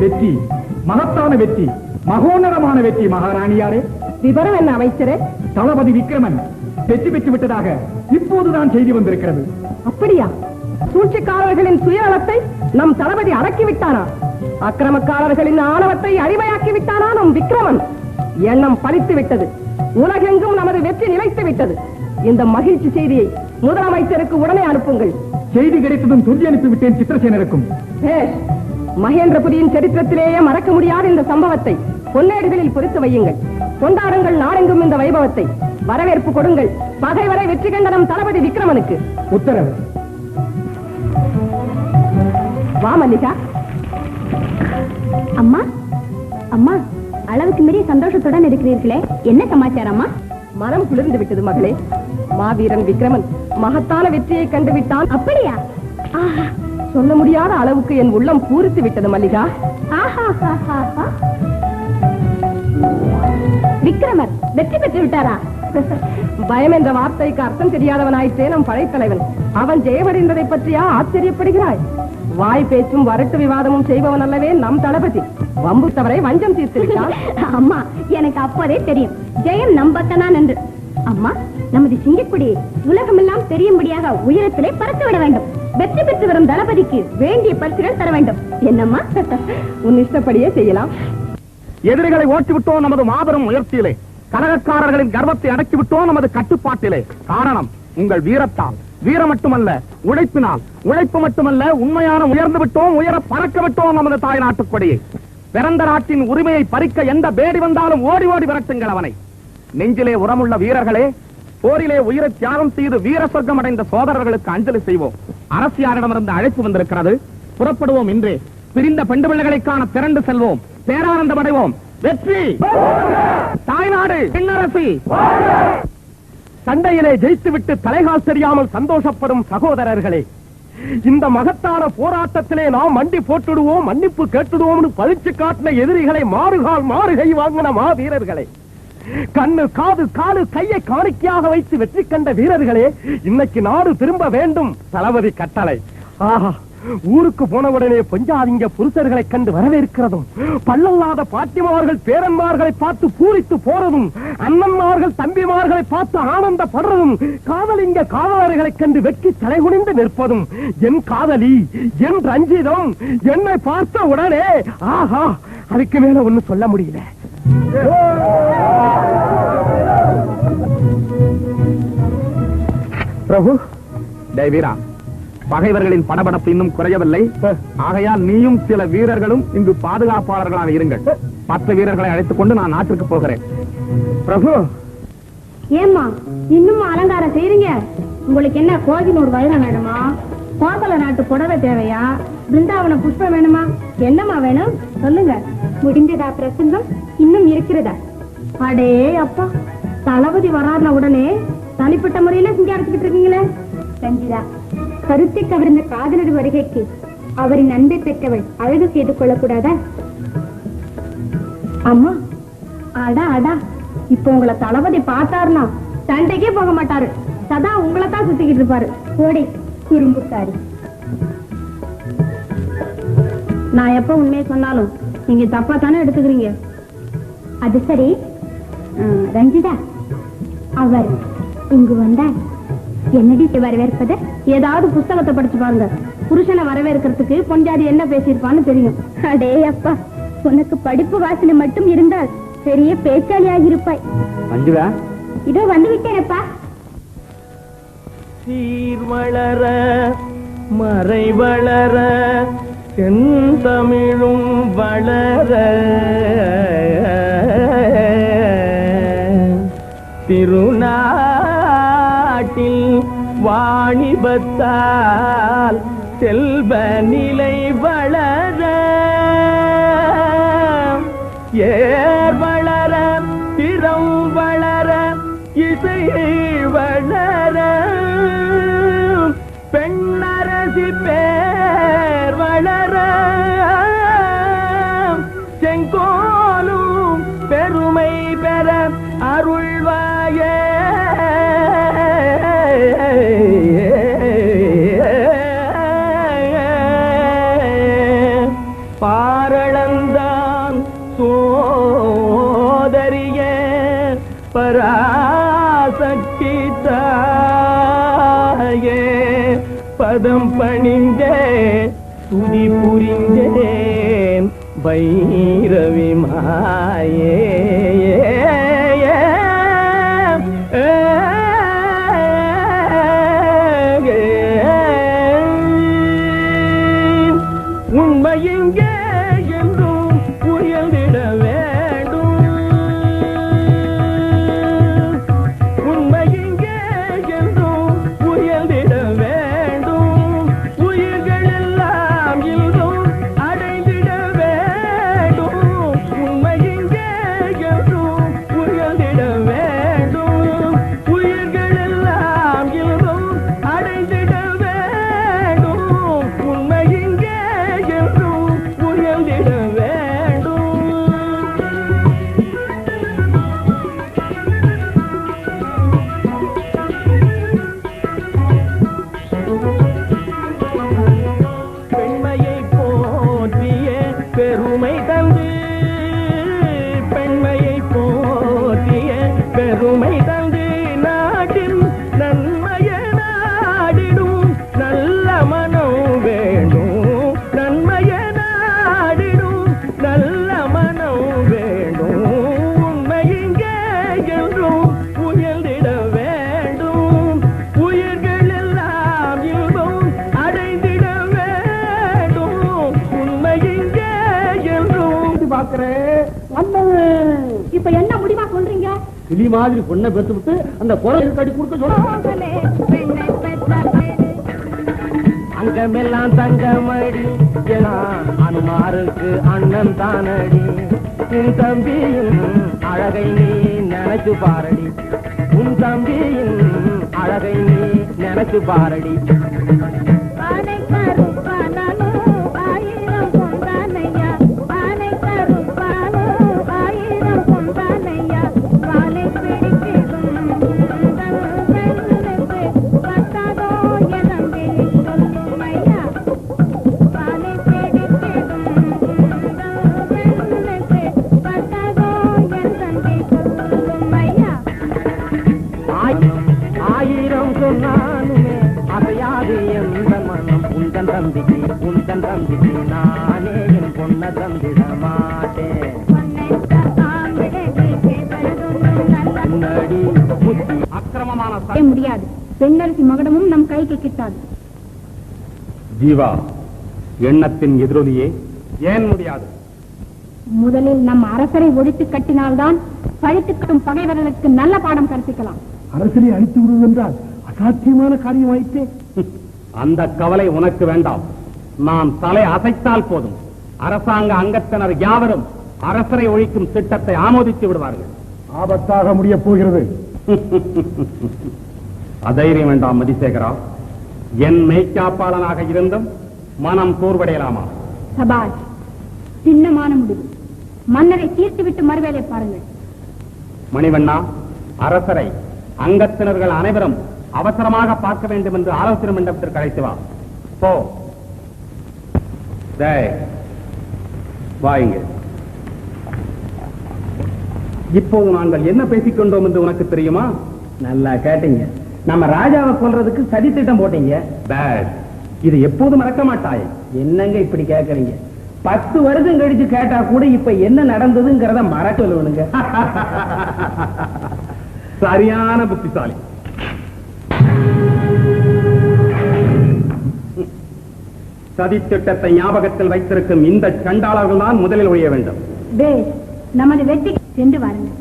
வெற்றி, மகத்தான வெற்றி, மகோன்னதமான வெற்றி. மகாராணியாரே, விவரம் என்ன அமைச்சரே? தளபதி விக்ரமன் வெற்றி பெற்று விட்டதாக இப்போதுதான் செய்தி வந்திருக்கிறது. அப்படியா? சூழ்ச்சிக்காரர்களின் சுயநலத்தை நம் தளபதி அடக்கிவிட்டானா? அக்கிரமக்காரர்களின் ஆணவத்தை அடிமையாக்கி விட்டானா நம் விக்ரமன்? எண்ணம் பலித்து விட்டது. உலகெங்கும் நமது வெற்றி நிலைத்து விட்டது. இந்த மகிழ்ச்சி செய்தியை முதலமைச்சருக்கு உடனே அனுப்புங்கள். செய்தி கிடைத்ததும் சொல்லி அனுப்பிவிட்டேன் சித்திரசேனருக்கும். மகேந்திரபுரியின் சரித்திரத்திலேயே மறக்க முடியாத இந்த சம்பவத்தை பொன்னேடுகளில் பொறித்து வையுங்கள். கொண்டாடுங்கள் நாடெங்கும் இந்த வைபவத்தை. வரவேற்பு கொடுங்கள். பகைவரை வெற்றி கண்ட நம் தளபதி விக்ரமனுக்கு. உத்தரவு. வா மல்லிகா. அம்மா, அம்மா, அளவுக்கு மீறிய சந்தோஷத்துடன் இருக்கிறீர்களே, என்ன சமாச்சாரம் அம்மா? மனம் குளிர்ந்து விட்டது மகளே. மாவீரன் விக்ரமன் மகத்தான வெற்றியை கண்டுவிட்டான். அப்படியா? சொல்ல முடியாத அளவுக்கு என் உள்ளம் பூரித்து விட்டது மல்லிகா. விக்ரமர் வெற்றி பெற்று விட்டாரா? பயம் என்ற வார்த்தைக்கு அர்த்தம் தெரியாதவனாயிற்றே நம் படைத்தலைவன். அவன் ஜெயமடைந்ததை பற்றியா ஆச்சரியப்படுகிறாய்? வாய் பேச்சும் வரட்டு விவாதமும் செய்பவன் அல்லவே நம் தளபதி. வம்பு தவறை வஞ்சம் தீர்த்திருக்கிறான். அம்மா, எனக்கு அப்போதே தெரியும் ஜெயம் நம்பத்தான் என்று. அம்மா, நமது சிங்கக்குடி உலகமெல்லாம் தெரியும்படியாக உயரத்திலே பறக்க விட வேண்டும். வெற்றி பெற்று வரும் தளபதிக்கு வேண்டிய பரிசுகள் தர வேண்டும். என்னம்மா? உன் இஷ்டப்படியே செய்யலாம். எதிரிகளை ஓட்டிவிட்டோம் நமது மாபெரும் முயற்சியிலே. கலகக்காரர்களின் கர்வத்தை அடக்கிவிட்டோம் நமது கட்டுப்பாட்டிலே. காரணம் உங்கள் வீரத்தால். வீரம் மட்டுமல்ல, உழைப்பினால். உழைப்பு மட்டுமல்ல, உண்மையான உயர்ந்து விட்டோம், உயர பறக்க விட்டோம் நமது தாய் நாட்டுக் கொடியை. பிறந்த நாட்டின் உரிமையை பறிக்க எந்த பேடி வந்தாலும் ஓடி ஓடி விரட்டுங்கள் அவனை. நெஞ்சிலே உரமுள்ள வீரர்களே, போரிலே உயிரை தியாகம் செய்து வீர சொர்க்கம் அடைந்த சோதரர்களுக்கு அஞ்சலி செய்வோம். அரசியாரிடமிருந்து அழைப்பு வந்திருக்கிறது. புறப்படுவோம். இன்றே பிரிந்த பெண்டு பிள்ளைகளை காண திரண்டு செல்வோம். பேரானந்தம் அடைவோம். வெற்றி! தாய்நாடு! பெண்ணரசி! சண்டையிலே ஜெயித்துவிட்டு தலைகால் தெரியாமல் சந்தோஷப்படும் சகோதரர்களே, இந்த மகத்தான போராட்டத்திலே நாம் மண்டி போட்டுடுவோம், மன்னிப்பு கேட்டுடுவோம்னு பழிச்சு காட்டின எதிரிகளை மாறுகால் மாறுகை வாங்கின மாவீரர்களே, கண்ணு காது காலு கையை காணிக்கையாக வைத்து வெற்றி கண்ட வீரர்களே, இன்னைக்கு நாடு திரும்ப வேண்டும் தளபதி கட்டளை. ஆஹா, ஊருக்கு போனவுடனே பொஞ்சாதிங்க புருஷர்களை கண்டு வரவேற்கிறதும், பல்லல்லாத பாட்டிமார்கள் பேரன்மார்களை பார்த்து பூரித்து போறதும், அண்ணன்மார்கள் தம்பிமார்களை பார்த்து ஆனந்தப்படுறதும், காதலிங்க காதலர்களை கண்டு வெட்கி தலைகுனிந்து நிற்பதும், என் காதலி என் ரஞ்சிதம் என்னை பார்த்த உடனே ஆஹா, அதுக்கு மேல ஒண்ணு சொல்ல முடியல. பிரபு வீரா, பகைவர்களின் படபடப்பு இன்னும் குறையவில்லை. ஆகையால் நீயும் சில வீரர்களும் இங்கு பாதுகாப்பாளர்களாக இருங்கள். 10 வீரர்களை அழைத்துக் கொண்டு நான் நாட்டுக்கு போகிறேன். பிரபு, ஏம்மா இன்னும் அலங்காரம் செய்றீங்க? உங்களுக்கு என்ன கோகினூர் வைரம் வேணுமா? கோசல நாட்டு புடவை தேவையா? பிருந்தாவன புஷ்பம் வேணுமா? என்னமா வேணும் சொல்லுங்க. முடிந்ததா பிரசங்கம்? இன்னும் இருக்கிறதா? அடே அப்பா, தளபதி வராருன உடனே தனிப்பட்ட முறையில சிங்காரிச்சுக்கிட்டு இருக்கீங்களே. ரஞ்சிதா, கருத்தை கவர்ந்த காதலர் வருகைக்கு அவரின் அன்பை பெற்றவள் அழகு செய்து கொள்ளக்கூடாதா? அம்மா, அடா அடா, இப்ப உங்களை தளபதி பார்த்தாருனா சண்டைக்கே போக மாட்டாரு, சதா உங்களை தான் சுத்திக்கிட்டு இருப்பாரு. ஓடை குறும்புக்காரி. நான் எப்ப உண்மையை சொன்னாலும் நீங்க தப்பா தானே எடுத்துக்கிறீங்க. அது சரி ரஞ்சிதா, அவர் இங்கு வந்தார் என்னடி வரவேற்பது? ஏதாவது புஸ்தகத்தை படிச்சு பாருங்க. புருஷனை வரவேற்கிறதுக்கு பொஞ்சாதி என்ன பேசியிருப்பான்னு தெரியும். அடே அப்பா, உனக்கு படிப்பு வாசனை மட்டும் இருந்தால் பெரிய பேச்சாளியாக இருப்பாய். மஞ்சுளா, இதோ வந்து விட்டேனப்பா. சீர் வளர மறை வளர செந்தமிழும் வளர திருநாட்டில் வாணிபத்தால் செல்வ நிலை வளர ஏர் வளர திறம் வளர இசை வளர பெண்ணரசி பேர் வளர செங்கோலும் பெருமை பெற அருள்வாயே. பாரளந்தான் சோதரிய பராசக்தி தாயே, பதம் பணிந்தே துதி புரிந்தேன் பைரவி மாயே. உண்மையிங்கே என்றும் உயர்ந்திட வேண்டும், உண்மையிங்கே என்றும் உயர்ந்திட வேண்டும், உயிர்கள் எல்லாம் இல்லும் அடைந்திட வேண்டும், உண்மையிங்கே என்றும் உயர்ந்திட வேண்டும், உயிர்கள் எல்லாம் இல்லும் அடைந்திட வேண்டும், உண்மையிங்கே என்றும் உயர்ந்திட வேண்டும். பெண்மையை போற்றிய பெருமை தந்து, பெண்மையை போற்றிய பெருமை தந்து நாட்டின் நன்மையை நாடிடும் நல்ல மனம் வேண்டும், நன்மையை நாடிடும் நல்ல மனம் வேண்டும், உண்மையிங்கே என்றும் உயர்ந்திட வேண்டும், உயிர்கள் எல்லாம் இல்லும் அடைந்திட வேண்டும், உண்மையிங்கே என்றும் பாக்குறேன். இப்ப என்ன முடிவா சொல்றீங்க? கிளி மாதிரி பொண்ணை பெற்று விட்டு அந்த குரல் கடி கொடுக்க சொல்ல. அங்கமெல்லாம் தங்கமடி ஏனா அனுமாருக்கு அண்ணன் தானடி, உன் தம்பியின் அழகை நீ நினைச்சு பாரடி, உன் தம்பியின் அழகை நீ நினைச்சு பாரடி. ஆயிரம் சொன்னாலுமே அசையாது எந்த மனம் உந்தன் தம்பிக்கு நானே என் பொண்ண தந்திட மாட்டேன். அக்கிரமமான முடியாது. பெண்ணரசி மகடமும் நம் கைக்கு கிட்டாது. ஜீவா, எண்ணத்தின் எதிரொலியே, ஏன் முடியாது? முதலில் நம் அரசரை ஒழித்து கட்டினால்தான் பழித்து கட்டும் பகைவர்களுக்கு நல்ல பாடம் கற்பிக்கலாம். அரசரை அழித்து விடுவது என்றால் அசாத்தியமான காரியம் ஆயிற்றே. அந்த கவலை உனக்கு வேண்டாம். நான் தலை அசைத்தால் போதும், அரசாங்க அங்கத்தினர் யாவரும் அரசரை ஒழிக்கும் திட்டத்தை ஆமோதித்து விடுவார்கள். ஆபத்தாக முடிய போகிறது. அதைரியம் வேண்டாம் மதிசேகரா. என் மெய்க்காப்பாளனாக இருந்தும் மனம் சோர்வடையலாமா? சபாஷ், சின்னமான முடிவு. மன்னரை தீர்த்துவிட்டு மறுவேலை பாருங்கள். மணிவண்ணா, அரசரை அங்கத்தினர்கள் அனைவரும் அவசரமாக பார்க்க வேண்டும் என்று ஆலோசனை மண்டபத்திற்கு அழைத்து வா. போ. வாங்க. இப்போது நாங்கள் என்ன பேசிக் கொண்டோம் என்று உனக்கு தெரியுமா? நல்லா கேட்டீங்க. நம்ம ராஜாவை கொல்றதுக்கு சதி திட்டம் போட்டீங்க. இது எப்போது மறக்க மாட்டாய். என்னங்க இப்படி கேட்கறீங்க? 10 வருஷம் கழிச்சு கேட்டா கூட இப்ப என்ன நடந்ததுங்கிறத மறக்க சொல்லுவனுங்க. சரியான புத்திசாலி. சதி திட்டத்தை ஞாபகத்தில் வைத்திருக்கும் இந்த சண்டாளர்கள் தான் முதலில் ஒழிய வேண்டும். நமது வெற்றி சென்று வாருங்கள்.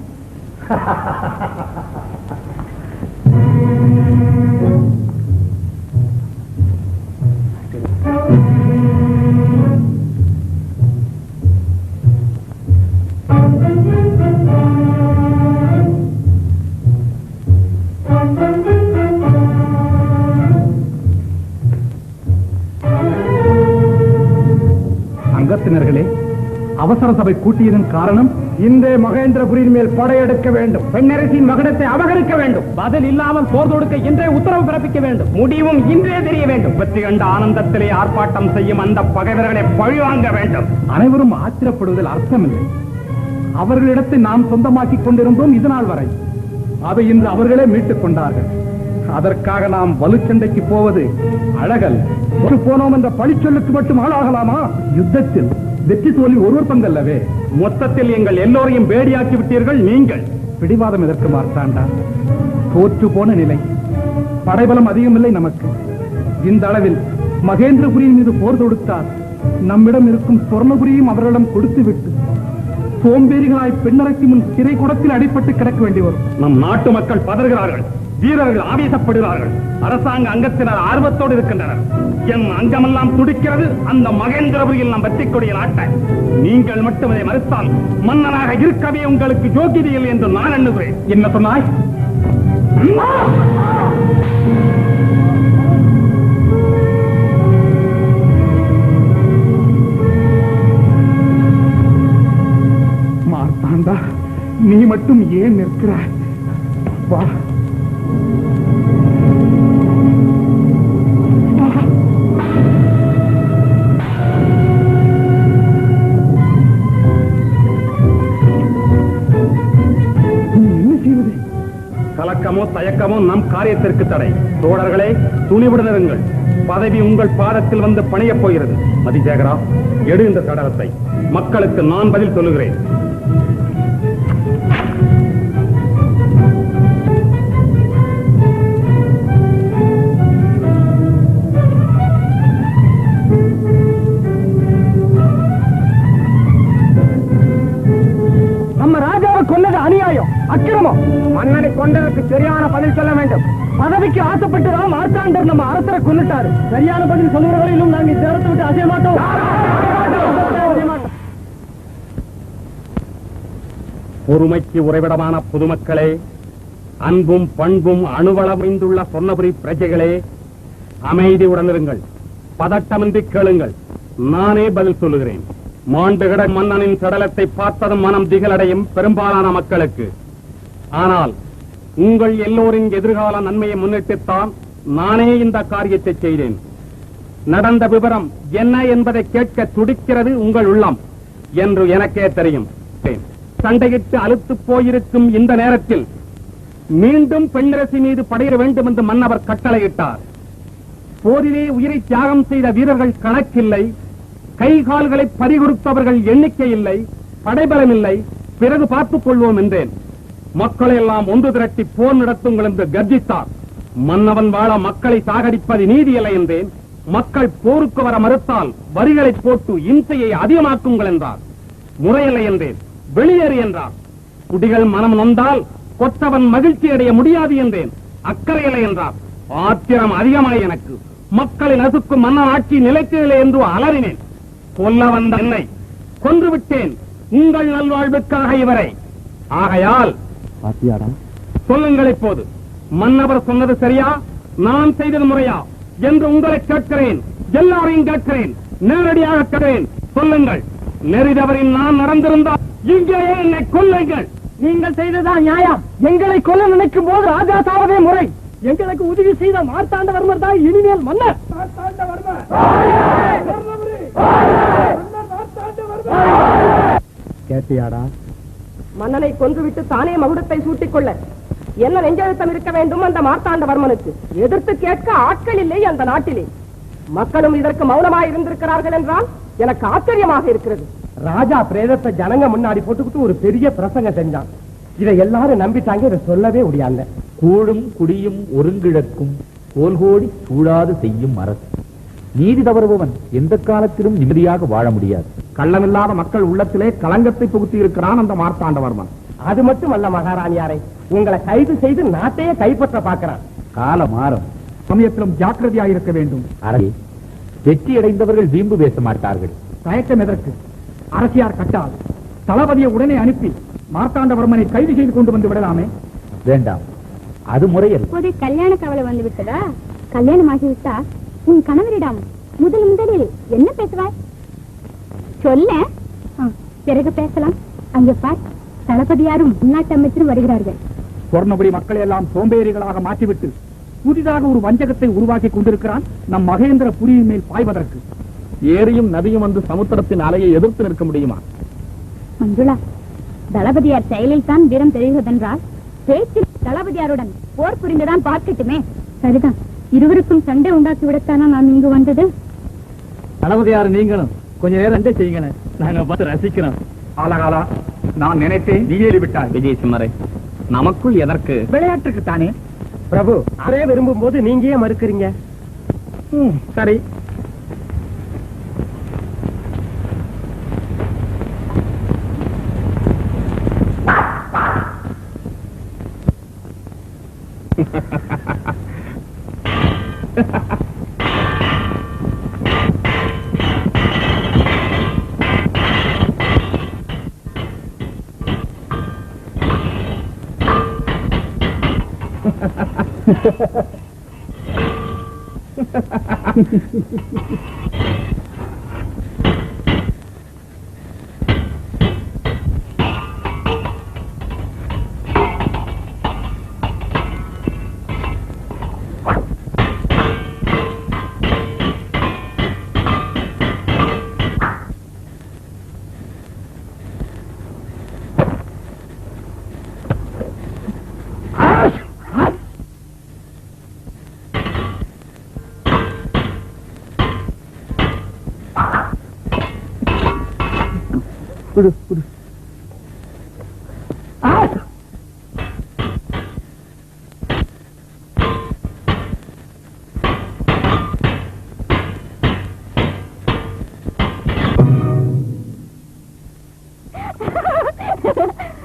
அங்கத்தினர்களே, அவசர சபை கூட்டியதன் காரணம் இந்த மகேந்திரபுரியின் மேல் படையெடுக்க வேண்டும். பெண்ணரசின் மகடத்தை அபகரிக்க வேண்டும். பதில் இல்லாமல் போர் தொடுக்க இன்றே உத்தரவு பிறப்பிக்க வேண்டும். முடிவும் இன்றே தெரிய வேண்டும். வெற்றி கண்ட ஆனந்தத்திலே ஆர்ப்பாட்டம் செய்யும் அந்த பகைவர்களை பழிவாங்க வேண்டும். அனைவரும் ஆச்சரியப்படுவதில் அர்த்தமில்லை. அவர்களிடத்தை நாம் சொந்தமாக்கிக் கொண்டிருந்தோம் இதனால் வரை. அதை இன்று அவர்களே மீட்டுக் கொண்டார்கள். அதற்காக நாம் வலுச்சண்டைக்கு போவது அழகல். ஒரு போனோம் என்ற பழிச்சொல்லுக்கு மட்டும் ஆளாகலாமா? யுத்தத்தில் வெற்றி தோல்வி ஒருவர் பங்கல்லவே. மொத்தத்தில் எங்கள் எல்லோரையும் பேடியாக்கி விட்டீர்கள். நீங்கள் பிடிவாதம் எதற்கு மாற்றாண்டா? தோற்று போன நிலை. படைபலம் அதிகமில்லை நமக்கு. இந்த அளவில் மகேந்திரபுரியின் மீது போர் தொடுத்தால் நம்மிடம் இருக்கும் சொர்ணபுரியும் அவர்களிடம் கொடுத்து விட்டு சோம்பேறிகளாய் பெண்ணரசி முன் சிறை குடத்தில் அடிபட்டு கிடக்க வேண்டி வரும். நம் நாட்டு மக்கள் பதறுகிறார்கள். வீரர்கள் ஆவேசப்படுகிறார்கள். அரசாங்க அங்கத்தினர் ஆர்வத்தோடு இருக்கின்றனர். என் அங்கமெல்லாம் துடிக்கிறது அந்த மகேந்திரபுரியில் நாம் வெற்றி கொடிய நாட்ட. நீங்கள் மட்டும் அதை மறுத்தால் மன்னனாக இருக்கவே உங்களுக்கு யோகிதை இல்லை என்று நான் எண்ணுகிறேன். என்ன சொன்னாய்? மார்த்தாண்டா, நீ மட்டும் ஏன் நிற்கிறாய்? வா. கலக்கமோ தயக்கமோ நம் காரியத்திற்கு தடை. தோழர்களே, துணிவுடனிருங்கள். பதவி உங்கள் பாதத்தில் வந்து பணியப் போகிறது. மதிசேகரா, எடு இந்த தடகத்தை. மக்களுக்கு நான் பதில் சொல்லுகிறேன். நம்ம ராஜாவை கொண்டது அநியாயம், அக்கிரமம். மன்னனை கொண்டதற்கு சரியான பதில் சொல்ல வேண்டும். பதவிக்கு ஆசைப்பட்டுதான் மார்த்தாண்டர் நம்ம அரசரை கொண்டுட்டாரு. சரியான பதில் சொல்லுறவரையிலும் நாங்கள் இந்த இடத்தை விட்டு அசைய மாட்டோம். பொறுமைக்கு உறைவிடமான பொதுமக்களே, அன்பும் பண்பும் அணுவளமைந்துள்ள சொன்னபுரி பிரஜைகளே, அமைதியுடன் இருங்கள், பதட்டமின்றி கேளுங்கள். நானே பதில் சொல்லுகிறேன். மாண்டுகிட மன்னனின் சடலத்தை பார்த்ததும் மனம் திகழடையும் பெரும்பாலான மக்களுக்கு. ஆனால் உங்கள் எல்லோரின் எதிர்கால நன்மையை முன்னிட்டுத்தான் நானே இந்த காரியத்தை செய்தேன். நடந்த விவரம் என்ன என்பதை கேட்க துடிக்கிறது உங்கள் உள்ளம் என்று எனக்கே தெரியும். சண்டையிட்டு அலுத்து போயிருக்கும் இந்த நேரத்தில் மீண்டும் பெண்ணரசி மீது படையிட வேண்டும் என்று மன்னவர் கட்டளையிட்டார். போரிலே உயிரை தியாகம் செய்த வீரர்கள் கணக்கில்லை, கை கால்களை பறிகொடுத்தவர்கள் எண்ணிக்கை இல்லை, படைபலம் இல்லை, பிறகு பார்த்துக் கொள்வோம் என்றேன். மக்களை எல்லாம் ஒன்று திரட்டி போர் நடத்துங்கள் என்று கர்ஜித்தார். மன்னவன் வாழ மக்களை சாகடிப்பது நீதியில்லை என்றேன். மக்கள் போருக்கு வர மறுத்தால் வரிகளை போட்டு இம்சையை அதிகமாக்குங்கள் என்றார். முறையில்லை என்றேன். வெளியேறு என்றார். குடிகள் மனம் நொந்தால் கொற்றவன் மகிழ்ச்சி அடைய முடியாது என்றேன். அக்கறையில்லை என்றார். ஆத்திரம் அதிகமாய் எனக்கு. மக்களின் அசுக்கும் மன்ன ஆட்சி நிலைக்கவில்லை என்று அலறினேன். கொல்ல வந்த என்னை கொன்றுவிட்டேன் உங்கள் நல்வாழ்வுக்காக இவரை. ஆகையால் சொல்லுங்கள், இப்போது மன்னவர் சொன்னது சரியா, நான் செய்தது முறையா என்று உங்களை கேட்கிறேன். எல்லாரையும் கேட்கிறேன், நேரடியாக கேட்கிறேன். சொல்லுங்கள், நெறிதவரின் நான் நடந்திருந்தால் இங்கேயே என்னை கொல்லுங்கள். நீங்கள் செய்ததான் நியாயம். எங்களை கொல்ல நினைக்கும் போது ராஜா சாவதே முறை. எங்களுக்கு உதவி செய்த மார்த்தாண்டவர்மர் தான் இனிமேல் மன்னர். கேட்டியாடா? மன்னனை கொன்றுவிட்டு தானே மகுடத்தை சூட்டிக் கொள்ள என்ன நெஞ்செழுத்தம் இருக்க வேண்டும் அந்த மார்த்தாண்டவர்மனுக்கு? எதிர்த்து கேட்க ஆட்கள் இல்லை அந்த நாட்டிலே. மக்களும் இதற்கு மௌனமாய் இருந்திருக்கிறார்கள் என்றால் எனக்கு ஆச்சரியமாக இருக்கிறது. ராஜா பிரேதத்தை ஜனங்க முன்னாடி போட்டுக்கிட்டு ஒரு பெரிய பிரசங்கம் செஞ்சான். இதை எல்லாரும் நம்பிட்டாங்க. இதை சொல்லவே முடியாது. கூழும் குடியும் ஒருங்கிழக்கும் கோல்கோடி சூழாது செய்யும் அரசு. நீதி தவறுபவன் எந்த காலத்திலும் நிம்மதியாக வாழ முடியாது. கள்ளமில்லாத மக்கள் உள்ளத்திலே களங்கத்தை புகுத்தி இருக்கிறான் அந்த மார்த்தாண்டவர்மன். அது மட்டும் அல்ல மகாராணியாரை, உங்களை கைது செய்து நாட்டையே கைப்பற்ற பார்க்கிறான். கால மாறும் சமயத்திலும் ஜாக்கிரதையாக இருக்க வேண்டும். அரசே, வெற்றி அடைந்தவர்கள் வீம்பு பேச மாட்டார்கள். தயக்கம் எதற்கு? அரசியார் கட்டால் தளபதியை உடனே அனுப்பி மார்த்தாண்டவர்மனை கைது செய்து கொண்டு வந்து விடலாமே. வேண்டாம், அது முறையல்ல. இப்போதே கல்யாண கவலை வந்து விட்டதா? கல்யாணம் ஆகிவிட்டா உன் கணவரிடம் முதலில் என்ன பேசுவாய்? சொல்ல, பிறகு பேசலாம். அங்க பார், தளபதியாரும் உள்நாட்டு அமைச்சரும் வருகிறார்கள். சொர்ணபுரி மக்களை எல்லாம் சோம்பேறிகளாக மாற்றிவிட்டு புதிதாக ஒரு வஞ்சகத்தை உருவாக்கி கொண்டிருக்கிறான் நம் மகேந்திர புரியின் மேல் பாய்வதற்கு. ஏரியும் நதியும் வந்து சமுத்திரத்தின் அலையை எதிர்த்து நிற்க முடியுமா? மஞ்சுளா, தளபதியார் செயலில் தான் வீரம் தெரிவதென்றால் பேச்சில் தளபதியாருடன் போர் புரிந்துதான் பார்க்கட்டுமே. சரிதான், இருவருக்கும் சண்டை உண்டாக்கி விடத்தானா நான் இங்கு வந்தது. தளபதியார் நீங்களும் கொஞ்ச நேரம் சண்டை செய்யுங்க, நாங்க பார்த்து ரசிக்கிறோம். ஆலகாலா, நான் நினைத்தேன் நீ ஏறிவிட்டாய். விஜய் சிம்மரை, நமக்குள் எதற்கு? விளையாட்டுக்கு தானே. பிரபு, அரே விரும்பும் போது நீங்க ஏன் மறுக்கிறீங்க? சரி.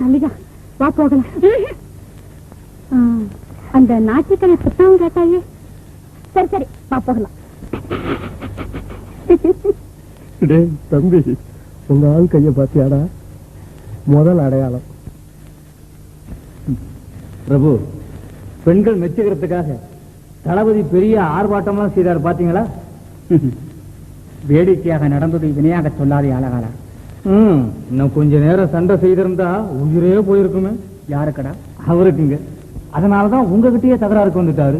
மல்லிகா, வா போகலாம். அந்த நாட்டுக்கதை புத்தகம் கேட்டாயே. சரி சரி, வா போகலாம். தம்பி, உங்க ஆள் கைய பாத்தியாடா? முதல் அடையாளம். பிரபு, பெண்கள் மெச்சுகிறதுக்காக தளபதி பெரிய ஆர்ப்பாட்டமா செய்தார் பாத்தீங்களா? வேடிக்கையாக நடந்தது வினையாக சொல்லாதே அழகாலா. இன்னும் கொஞ்ச நேரம் சண்டை செய்திருந்தா உயிரே போயிருக்குமே. யாருக்கடா? அவருக்குங்க. அதனாலதான் உங்ககிட்டயே தகராறுக்கு வந்துட்டாரு.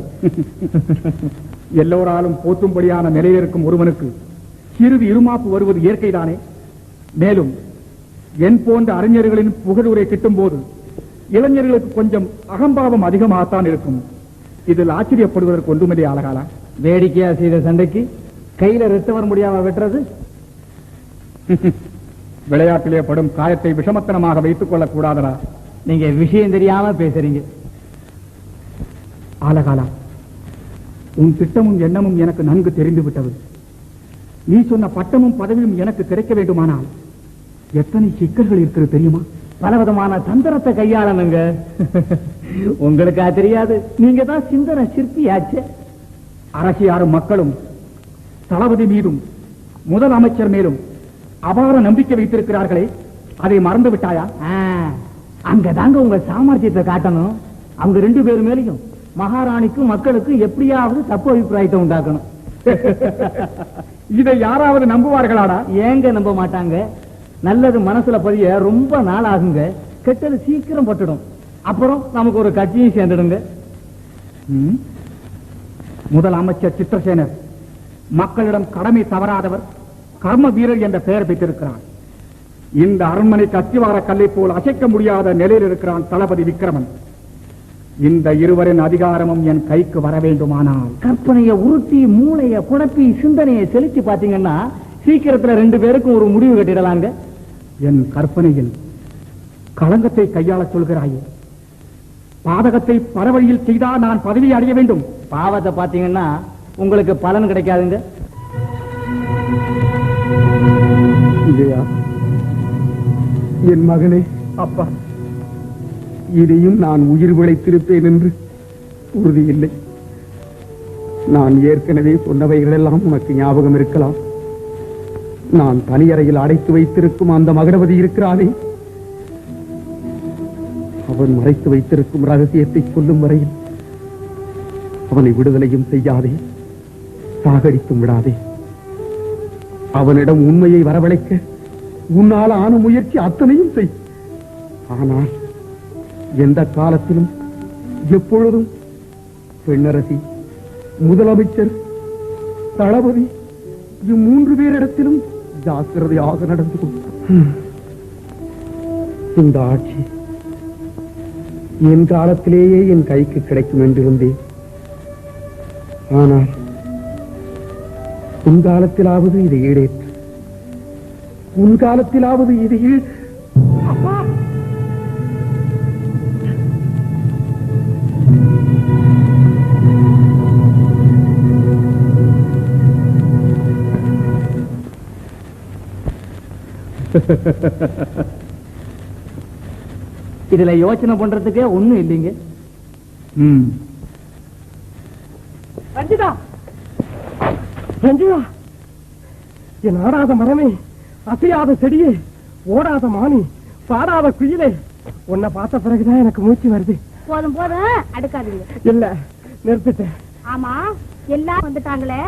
எல்லோராலும் போற்றும்படியான நிலையில் இருக்கும் ஒருவனுக்கு சிறிது இருமாப்பு வருவது இயற்கைதானே. மேலும் என் போன்ற அறிஞர்களின் புகழுரை கிட்டும் போது இளைஞர்களுக்கு கொஞ்சம் அகம்பாவம் அதிகமாகத்தான் இருக்கும். இதில் ஆச்சரியப்படுவதற்கு ஒன்றுமில்லை அழகாலா. வேடிக்கையா செய்த சண்டைக்கு கையில ரத்த வர முடியாம வெட்டுறது? விளையாட்டிலே படும் காயத்தை விஷமத்தனமாக வைத்துக் கொள்ளக் கூடாதடா. நீங்க விஷயம் தெரியாம பேசுறீங்க. ஆலகாலா, உன் திட்டமும் எண்ணமும் எனக்கு நன்கு தெரிந்து விட்டது. நீ சொன்ன பட்டமும் பதவியும் எனக்கு கிடைக்க வேண்டுமானால் எத்தனை சிக்கல்கள் இருக்கிறது தெரியுமா? பலவிதமான தந்திரத்தை கையாளணுங்க. உங்களுக்கா தெரியாது? நீங்க தான் சிந்தனை சிற்பியாச்சு. அரசியாரும் மக்களும் தளபதி மீதும் முதலமைச்சர் மேலும் அபார நம்பிக்கை வைத்திருக்கிறார்களே, அதை மறந்து விட்டாயா? அங்கதாங்க உங்க சாமர்த்தியத்தை காட்டணும். அவங்க 2 பேர் மேலையும் மகாராணிக்கும் மக்களுக்கும் எப்படியாவது தப்பு அபிப்பிராயத்தை உண்டாக்கணும். இதை யாராவது நம்புவார்களாடா? ஏங்க நம்ப மாட்டாங்க? நல்லது மனசுல பதிய ரொம்ப நாள் ஆகுங்க. கெட்டது சீக்கிரம் பட்டுடும். அப்புறம் நமக்கு ஒரு கட்சியும் சேர்ந்துடுங்க. முதலமைச்சர் சித்திரசேனர் மக்களிடம் கடமை தவறாதவர், கர்ம வீரர் என்ற பெயர் பெற்றிருக்கிறார். இந்த அரண்மனைக்கு அத்திவார கல்லை போல் அசைக்க முடியாத நிலையில் இருக்கிறான் தளபதி விக்ரமன். இந்த இருவரின் அதிகாரமும் என் கைக்கு வர வேண்டுமானால் கற்பனையை உருட்டி மூளைய குழப்பி சிந்தனையை செலுத்தி பாத்தீங்கன்னா சீக்கிரத்துல 2 பேருக்கும் ஒரு முடிவு கட்டிடலாங்க. என் கற்பனையில் களங்கத்தை கையாள சொல்கிறாயே, பாதகத்தை பரவழியில் செய்தால் நான் பதவியை அடைய வேண்டும். பாவத்தை பாத்தீங்கன்னா உங்களுக்கு பலன் கிடைக்காதுங்க. இல்லையா என் மகனே? அப்பா, இதையும் நான் உயிர் பிழைத்திருப்பேன் என்று உறுதி இல்லை. நான் ஏற்கனவே சொன்னவைகளெல்லாம் உனக்கு ஞாபகம் இருக்கலாம். நான் தனியறையில் அடைத்து வைத்திருக்கும் அந்த மகனவதி இருக்கிறானே, அவன் மறைத்து வைத்திருக்கும் ரகசியத்தை சொல்லும் வரையில் அவனை விடுதலையும் செய்யாதே, சாகடித்தும் விடாதே. அவனிடம் உண்மையை வரவழைக்க உன்னால் ஆன முயற்சி அத்தனையும் செய். ஆனால் எந்த காலத்திலும் எப்பொழுதும் பெண்ணரசி, முதலமைச்சர், தளபதி இம்மூன்று பேரிடத்திலும் ஜாக்கிரதையாக நடந்து கொண்டார். இந்த ஆட்சி என் காலத்திலேயே என் கைக்கு கிடைக்கும் என்றிருந்தேன். ஆனால் உன் காலத்திலாவது இதை ஈடேற்று, உன் காலத்திலாவது இதை அப்பா, இதுல யோசனை பண்றதுக்கே ஒண்ணும் இல்லைங்க. ரஞ்சிதா, ரஞ்சிதா, என் ஆடாத மரமே, அசையாத செடியே, ஓடாத மானி, பாடாத குயிலே, உன்னை பார்த்த பிறகுதான் எனக்கு மூச்சு வருது. போதும் போதும், அடுக்காதீங்க. இல்ல, நிறுத்திட்டேன். ஆமா, எல்லாம் வந்துட்டாங்களே,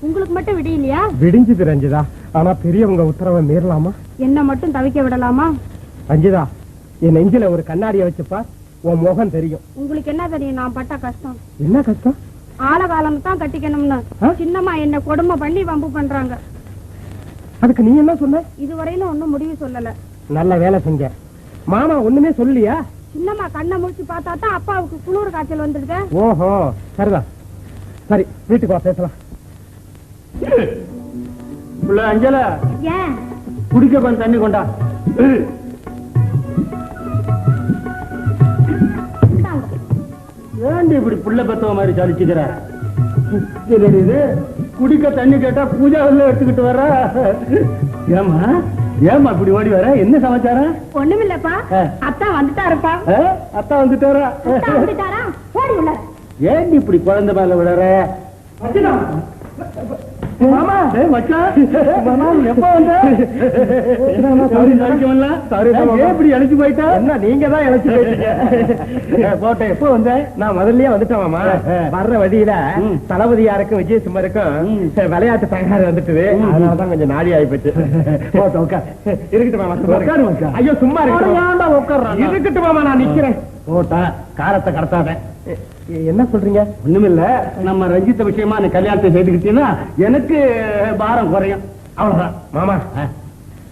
உங்களுக்கு மட்டும் விடியலையா? விடிஞ்சது ரஞ்சிதா. ஆனா பெரியவங்க உத்தரவை மீறலாமா? என்ன மட்டும் தவிக்க விடலாமா? ரஞ்சிதா, என் நெஞ்சில ஒரு கண்ணாடியை வச்சுப்பா, உன் முகம் தெரியும். உங்களுக்கு என்ன தெரியும் நான் பட்ட கஷ்டம்? என்ன கஷ்டம்? ஆழகாலம் தான் கட்டிக்கணும்னு சின்னம்மா என்ன கொடுமை பண்ணி வம்பு பண்றாங்க. அதுக்கு நீ என்ன சொன்ன? இதுவரையிலும் ஒண்ணும் முடிவு சொல்லல. நல்ல வேலை செஞ்ச. மாமா ஒண்ணுமே சொல்லலையா? சின்னம்மா கண்ணை முடிச்சு பார்த்தா தான் அப்பாவுக்கு குளிர் காய்ச்சல் வந்துடுது. ஓஹோ, சரிதான். சரி, வீட்டுக்கு வா, பேசலாம். அஞ்சல, ஏன் குடிக்க கொஞ்சம் தண்ணி கொண்டா. ஏண்டி இப்படி புள்ள பெத்தவ மாதிரி சலிச்சுக்கிற? இது குடிக்க தண்ணி கேட்டா பூஜாவில் எடுத்துக்கிட்டு வர. ஏமா ஏமா இப்படி ஓடி வர? என்ன சமாச்சாரம்? ஒண்ணுமில்லப்பா, அத்தா வந்துட்டாருப்பா. அத்தா வந்துட்டாரா? ஓடி உள்ள. ஏண்டி இப்படி குழந்தை மேல விடுற? மாமா மாமா எப்ப வந்த எப்படி அழைச்சு போயிட்டா என்ன நீங்க தான் அழைச்சு போயிட்டீங்க போட்டேன் எப்ப வந்த நான் முதல்லயே வந்துட்டேன் மாமா வர்ற வழியில தளபதியாருக்கும் விஜயசிம்மருக்கும் விளையாட்டு தகராறு வந்துட்டு அதனாலதான் கொஞ்சம் நாடி ஆயிப்போச்சு இருக்கட்டும் மாமா ஐயோ சும்மா இருக்கட்டும் இருக்கட்டும் மாமா நான் நிக்கிறேன் போட்டா காலத்தை கடத்தாத என்ன சொல்றீங்க ஒண்ணுமில்ல நம்ம ரஞ்சித்த விஷயமா நீ கல்யாணத்தை செய்துக்கிட்டீங்கன்னா எனக்கு பாரம் குறையும் அவ்வளவுதான் மாமா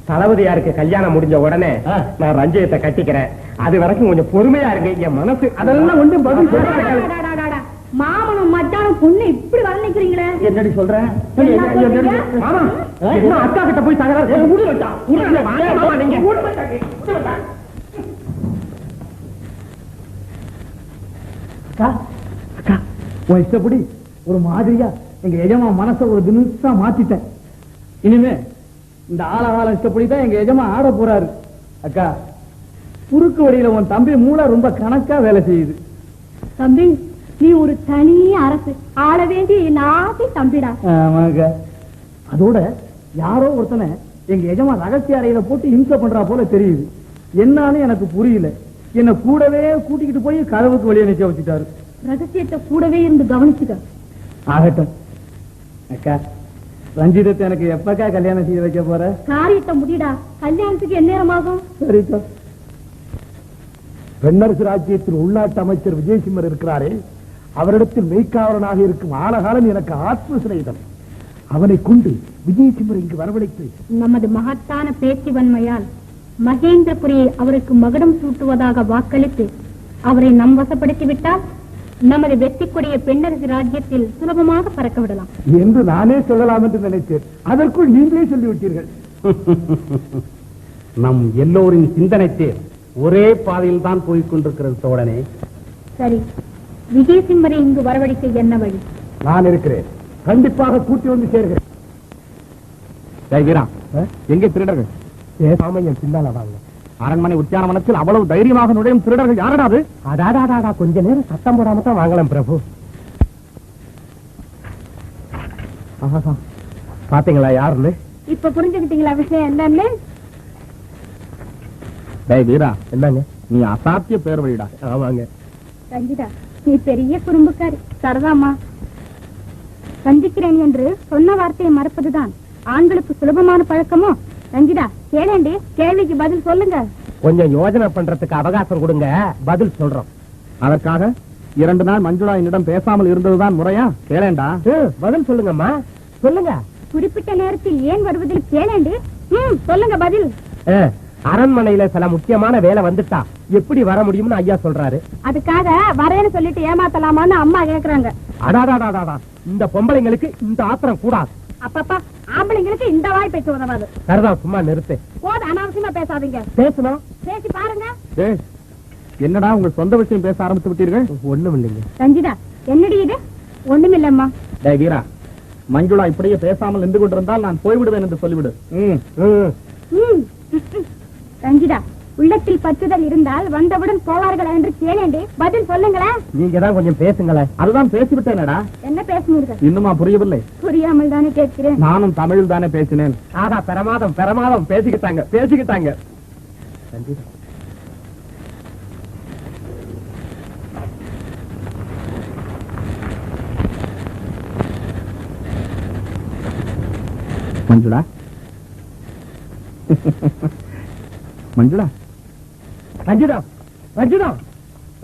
தளபதியாருக்கு கல்யாணம் முடிஞ்ச உடனே நான் ரஞ்சியத்தை கட்டிக்கிறேன் அது வரைக்கும் கொஞ்சம் பொறுமையா இருக்கு என் மனசு அதெல்லாம் ஒன்றும் பதில் மாமனும் மச்சானும் பொண்ணு இப்படி வர்ணிக்கிறீங்களே என்னடி சொல்றேன் மாமா என்ன அக்கா கிட்ட போய் தகராறு நீங்க அக்கா அக்கா உன் இஷ்டப்படி ஒரு மாதிரியா எங்க எஜமா மனசை ஒரு தினசா மாத்திட்டேன் இனிமே இந்த ஆளகால இஷ்டப்படிதான் எங்க எஜமா ஆட போறாரு அக்கா குறுக்கு வழியில உன் தம்பி மூளை ரொம்ப கணக்கா வேலை செய்யுது தம்பி நீ ஒரு தனி அரசு ஆள வேண்டிய நாட்டி தம்பிடா ஆமாங்க அதோட யாரோ ஒருத்தனை எங்க எஜமா ரகசிய அறையில போட்டு இம்சை பண்றா போல தெரியுது என்னன்னு எனக்கு புரியல என்ன கூடவே கூட்டிக்கிட்டு போய் கதவுக்கு வெளியே நிக்க வச்சுட்டாரு ரகசியத்தை கூடவே இருந்து கவனிச்சுக்க ஆகட்டும் அக்கா ரஞ்சிதத்தை எனக்கு எப்பக்கா கல்யாணம் செய்ய வைக்க போற காரியத்தை முடிடா கல்யாணத்துக்கு என்ன நேரமாகும் சரிக்கா பெண்ணரசு ராஜ்யத்தில் உள்நாட்டு அமைச்சர் விஜயசிம்மர் இருக்கிறாரே அவரிடத்தில் மெய்க்காவலனாக இருக்கும் ஆலகாலம் எனக்கு ஆத்ம சிநேகிதன் அவனை கொண்டு விஜயசிம்மர் இங்கு வரவழைத்து நமது மகத்தான பேச்சு வன்மையால் மகேந்திரபுரியை அவருக்கு மகுடம் சூட்டுவதாக வாக்களித்து அவரை நம் வசப்படுத்திவிட்டால் நமது வெற்றிக்குரிய பெண்ணரசு ராஜ்யத்தில் சுலபமாக பறக்க விடலாம் என்று நானே சொல்லலாம் என்று நினைத்தேன் அதற்குள் நீங்களே சொல்லிவிட்டீர்கள் நம் எல்லோரின் சிந்தனைக்கு ஒரே பாதையில் தான் போய்க் கொண்டிருக்கிறது தோழனே சரி விஜயசிம்மரை இங்கு வரவழைக்க என்ன வழி நான் இருக்கிறேன் கண்டிப்பாக கூட்டி வந்து சேர்கிறேன் வீரா எங்கே திருடர்கள் சாமையன் பின்னால வாங்க அரண்மனை உத்தியானவனத்தில் அவ்வளவு தைரியமாக நுழையும் திருடர்கள் யாரடாது அடாடாடா கொஞ்ச நேரம் சத்தம் போடாம தான் வாங்கலாம் பிரபு பாத்தீங்களா யாருன்னு இப்ப புரிஞ்சுக்கிட்டீங்களா விஷயம் என்னன்னு வீரா என்னங்க நீ அசாத்திய பேர் வழிடா ஆமாங்க ரஞ்சிதா நீ பெரிய குறும்புக்காரி சரதாமா சந்திக்கிறேன் என்று சொன்ன வார்த்தையை மறப்பதுதான் ஆண்களுக்கு சுலபமான பழக்கமோ ரஞ்சிதா கேளேண்டி கேள்விக்கு பதில் சொல்லுங்க கொஞ்சம் யோசனை பண்றதுக்கு அவகாசம் கொடுங்க பதில் சொல்றோம் அதற்காக 2 நாள் மஞ்சுளா என்னிடம் பேசாமல் இருந்ததுதான் முறையா கேளேண்டா பதில் சொல்லுங்கம்மா சொல்லுங்க குறிப்பிட்ட நேரத்தில் ஏன் வருவதில் கேளேண்டி சொல்லுங்க பதில் அரண்மனையில சில முக்கியமான வேலை வந்துட்டா எப்படி வர முடியும்னு ஐயா சொல்றாரு அதுக்காக வரேன்னு சொல்லிட்டு ஏமாத்தலாமான்னு அம்மா கேக்குறாங்க அடாடாடாடா இந்த பொம்பளைங்களுக்கு இந்த ஆத்திரம் கூடாது அப்பப்பா ஆம்பளைங்களுக்கு இந்த வாய் பேச்சு உதவாது சரிதான் சும்மா நிறுத்து போது அனாவசியமா பேசாதீங்க பேசணும் பேசி பாருங்க என்னடா உங்கள் சொந்த விஷயம் பேச ஆரம்பித்து விட்டீர்கள் ஒண்ணும் இல்லைங்க ரஞ்சிதா என்னடி இது ஒண்ணுமில்லம்மா வீரா மஞ்சுளா இப்படியே பேசாமல் நின்று கொண்டிருந்தால் நான் போய்விடுவேன் என்று சொல்லிவிடு ரஞ்சிதா உள்ளத்தில் பற்றுதல் இருந்தால் வந்தவுடன் போவார்கள் என்று கேளேண்டி பதில் சொல்லுங்களேன் நீங்க தான் கொஞ்சம் பேசுங்களேன் அதுதான் பேசிவிட்டேனடா என்ன பேசுனீர்கள் இன்னுமா புரியவில்லை புரியாமல் தானே கேட்கிறேன் நானும் தமிழில் தானே பேசினேன் ஆதா பிரமாதம் பேசிக்கிட்டாங்க மஞ்சுளா மஞ்சுளா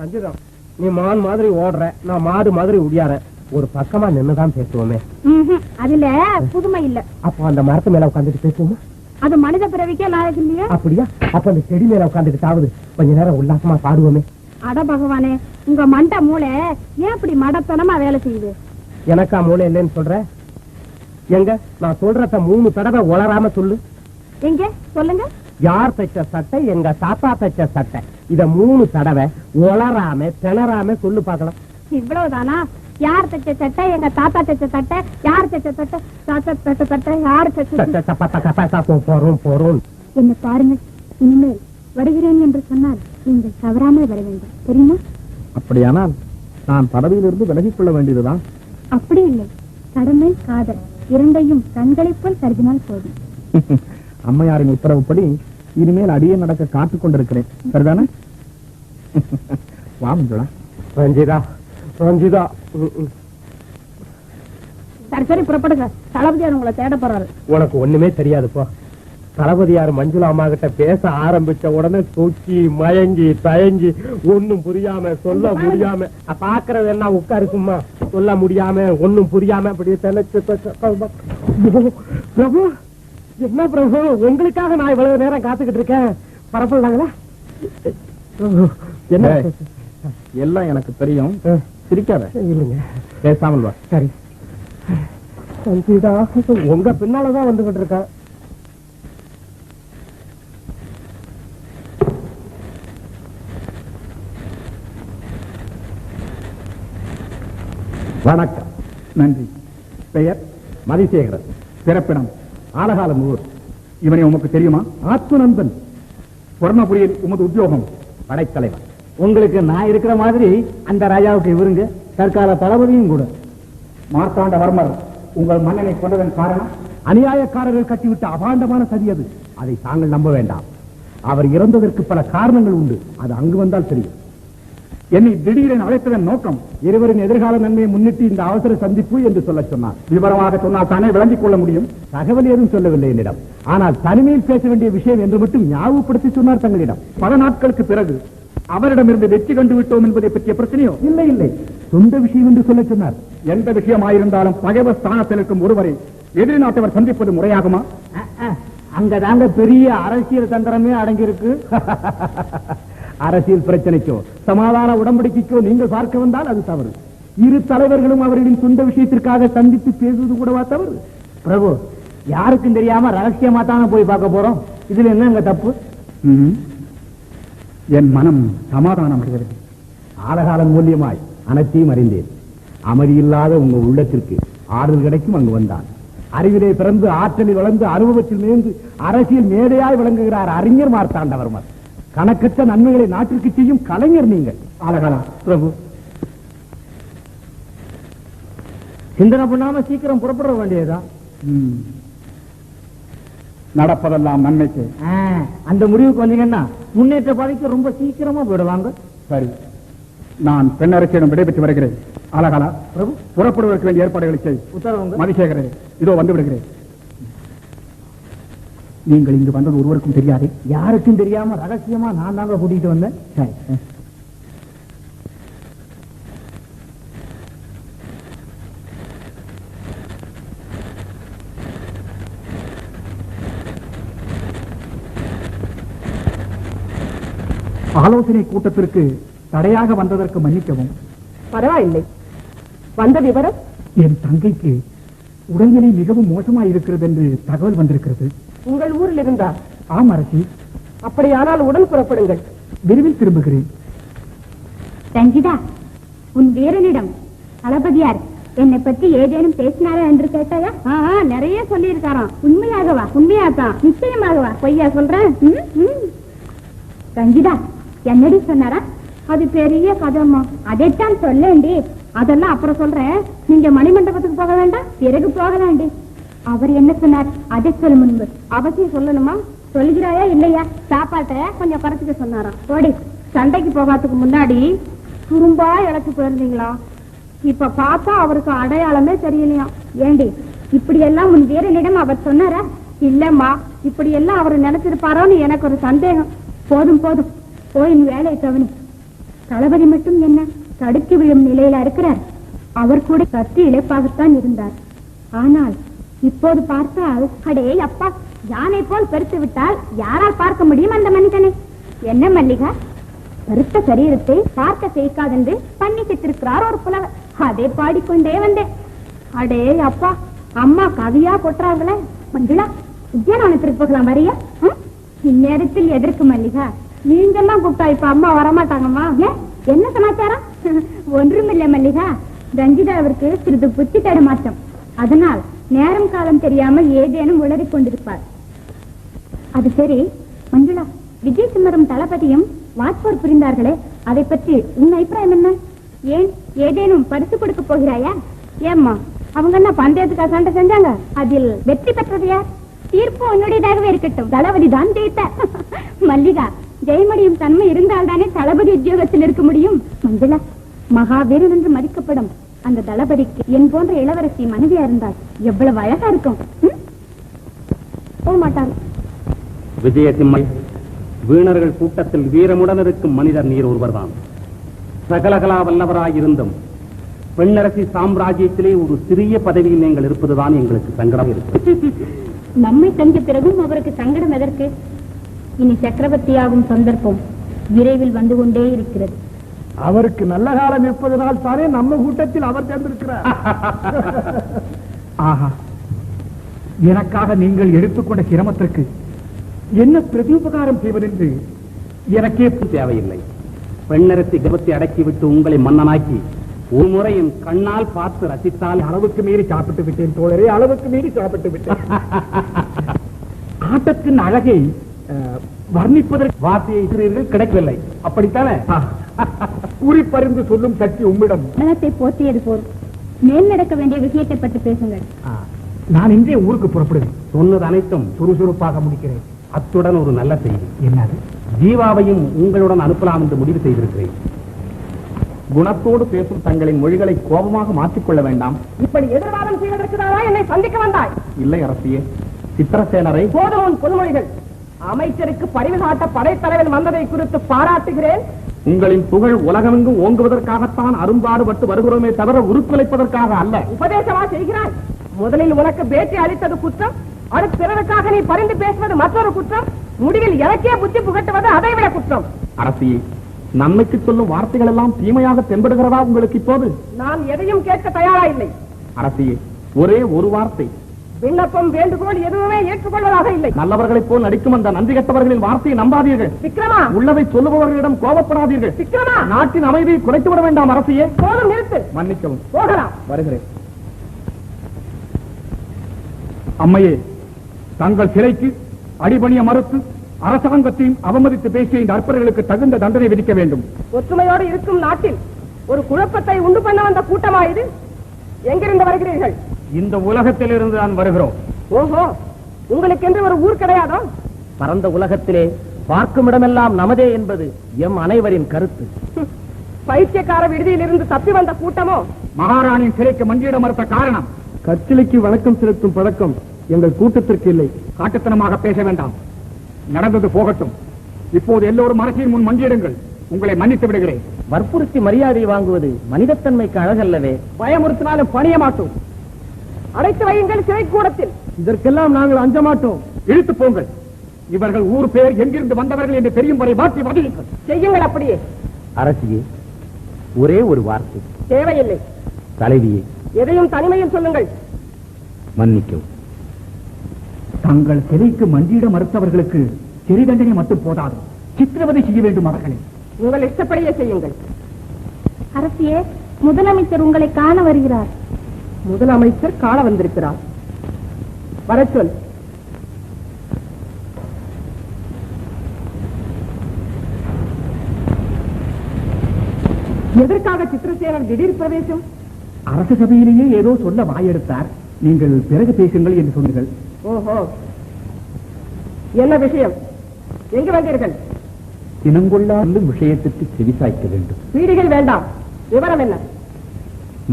ரஞ்சிதம் நீ மான் மாதிரி ஓடுற நான் மாடு மாதிரி உடியார ஒரு பக்கமா நின்னுதான் பேசுவோமே அதுல புதுமை இல்ல அப்போ அந்த மரத்து மேல உட்காந்துட்டு பேசுவோமா அது மனித பிறவிக்கே லாயக்கு இல்லையா அப்படியா அப்ப அந்த செடி மேல உட்காந்துட்டு கொஞ்ச நேரம் உல்லாசமா பாடுவோமே அட பகவானே உங்க மண்ட மூளை ஏன் இப்படி மடத்தனமா வேலை செய்யுது எனக்கா மூளை இல்லைன்னு சொல்ற எங்க நான் சொல்றத 3 தடவை உளராம சொல்லு எங்க சொல்லுங்க யார் தைச்ச சட்டை எங்க தாத்தா தைச்ச சட்டை இத 3 தடவை உளராம திணறாம சொல்லு பாக்கலாம் இவ்வளவுதானா யார் தைச்ச சட்டை எங்க தாத்தா தைச்ச சட்டை யார் தைச்ச சட்டை தாத்தா தைச்ச சட்டை யார் தைச்ச போறோம் என்ன பாருங்க இனிமேல் வருகிறேன் என்று சொன்னால் நீங்கள் தவறாமல் வர வேண்டும் தெரியுமா அப்படியானால் நான் பதவியிலிருந்து விலகிக் கொள்ள வேண்டியதுதான் அப்படி இல்லை கடமை காதல் இரண்டையும் கண்களைப் போல் கருதினால் போதும். அம்மையாரின் உத்தரவுப்படி இனிமேல் அடியே நடக்க காத்துக் கொண்டிருக்கிறேன். சரிதானே? வா மஞ்சுளா. ரஞ்சிதா ரஞ்சிதா. சரி சரி புறப்படுங்க. தளபதியார் உங்களை தேட போறாரு. உனக்கு ஒண்ணுமே தெரியாதுப்பா. தளபதியார் மஞ்சுளா அம்மா கிட்ட பேச ஆரம்பிச்ச உடனே தூக்கி மயங்கி தயங்கி ஒண்ணும் புரியாம சொல்ல முடியாம பாக்குறது என்ன உட்காருக்குமா சொல்ல முடியாம ஒண்ணும் புரியாம அப்படி பிரபு என்ன பிரபு உங்களுக்காக நான் இவ்வளவு நேரம் காத்துக்கிட்டு இருக்கேன். பரப்பலாங்களா? என்ன எல்லாம் எனக்கு தெரியும். சிரிக்காத. இல்லைங்க பேசாமல் வா. சரி உங்க பின்னாலதான் வந்துகிட்டு இருக்கேன். வணக்கம். நன்றி. பெயர் மதிசேகரன். பிறப்பிடம் ஆலகாலம் ஊர். இவனை உமக்கு தெரியுமா? ஆத்மநந்தன். பொர்ணபுரியில் உமது உத்தியோகம் படைத்தலைவர். உங்களுக்கு நான் இருக்கிற மாதிரி அந்த ராஜாவுக்கு இவருங்க தற்கால தளபதியும் கூட. மார்த்தாண்டவர்மர் உங்கள் மன்னனை கொண்டதன் காரணம் அநியாயக்காரர்கள் கட்டிவிட்ட அபாண்டமான சதி. அது அதை தாங்கள் நம்ப வேண்டாம். அவர் இறந்ததற்கு பல காரணங்கள் உண்டு. அது அங்கு வந்தால் தெரியும். என்னை திடீரென அழைத்ததன் நோக்கம் இருவரின் எதிர்கால நன்மையை முன்னிட்டு இந்த அவசர சந்திப்பு என்று சொல்ல சொன்னார். விவரமாக சொன்னால் தானே விளங்கிக் கொள்ள முடியும். தகவல் ஏதும் சொல்லவில்லை என்னிடம். ஆனால் தனிமையில் பேச வேண்டிய விஷயம் என்று மட்டும் ஞாபகப்படுத்தி சொன்னார் தங்களிடம். பல நாட்களுக்கு பிறகு அவரிடமிருந்து வெற்றி கண்டு விட்டோம் என்பதை பற்றிய பிரச்சனையோ? இல்லை இல்லை, சொந்த விஷயம் என்று சொல்ல சொன்னார். எந்த விஷயமாயிருந்தாலும் பகைவர் ஸ்தானத்தில் இருக்கும் ஒருவரை எதிரி நாட்டவர் சந்திப்பது முறையாகுமா? அங்கதாங்க பெரிய அரசியல் தந்திரமே அடங்கியிருக்கு. அரசியல் பிரச்சனைக்கோ சமாதான உடன்படிக்கைக்கோ நீங்கள் பார்க்க வந்தால் அது தவறு. இரு தலைவர்களும் அவர்களின் சொந்த விஷயத்திற்காக சந்தித்து பேசுவது கூடவா தவறு? பிரபு, யாருக்கும் தெரியாம ரகசியமா தானே போய் பார்க்க போறோம். இதுல என்னங்க தப்பு? என் மனம் சமாதானம் அடைகிறது. ஆலகாலம் மூலியமாய் அனைத்தையும் அறிந்தேன். அமைதியில்லாத உங்க உள்ளத்திற்கு ஆறுதல் கிடைக்கும் அங்கு வந்தான். அறிவிலே பிறந்து ஆற்றலில் வளர்ந்து அனுபவத்தில் மேய்ந்து அரசியல் மேதையாய் விளங்குகிறார் அறிஞர் மார்த்தாண்டவர்மர். கணக்கற்ற நன்மைகளை நாட்டிற்கு செய்யும் கலைஞர் நீங்கள். ஆலகாலம் பிரபு, சிந்தனை பண்ணாம சீக்கிரம் புறப்பட வேண்டியதா? நடப்பதெல்லாம் நன்மைக்கு. அந்த முடிவுக்கு வந்தீங்கன்னா முன்னேற்ற பாதைக்கு ரொம்ப சீக்கிரமா போயிடுவாங்க. சரி, நான் பெண்ணரசியிடம் விடைபெற்று வருகிறேன். ஆலகாலா பிரபு, புறப்படுவதற்கு வேண்டிய ஏற்பாடுகளை செய். உத்தரவுங்க. மதிசேகரே, இதோ வந்து விடுகிறேன். நீங்கள் இங்கு வந்தது ஒருவருக்கும் தெரியாது. யாருக்கும் தெரியாம ரகசியமா நான் தாங்க கூட்டிட்டு வந்தேன். சரி. ஆலோசனை கூட்டத்திற்கு தடையாக வந்ததற்கு மன்னிக்கவும். பரவாயில்லை. வந்த விவரம்? என் தங்கைக்கு உடல்நிலை மிகவும் மோசமாயிருக்கிறது என்று தகவல் வந்திருக்கிறது. உங்கள் ஊரில் இருந்தா? ஆம் அரசி. அப்படியானால் உடன் புறப்படுங்கள். விரைவில் திரும்புகிறேன். ரஞ்சிதா, உன் வீரனிடம் தளபதியார் என்னை பற்றி ஏதேனும் பேசினாரா என்று கேட்டாயா? நிறைய சொல்லி இருக்காராம். உண்மையாகவா? உண்மையாதான். நிச்சயமாகவா? பொய்யா சொல்றேன்? ரஞ்சிதா, என்னடி சொன்னாரா? அது பெரிய கதம்மா. அதைத்தான் சொல்லேண்டி. அதெல்லாம் அப்புறம் சொல்றேன். நீங்க மணிமண்டபத்துக்கு போக வேண்டாம், பிறகு போகலாண்டி. அவர் என்ன சொன்னார் அதை சொல்ல முன்பு. அவசியம் சொல்லணுமா? சொல்கிறாயா இல்லையா? சாப்பாட்டை கொஞ்சம் குறைச்சிக்க சொன்னாராம். ஓடி, சண்டைக்கு போகாதுக்கு முன்னாடி துரும்பா இழச்சு போயிருந்தீங்களா? இப்ப பார்த்தா அவருக்கு அடையாளமே தெரியலையா? ஏண்டி, இப்படி எல்லாம் உன் வீரனிடம் அவர் சொன்னாரா? இல்லம்மா, இப்படி எல்லாம் அவர் நினைச்சிருப்பாரோன்னு எனக்கு ஒரு சந்தேகம். போதும் போதும், போய் வேலையை கவனி. தளபதி மட்டும் என்ன தடுக்கி விழும் நிலையில இருக்கிறார். அவர் கூட சற்று இழைப்பாகத்தான் இருந்தார். ஆனால் இப்போது பார்த்தால், அடே அப்பா, யானை போல் பெருத்து விட்டால் யாரால் பார்க்க முடியும் அந்த மனிதனை? என்ன மல்லிகா, பெருத்த சரீரத்தை பார்க்க செய்யாதென்று பண்ணி சித்திருக்கிறார் ஒரு புலவர். அதை பாடிக்கொண்டே வந்தேன். அடே அப்பா, அம்மா கவியா கொட்டுறாங்களே. மஞ்சுளா, உத்தியானவனத்திற்கு போகலாம் வரையா? இந்நேரத்தில் எதற்கு மல்லிகா? நீங்கெல்லாம் கூப்பிட்டா இப்ப அம்மா வரமாட்டாங்கம்மா. என்ன சமாச்சாரம்? ஒன்றுமில்லை மல்லிகா, ரஞ்சிதாவிற்கு சிறிது புத்தி தடுமாற்றம். அதனால் நேரம் காலம் தெரியாமல் ஏதேனும் உளறிக் கொண்டிருப்பார். அது சரி மஞ்சுளா, விஜய் சிம்மரும் தளபதியும் வாட்போர் புரிந்தார்களே, அதை பற்றி உன் அபிப்பிராயம் என்ன? ஏன், ஏதேனும் பரிசு கொடுக்க போகிறாயா? ஏம்மா, அவங்க என்ன பந்தயத்துக்கு சண்டை செஞ்சாங்க? அதில் வெற்றி பெற்றது யார்? தீர்ப்பு உன்னுடையதாகவே இருக்கட்டும். தளபதி தான் ஜெயித்தார். மல்லிகா, ஜெயமடியும் தன்மை இருந்தால் தானே தளபதி உத்தியோகத்தில் இருக்க முடியும். மஞ்சளா, மகாவீரன் என்று மதிக்கப்படும் அந்த தளபதிக்கு என் போன்ற இளவரசி மனைவியா இருந்தால் எவ்வளவு அழகா இருக்கும். போக மாட்டார். விஜயசிம்மை, வீணர்கள் கூட்டத்தில் வீரமுடன் இருக்கும் மனிதர் நீர் ஒருவர்தான். சகலகலா வல்லவராயிருந்தும் பெண்ணரசி சாம்ராஜ்யத்திலே ஒரு சிறிய பதவியில் நீங்கள் இருப்பதுதான் எங்களுக்கு சங்கடம் இருக்கு. நம்மை செஞ்ச பிறகும் அவருக்கு சங்கடம் எதற்கு? இனி சக்கரவர்த்தியாகும் சந்தர்ப்பம் விரைவில் வந்து கொண்டே இருக்கிறது. அவருக்கு நல்ல காலம் இருப்பதனால் தானே நம்ம கூட்டத்தில் அவர் சேர்ந்திருக்கிறார். ஆஹா, எனக்காக நீங்கள் எடுத்துக்கொண்ட சிரமத்திற்கு என்ன பிரதியுபகாரம் செய்வதென்று எனக்கே தேவையில்லை. பெண்ணரசி கர்வத்தை அடக்கிவிட்டு உங்களை மன்னனாக்கி ஒரு முறை என் கண்ணால் பார்த்து ரசித்தால் அளவுக்கு மீறி சாப்பிட்டு விட்டேன் தோழரே, அளவுக்கு மீறி சாப்பிட்டு விட்டேன். ஆட்டத்தின் அழகை வர்ணிப்பதற்கு வார்த்தையை கிடைக்கவில்லை, அப்படித்தானே? குறிப்பறிந்து சொல்லும் சக்தி உம்மிடம். மனத்தை போற்றியது போல் மேல் நடக்க வேண்டிய விஷயத்தை பற்றி பேசுங்கள். நான் இன்றே ஊருக்கு புறப்படுவேன். சொன்னது அனைத்தும் சுறுசுறுப்பாக முடிக்கிறேன். அத்துடன் ஒரு நல்ல செய்தி. என்னது? ஜீவாவையும் உங்களுடன் அனுப்பலாம் என்று முடிவு செய்திருக்கிறேன். குணத்தோடு பேசும் தங்களின் மொழிகளை கோபமாக மாற்றிக்கொள்ள வேண்டாம். இப்படி எதிர்வாதம் செய்வதற்கு தானா என்னை சந்திக்க வந்தாய்? இல்லை அரசியே, சித்திரசேனரை போதும் உன் பொதுமொழிகள். அமைச்சருக்கு பரிவு காட்ட படைத்தலைவன் வந்ததை குறித்து பாராட்டுகிறேன். உங்களின் புகழ் உலகமெங்கும் ஓங்குவதற்காகத்தான் அரும்பாடுபட்டு வருகிறோமே தவிர உருக்குலைப்பதற்காக அல்ல. உபதேசமா செய்கிறாய்? முதலில் உனக்கு பேட்டி அளித்தது குற்றம், அடுத்த பிறருக்காக நீ பரிந்து பேசுவது மற்றொரு குற்றம், முடிவில் எனக்கே புத்தி புகட்டுவது அதைவிட குற்றம். அரசியே, நன்மைக்கு சொல்லும் வார்த்தைகள் எல்லாம் தீமையாக தென்படுகிறதா உங்களுக்கு இப்போது? நான் எதையும் கேட்க தயாரா இல்லை. அரசியே, ஒரே ஒரு வார்த்தை. விண்ணப்பம் வேண்டுகோள் எதுவுமே ஏற்றுக்கொள்வதாக இல்லை. நல்லவர்களைப் போல் நடிக்கும் அந்த நன்றி கெட்டவர்களின் வார்த்தையை நம்பாதீர்கள். விக்ரமா, உள்ளதை சொல்லுபவர்களிடம் கோபப்படாதீர்கள். விக்ரமா, நாட்டின் அமைதியை குறைத்து விட வேண்டாம் அரசியே. போதும், நிறுத்து. மன்னிக்கவும். போகலாம். வருகிறேன். அம்மையே, தங்கள் சிலைக்கு அடிபணிய மறுத்து அரசாங்கத்தையும் அவமதித்து பேசிய இந்த அற்பர்களுக்கு தகுந்த தண்டனை விதிக்க வேண்டும். ஒற்றுமையோடு இருக்கும் நாட்டில் ஒரு குழப்பத்தை உண்டு பண்ண வந்த கூட்டமா இது? எங்கிருந்து வருகிறீர்கள்? இந்த உலகத்தில் இருந்து தான் வருகிறோம். ஓஹோ, உங்களுக்கு என்று ஒரு ஊர் கிடையாதோ? பரந்த உலகத்திலே பார்க்கும் இடமெல்லாம் நமதே என்பது எம் அனைவரின் கருத்து. பைத்தியக்கார விடுதியில் இருந்து தப்பி வந்த கூட்டமோ? மகாராணியின் சிலைக்கு மண்டியிட மறுத்த காரணம் கற்சிலைக்கு வணக்கம் செலுத்தும் பழக்கம் எங்கள் கூட்டத்திற்கு இல்லை. காட்டுத்தனமாக பேச வேண்டாம். நடந்தது போகட்டும். இப்போது எல்லோரும் அரசின் முன் மண்டியிடுங்கள். உங்களை மன்னித்து விடுகிறேன். வற்புறுத்தி மரியாதை வாங்குவது மனிதத்தன்மைக்கு அழகல்லவே. பயமுறுத்தினாலும் பணிய மாட்டோம். அடைத்து வையுங்கள் சிறை கூடத்தில். இதற்கெல்லாம் நாங்கள் அஞ்ச மாட்டோம். இழுத்து போங்கள். இவர்கள் ஊர் பேர் எங்கிருந்து வந்தவர்கள் என்று தெரியும் வரை மாற்றி வதையுங்கள். செய்யுங்கள் அப்படியே. அரசியே, ஒரே ஒரு வார்த்தை. தேவையில்லை. தலைவியே, எதையும் தனிமையில் சொல்லுங்கள். மன்னிக்கவும். தங்கள் சிலைக்கு மண்டியிட மறுத்தவர்களுக்கு சிறை தண்டனை மட்டும் போதாது, சித்திரவதை செய்ய வேண்டும் அவர்களை. உங்கள் இஷ்டப்படியே செய்யுங்கள். அரசியே, முதலமைச்சர் உங்களை காண வருகிறார். முதலமைச்சர் காண வந்திருக்கிறார். வர சொல். எதற்காக சித்திரசேனர் திடீர் பிரவேசம்? அரச சபையிலேயே ஏதோ சொல்ல வாயெடுத்தார். நீங்கள் பிறகு பேசுங்கள் என்று சொன்னீர்கள். ஓஹோ, என்ன விஷயம்? எங்கு வந்தீர்கள்? சினங்கொள்ளாலும் விஷயத்திற்கு செவிசாய்க்க வேண்டும். பீடிகள் வேண்டாம். விவரம் என்ன?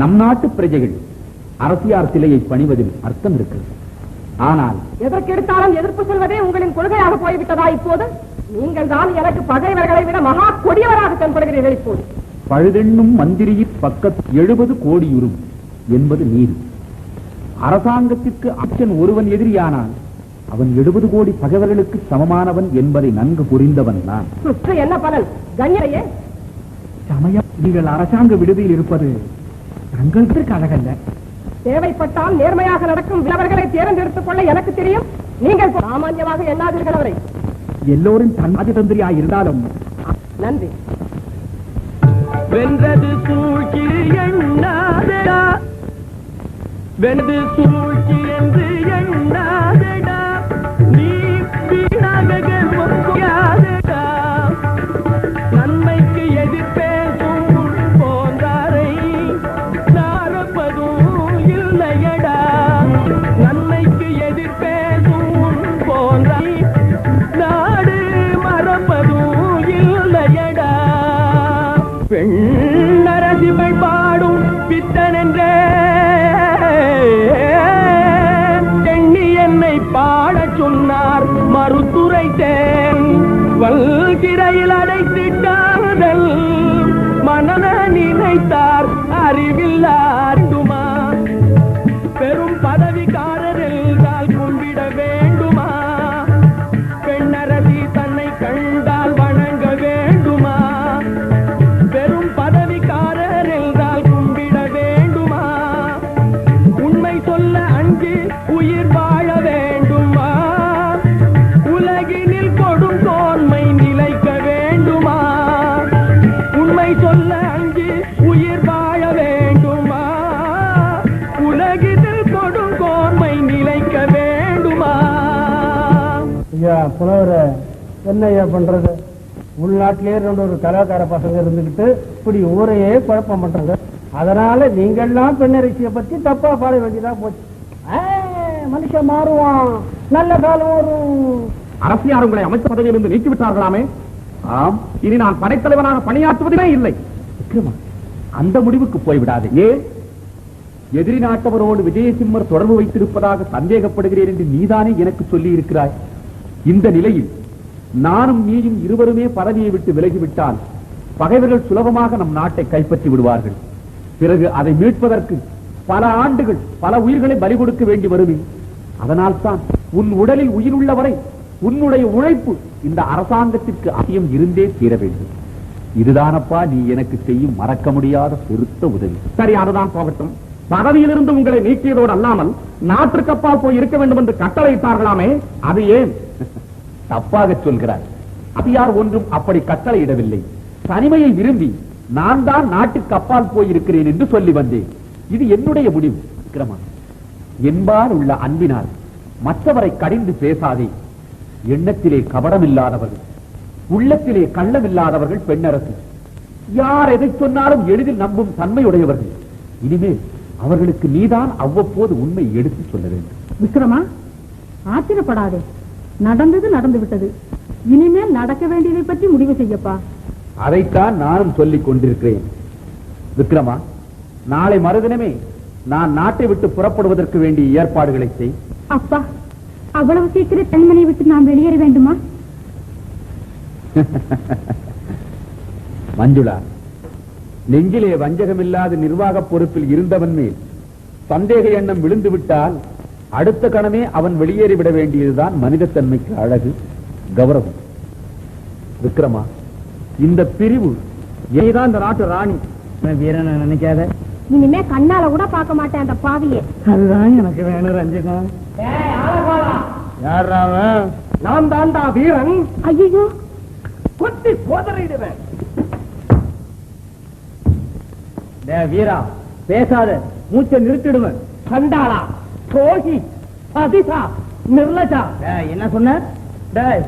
நம் நாட்டு பிரஜைகள் அரசியார் சிலையை பணிவதில் அர்த்தம் இருக்கிறது. ஆனால் எதற்கெடுத்தாலும் எதிர்ப்பு சொல்வதே உங்களின் கொள்கையாக போய்விட்டதா இப்போது? நீங்கள் தான் எனக்கு பகைவர்களை விட மகா கொடியவராக தென்படுகிறீர்கள் இப்போது. பழுதென்னும் மந்திரியின் பக்கத்து 70 கோடியுறும் என்பது நீதி. அரசாங்கத்திற்கு அச்சன் ஒருவன் எதிரியானால் அவன் 70 கோடி பகைவர்களுக்கு சமமானவன் என்பதை நன்கு புரிந்தவன் நான். என்ன பலன்? கண்ணியரையே, சமயம் நீங்கள் அரசாங்க விடுதியில் இருப்பது தங்களுக்கு அழகல்ல. தேவைப்பட்டால் நேர்மையாக நடக்கும் விலவர்களை தேர்ந்தெடுத்துக் கொள்ள எனக்கு தெரியும். நீங்கள் சாமான்யமாக எண்ணாதீர்கள் அவரை. எல்லோரும் தன்னாதிதந்திரியாய் இருந்தாலும் நன்றி. வென்றது சூழ்ச்சி எண்ணாதடா, வென்றது சூழ்ச்சி என்று எண்ணாதடா, நீ வீணாக கர்வம் நன்மைக்கு எதிர்ப்பேசும் போன்றாரை நாரப்பதும் இல்லை. எண்ணி என்னை பாட சொன்னார் மறுத்துரைத்தேன் வல்கிரையில் அடைத்திட்டாதல் மனத நினைத்தார் அறிவில்லாட்டுமா பெரும் பதவிக்காரர் என்றால் கும்பிட வேண்டுமா பெண்ணரசி தன்னை கண்டால் வணங்க வேண்டுமா பெரும் பதவிக்காரர் என்றால் கும்பிட வேண்டுமா உண்மை சொல்ல அஞ்சு உயிர் வாழ வேண்டுமா உலகினில் கொடும் தோன்மை நிலைக்க வேண்டுமா உண்மை சொல்ல அஞ்சு உயிர் வாழ வேண்டுமா உலகினில் கொடும் தோன்மை நிலைக்க வேண்டுமா? ஐயா புலவர என்ன ஐயா பண்றது? உள்நாட்டிலேயே ஒரு கலாக்கார பசங்க இருந்துகிட்டு இப்படி ஊரையே குழப்பம் பண்றாங்க. அதனால நீங்கெல்லாம் பெண்ணரசியை பத்தி தப்பா பாட வேண்டியதா போச்சு. மனுஷன் மாறுவான், நல்ல காலம் வரும். அரசியார் உங்களை அமைச்சர் பதவியிலிருந்து நீக்கிவிட்டார்களாமே? ஆம், இனி நான் படைத்தலைவனாக பணியாற்றுவதே இல்லை. விக்ரமா, அந்த முடிவுக்கு போய்விடாது. ஏன் எதிரி நாட்டவரோடு விஜயசிம்மர் தொடர்பு வைத்திருப்பதாக சந்தேகப்படுகிறேன் என்று நீதானே எனக்கு சொல்லி இருக்கிறாய். இந்த நிலையில் நானும் நீயும் இருவருமே பதவியை விட்டு விலகிவிட்டால் பகைவர்கள் சுலபமாக நம் நாட்டை கைப்பற்றி விடுவார்கள். பிறகு அதை மீட்பதற்கு பல ஆண்டுகள் பல உயிர்களை பலி கொடுக்க வேண்டி வருமே. அதனால்தான் உன் உடலில் உயிர் உள்ளவரை உன்னுடைய உழைப்பு இந்த அரசாங்கத்திற்கு அவசியம் இருந்தே தீர வேண்டும். இதுதானப்பா நீ எனக்கு செய்யும் மறக்க முடியாத பெருத்த உதவி. சரி, அதுதான் போகட்டும். பதவியிலிருந்து உங்களை நீக்கியதோடு அல்லாமல் நாட்டுக்கப்பால் போய் இருக்க வேண்டும் என்று கட்டளையிட்டார்களாமே, அது ஏன்? தப்பாக சொல்கிறார். அதியார் ஒன்றும் அப்படி கட்டளையிடவில்லை. தனிமையை விரும்பி நான் தான் நாட்டுக்கு அப்பால் போயிருக்கிறேன் என்று சொல்லி வந்தேன். இது என்னுடைய முடிவு. விக்ரமா, என்பால் உள்ள அன்பினால் மற்றவரை கடிந்து பேசாதே. எண்ணத்திலே கபடமில்லாதவர்கள், உள்ளத்திலே கள்ளமில்லாதவர்கள் பெண்ணரசு. யார் எதை சொன்னாலும் எளிதில் நம்பும் தன்மையுடையவர்கள். இனிமேல் அவர்களுக்கு நீதான் அவ்வப்போது உண்மை எடுத்து சொல்ல வேண்டும். விக்ரமா, ஆச்சரியப்படாதே. நடந்தது நடந்து விட்டது. இனிமேல் நடக்க வேண்டியதை பற்றி முடிவு செய்யப்பா. அதைத்தான் நானும் சொல்லிக் கொண்டிருக்கிறேன். விக்ரமா, நாளை மறுதினமே நான் நாட்டை விட்டு புறப்படுவதற்கு வேண்டிய ஏற்பாடுகளை செய். அப்பா, அவ்வளவு சீக்கிரம் தன்மனை விட்டு நாம் வெளியேற வேண்டுமா? மஞ்சுளா, நெஞ்சிலே வஞ்சகமில்லாத நிர்வாக பொறுப்பில் இருந்தவன் மேல் சந்தேக எண்ணம் விழுந்து விட்டால் அடுத்த கணமே அவன் வெளியேறிவிட வேண்டியதுதான் மனிதத்தன்மைக்கு அழகு, கௌரவம். விக்ரமா, இந்த பிரிவு நீதான் இந்த நாட்டு ராணி. வீரனை நினைக்காத. இனிமே கண்ணால கூட பார்க்க மாட்டேன் அந்த பாவியை. அதுதான் எனக்கு வேணும் ரஞ்சிகம். யார் ராவன்? நான் தான்டா வீரன். ஐயோ, கொட்டி போதறிடுவேன். வீரா, பேசாத, மூச்சை நிறுத்திடுவேன். கண்டாளா, துரோகி, அதிசா, நிர்லஜா. என்ன சொன்ன? டேய்,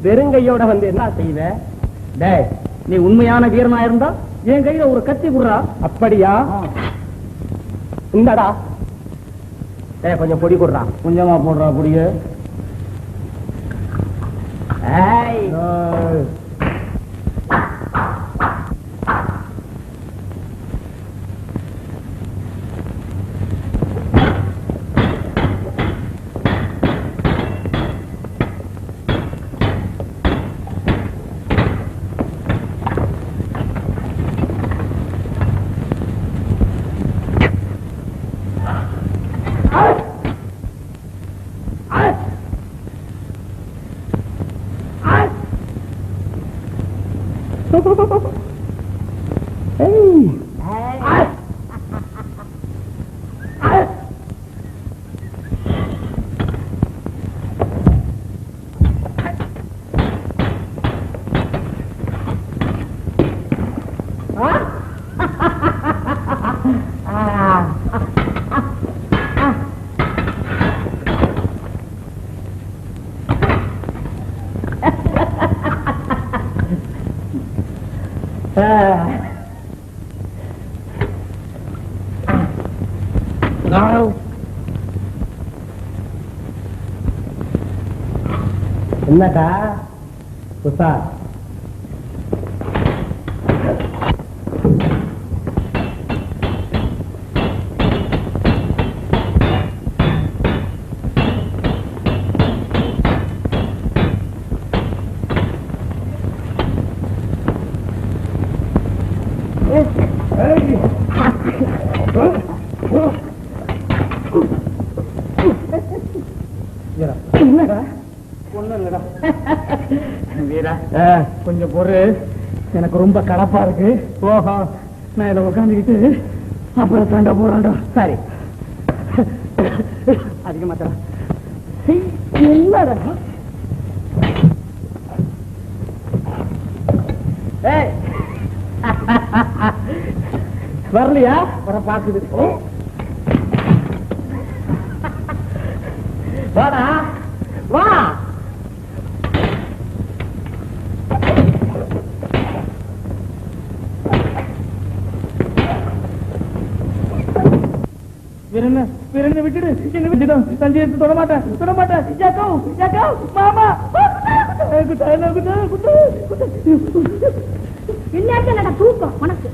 வெறுங்கையோட வந்து என்ன செய்வ? டேய், நீ உண்மையான வீரனா இருந்தா என் கையில ஒரு கத்தி குடுறா. அப்படியா? இந்தடா. டேய், கொஞ்சம் பொடி குடுறா. கொஞ்சமா போடுறா பொடிய. ஏய், என்னக்கா புத்தா? கொஞ்சம் பொறு, எனக்கு ரொம்ப கடப்பா இருக்கு. ஓஹோ, நான் இதை உட்காந்துக்கிட்டு அப்புறம் சண்டை போறாண்டா. சரி, அதிகமா தர என்னடா வரலையா? வர பாக்குது. வாடா வா. விரன்னு விட்டுடு, என்ன விட்டுடும். தஞ்சை எடுத்து தொட மாட்டேன், தொட மாட்டேன். ஜாக்கோ ஜாக்கோ மாமா என்னடா தூக்கம் உனக்கு?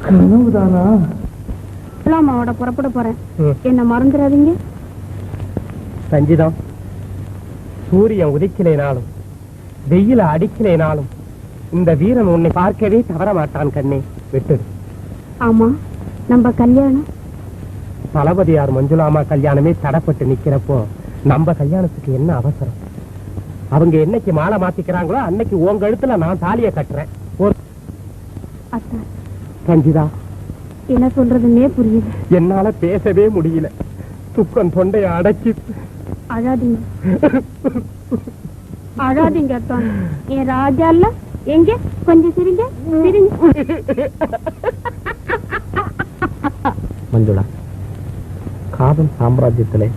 கனவுதானா? அம்மாவோட புறப்பட போறேன், என்ன மறந்துடாதீங்க. சஞ்சிதம், சூரியன் உதிக்கலைனாலும் வெயில அடிக்கலைனாலும் இந்த வீரன் உன்னை பார்க்கவே தவற மாட்டான் கண்ணே. விட்டுடு. ஆமா, நம்ம கல்யாணம் தளபதியார் மஞ்சுளாமா கல்யாணமே தடப்பட்டு நிக்கிறப்போ நம்ம கல்யாணத்துக்கு என்ன அவசரம்? அவங்க என்னைக்கு மாலை மாத்திக்கிறாங்களோ அன்னைக்கு உங்க கழுத்துல நான் தாலியை கட்டுறேன். அத்தா, சஞ்சிதா, என்ன சொல்றதுன்னே புரியுது. என்னால பேசவே முடியல. துக்கம் தொண்டைய அடக்கி. அழாதீங்க அழாதீங்க அத்தா, என் ராஜா இல்ல. எங்க கொஞ்சம் சிரிங்க சிரிங்க. மஞ்சுளா, காதல் சாம்ராஜ்யத்திலே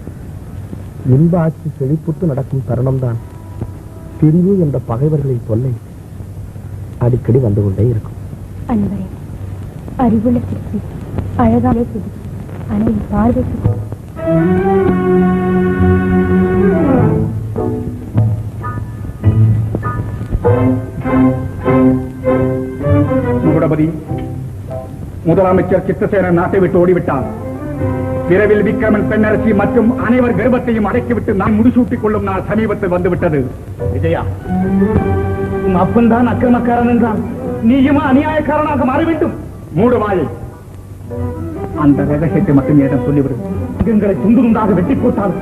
இன்ப ஆட்சி செழிப்புட்டு நடக்கும் தருணம்தான் பிரிவு என்ற பகைவர்களின் தொல்லை அடிக்கடி வந்து கொண்டே இருக்கும். அன்பரே, அறிவுள்ள சிற்பி, அழகாலே சிரி, அனை பார்வைக்கு குடபதி, முதலமைச்சர் சித்தசேனன் நாட்டை விட்டு ஓடிவிட்டார். விரைவில் விக்ரமன் பெண்ணரசி மற்றும் அனைவர் கர்ப்பத்தையும் அடக்கிவிட்டு நான் முடிசூட்டிக் கொள்ளும் நாள் சமீபத்தில் வந்துவிட்டது. விஜயா, உன் அப்பன் தான் அக்கிரமக்காரன் என்றான், நீயுமா அநியாயக்காரனாக மாற வேண்டும். மூடு வாயை. அந்த ரகசியத்தை மட்டும் ஏதம் சொல்லிவிடு. எங்களை துண்டு துண்டாக வெட்டி போட்டால்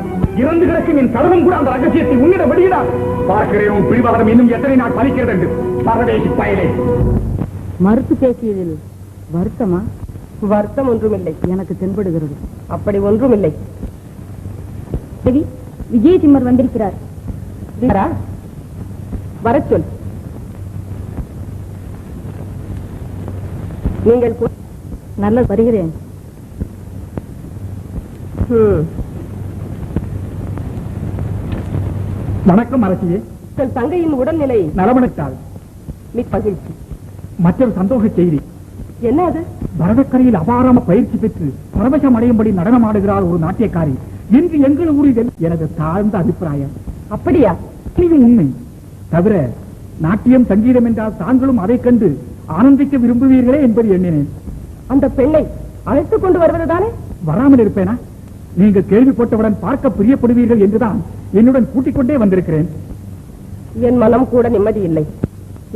இறந்து கிடக்கும் என் கணவன் கூட அந்த ரகசியத்தை உன்னிடம் வெளியிடார். பார்க்கிறேன் உன் பிடிவாதம் இன்னும் எத்தனை நாள் பலிக்கிறது என்று. பரதேசி பயலே. மறுத்து பேசியதில் வருத்தமா? வருத்தம் ஒன்றுமில்லை, எனக்கு தென்படுகிறது. அப்படி ஒன்றுமில்லை. தேவி, விஜயசிம்மர் வந்திருக்கிறார். வரச் சொல். நீங்கள் நல்ல வருகிறேன். வணக்கம் அரசியே. தன் தங்கையின் உடல்நிலை நலமடைத்தாள். மிக்க மகிழ்ச்சி. மற்றொரு சந்தோஷ செய்தி. என்ன அது? பரதக்கரையில் அபாரம பயிற்சி பெற்று பரவசம் அடையும்படி நடனம் ஆடுகிறார் ஒரு நாட்டியக்காரி. இன்று எங்கள் ஊரில் எனது தாழ்ந்த அபிப்பிராயம். அப்படியா? உண்மை. தவிர நாட்டியம் சங்கீதம் என்றால் தாங்களும் அதை கண்டு ஆனந்திக்க விரும்புவீர்களே என்பது எண்ணினேன். அந்த பெண்ணை அழைத்துக் கொண்டு வருவதுதானே? வராமல் இருப்பேனா? நீங்கள் கேள்விப்பட்டவுடன் பார்க்க பிரியப்படுவீர்கள் என்றுதான் என்னுடன் கூட்டிக் கொண்டே வந்திருக்கிறேன். என் மனம் கூட நிம்மதி இல்லை.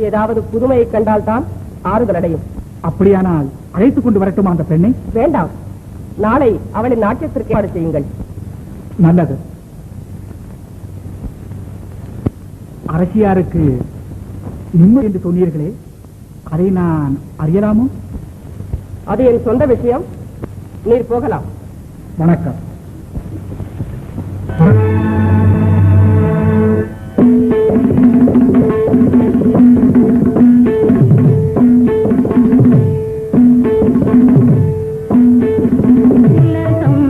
ஏதாவது புதுமையை கண்டால் தான் ஆறுதல் அடையும். அப்படியானால் அழைத்துக் கொண்டு வரட்டுமா அந்த பெண்ணை? வேண்டாம், நாளை அவளின் நாட்டியத்திற்கு ஏற்பாடு செய்யுங்கள். நல்லது. அரசியாருக்கு நிம்மதி என்று சொன்னீர்களே, அதை நான் அறியலாமோ? அது என் சொந்த விஷயம். நீர் போகலாம். வணக்கம். உலகம்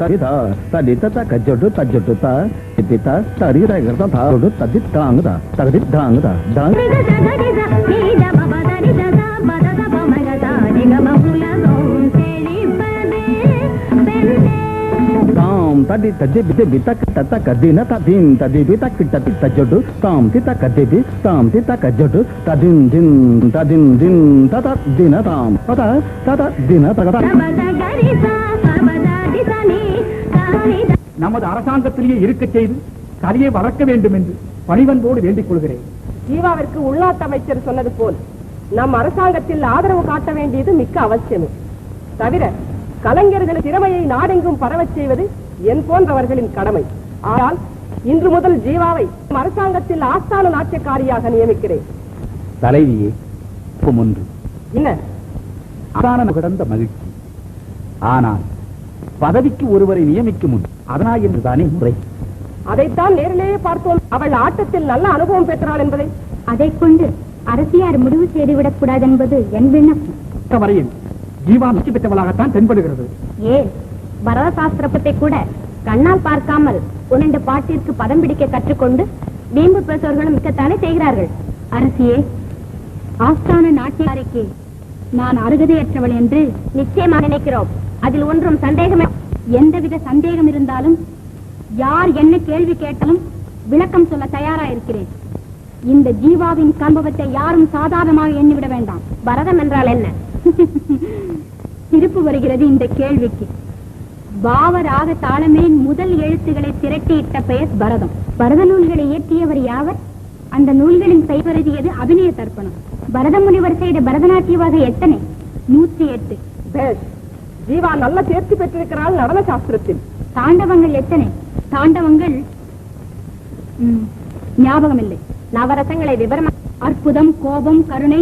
தரிதா தடிதா கஜ்ஜொட்டு தஜ்ஜொட்டு தா திதா தரிதா கர்தா தாடு ததி தாங்கதா தகதி தாங்கதா தாங்க தாம் தடி தஜ்ஜி பிதி பிதக் தத்த கதின ததின் ததி பிதக் ததி தஜ்ஜொட்டு தாம் திதா கதிபி தாம் திதா கஜ்ஜொட்டு ததின் தின் ததின் தின் தத தின தாம் தத தத தின தகதா. நமது அரசாங்கத்திலேயே இருக்க செய்து கலையை வளர்க்க வேண்டும் என்று பணிவன்போடு வேண்டிக் கொள்கிறேன். ஜீவாவிற்கு உள்நாட்டு அமைச்சர் சொன்னது போல் நம் அரசாங்கத்தில் ஆதரவு காட்ட வேண்டியது மிக்க அவசியமே. தவிர கலைஞர்கள் திறமையை நாடெங்கும் பரவச் செய்வது என் போன்றவர்களின் கடமை. ஆனால் இன்று முதல் ஜீவாவை அரசாங்கத்தில் ஆஸ்தான நாட்டியக்காரியாக நியமிக்கிறேன். தலைவியே ஒன்று என்ன அதான கிடந்த மகிழ்ச்சி. ஆனால் பதவிக்கு ஒருவரை நியமிக்கும் முன் அதனா என்றுதானே முறை. அதைத்தான் நேரிலேயே பார்த்தோம். அவள் ஆட்டத்தில் நல்ல அனுபவம் பெற்றாள் என்பதை அதை கொண்டு அரசியார் முடிவு செய்துவிடக் கூடாது என்பது என் விண்ணப்பம். வரையில் ஜீவா முச்சி பெற்றவளாகத்தான் தென்படுகிறது. ஏன் பரத சாஸ்திரத்தை கூட கண்ணால் பார்க்காமல் 12 பாட்டிற்கு பதம் பிடிக்க கற்றுக்கொண்டு வீம்பு பேசுவர்களும் மிக்கத்தானே செய்கிறார்கள். அரசியே, ஆஸ்தான நாட்டியாருக்கு நான் அருகதையற்றவள் என்று நிச்சயமாக நினைக்கிறோம். அதில் ஒன்றும் சந்தேகமே. எந்தவித சந்தேகம் இருந்தாலும் யார் என்ன கேள்வி கேட்டாலும் விளக்கம் சொல்ல தயாராயிருக்கிறேன். இந்த ஜீவாவின் சம்பவத்தை யாரும் சாதாரணமாக எண்ணிவிட வேண்டாம். பரதம் என்றால் என்ன? சிரிப்பு வருகிறது இந்த கேள்விக்கு. பாவராக தாளமே முதல் எழுத்துக்களை திரட்டியிட்ட பெயர் பரதம். பரத நூல்களை இயற்றியவர் யாவர்? அந்த நூல்களின் பெயரெழுதியது அபிநய தர்ப்பணம். பரத முனிவர் செய்த பரதநாட்டிய வகை எத்தனை? 108. பேஷ். ஜீவா நல்ல தேர்ச்சி பெற்றிருக்கிறாள் நடன சாஸ்திரத்தில். தாண்டவங்கள் எத்தனை? தாண்டவங்கள் ஞாபகம் இல்லை. நவரசங்களை விவரமா? அற்புதம், கோபம், கருணை,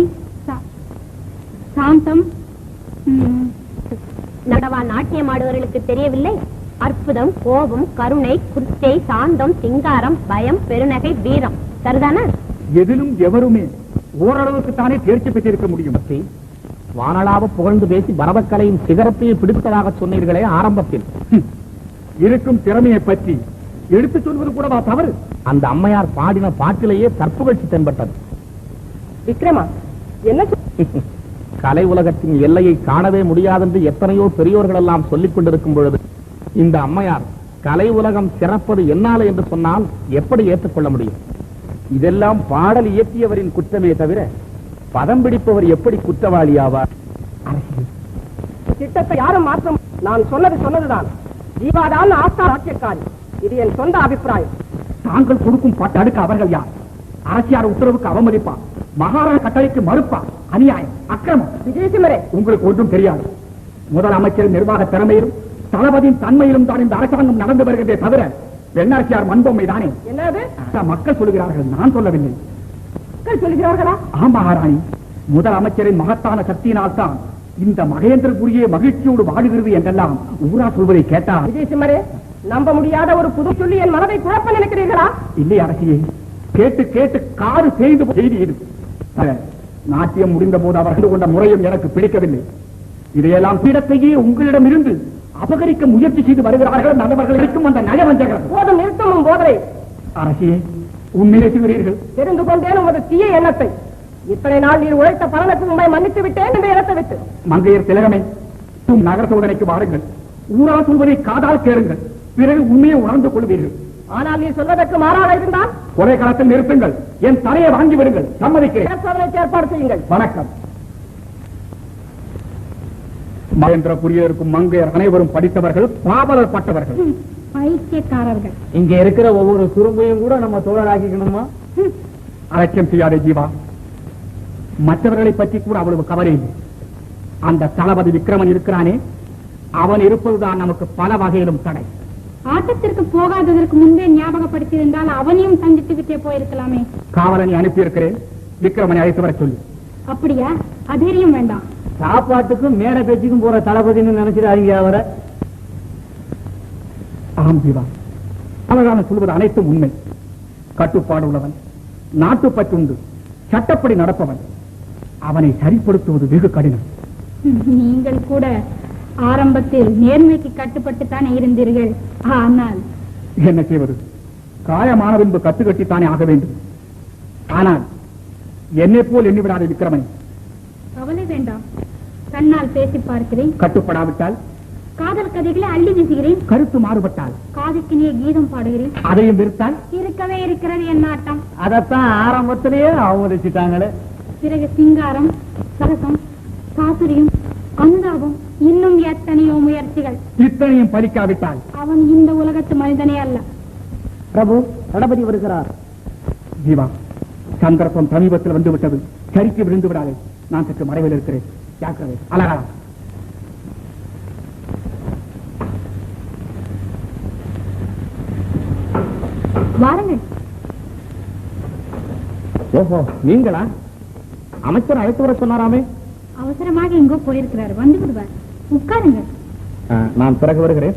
சாந்தம். நடவா நாட்டியம் ஆடுவர்களுக்கு தெரியவில்லை? அற்புதம், கோபம், கருணை, குர்ச்சை, சாந்தம், சிங்காரம், பயம், பெருநகை, வீரம். சரிதானா? எதிலும் எவருமே ஓரளவுக்கு தானே தேர்ச்சி பெற்றிருக்க முடியும். வானளாவ புகழ்ந்து பேசி பரதக்கலையின் சிகரத்தையே பிடித்ததாக சொன்னீர்களே ஆரம்பத்தில். இருக்கும் திறமையை பற்றி எடுத்துச் சொல்வது கூடவா தவறு? அந்த அம்மையார் பாடின பாட்டிலேயே தற்புகழ்ச்சி தென்பட்டது. விக்ரமா, என்ன கலை உலகத்தின் எல்லையை காணவே முடியாதென்று எத்தனையோ பெரியோர்கள் எல்லாம் சொல்லிக் கொண்டிருக்கும் பொழுது இந்த அம்மையார் கலை உலகம் சிறப்பது என்னால என்று சொன்னால் எப்படி ஏற்றுக்கொள்ள முடியும்? இதெல்லாம் பாடல் இயற்றியவரின் குற்றமே தவிர பதம் பிடிப்பவர் எப்படி குற்றவாளி ஆவார்? திட்டத்தை யாரும் மாற்றம். நான் சொன்னதுதான். ஜீவாதான் ஆஸ்தா நாட்டியக்காரி. இது என் சொந்த அபிப்பிராயம். தாங்கள் கொடுக்கும் பாட்டு அடுக்க அவர்கள் யார்? அரசியார் உத்தரவுக்கு அவமதிப்பார், மகாராண கட்டளைக்கு மறுப்பார். அநியாயம், அக்கிரமம். விஜயசிம்மரே, உங்களுக்கு ஒன்றும் தெரியாது. முதலமைச்சரின் நிர்வாக திறமையிலும் தளபதியின் தன்மையிலும் தான் இந்த அரசாங்கம் நடந்து வருகிறதே தவிர பெண்ணரசியார் மண்பொம்மை தானே. என்னது மக்கள் சொல்லுகிறார்கள், நான் சொல்லவில்லை. மக்கள் சொல்லுகிறார்களா? ஆம் மகாராணி, முதலமைச்சரின் மகத்தான சக்தியினால் தான் இந்த மகேந்திரபுரியே மகிழ்ச்சியோடு வாழுகிறது என்றெல்லாம் ஊரா சொல்வதை கேட்டார். விஜயசிம்மரே, நம்ப முடியாத ஒரு புது சொல்லி என் மனதை குழப்ப நினைக்கிறீர்களா? இல்லை அரசியே, கேட்டு கேட்டு காது செய்து செய்தி இது. நாட்டியம் முடிந்த போது அவர்கள் கொண்ட முறையும் எனக்கு பிடிக்கவில்லை. இதையெல்லாம் பீடத்தையே உங்களிடம் இருந்து அபகரிக்க முயற்சி செய்து வருகிறார்கள். நல்லவர்களுக்கும் அந்த நயவஞ்சகர். போதும், நிறுத்தமும் போதரை. அரசியே, உண்மையை செய்கிறீர்கள். தெரிந்து கொண்டேன் உமது தீய எண்ணத்தை. இத்தனை நாள் நீர் உழைத்த பலனுக்கு உண்மை மன்னித்து விட்டேன் இந்த இடத்தை விட்டு. மங்கையர் திலகமே, நகர சோதனைக்கு வாருங்கள். ஊரா சொல்வதை காதால் கேளுங்கள். பிறகு உண்மையை உணர்ந்து கொள்வீர்கள். ஆனால் நீ சொல்வதற்கு மாறாக இருந்தால் கொலை களத்தில் நிறுத்துங்கள். என் தலையை வாங்கி விடுங்கள். சம்மதிக்கிறேன். சோதனைக்கு ஏற்பாடு செய்யுங்கள். வணக்கம். மகேந்திரபுரியில் இருக்கும் மங்கையர் அனைவரும் படித்தவர்கள், பாவலர் பட்டவர்கள், பைத்தியக்காரர்கள். இங்க இருக்கிற ஒவ்வொரு குறும்பையும் கூட நம்ம தோழராக்கிக்கணுமா? அலட்சியம் செய்யாதே ஜீவா. மற்றவர்களை பற்றி கூட அவ்வளவு கவலை இல்லை. அந்த தளபதி விக்ரமன் இருக்கிறானே, அவன் இருப்பதுதான் நமக்கு பல வகையிலும் தடை. ஆட்டத்திற்கு போகாததற்கு முன்பே ஞாபகப்படுத்தியிருந்தால் அவனையும் சந்தித்து விட்டே போயிருக்கலாமே. காவலனை அனுப்பியிருக்கிறேன். விக்ரமனை அழைத்து வர சொல்லி. அப்படியா? அதேரியம் வேண்டாம். சாப்பாட்டுக்கும் மேடை பேச்சுக்கும் போற தளபதினு நினைச்சிடாதீங்க அவரை. ஆம் ஜீவா, அவர்களான சொல்வது அனைத்தும் உண்மை. கட்டுப்பாடு உள்ளவன், நாட்டுப்பற்றுண்டு, சட்டப்படி நடப்பவன். அவனை சரிப்படுத்துவது வெகு கடினம். நீங்கள் கூட ஆரம்பத்தில் நேர்மைக்கு கட்டுப்பட்டுத்தானே இருந்தீர்கள். ஆனால் என்ன செய்வது? காயமான பின்பு கட்டுக்கட்டித்தானே ஆக வேண்டும். ஆனால் என்னை போல் எண்ணிவிடாத விக்கிரமன். கவலை வேண்டாம், கண்ணால் பேசி பார்க்கிறேன். கட்டுப்படாவிட்டால் காதல் கதைகளை அள்ளி வீசுகிறேன். கருத்து மாறுபட்டால் காதுக்கினிய கீதம் பாடுகிறேன். அதையும் விருத்தால் இருக்கவே இருக்கிறது என் நாட்டம். அதத்தான் ஆரம்பத்திலேயே அவமதிச்சுட்டாங்களே. பிறகு சிங்காரம், சரசம், சாதுரியம், அனுதாபம், இன்னும் எத்தனையோ முயற்சிகள். இத்தனையும் பலிக்காவிட்டால் அவன் இந்த உலகத்து மனிதனே அல்ல. பிரபு, தளபதி வருகிறார். ஜீவா, சந்தர்ப்பம் சமீபத்தில் வந்து விட்டது. சரிக்கு விழுந்து விடாதே. நான் சற்று மறைவில் இருக்கிறேன். ஜாக்கிரதை. அழகா. வாருங்கள். ஓஹோ, நீங்களா? அமைச்சர் அழைத்து வர சொன்னாராமே. அவசரமாக எங்கோ போயிருக்கிறார், வந்து விடுவார். உட்காருங்க. நான் பிறகு வருகிறேன்.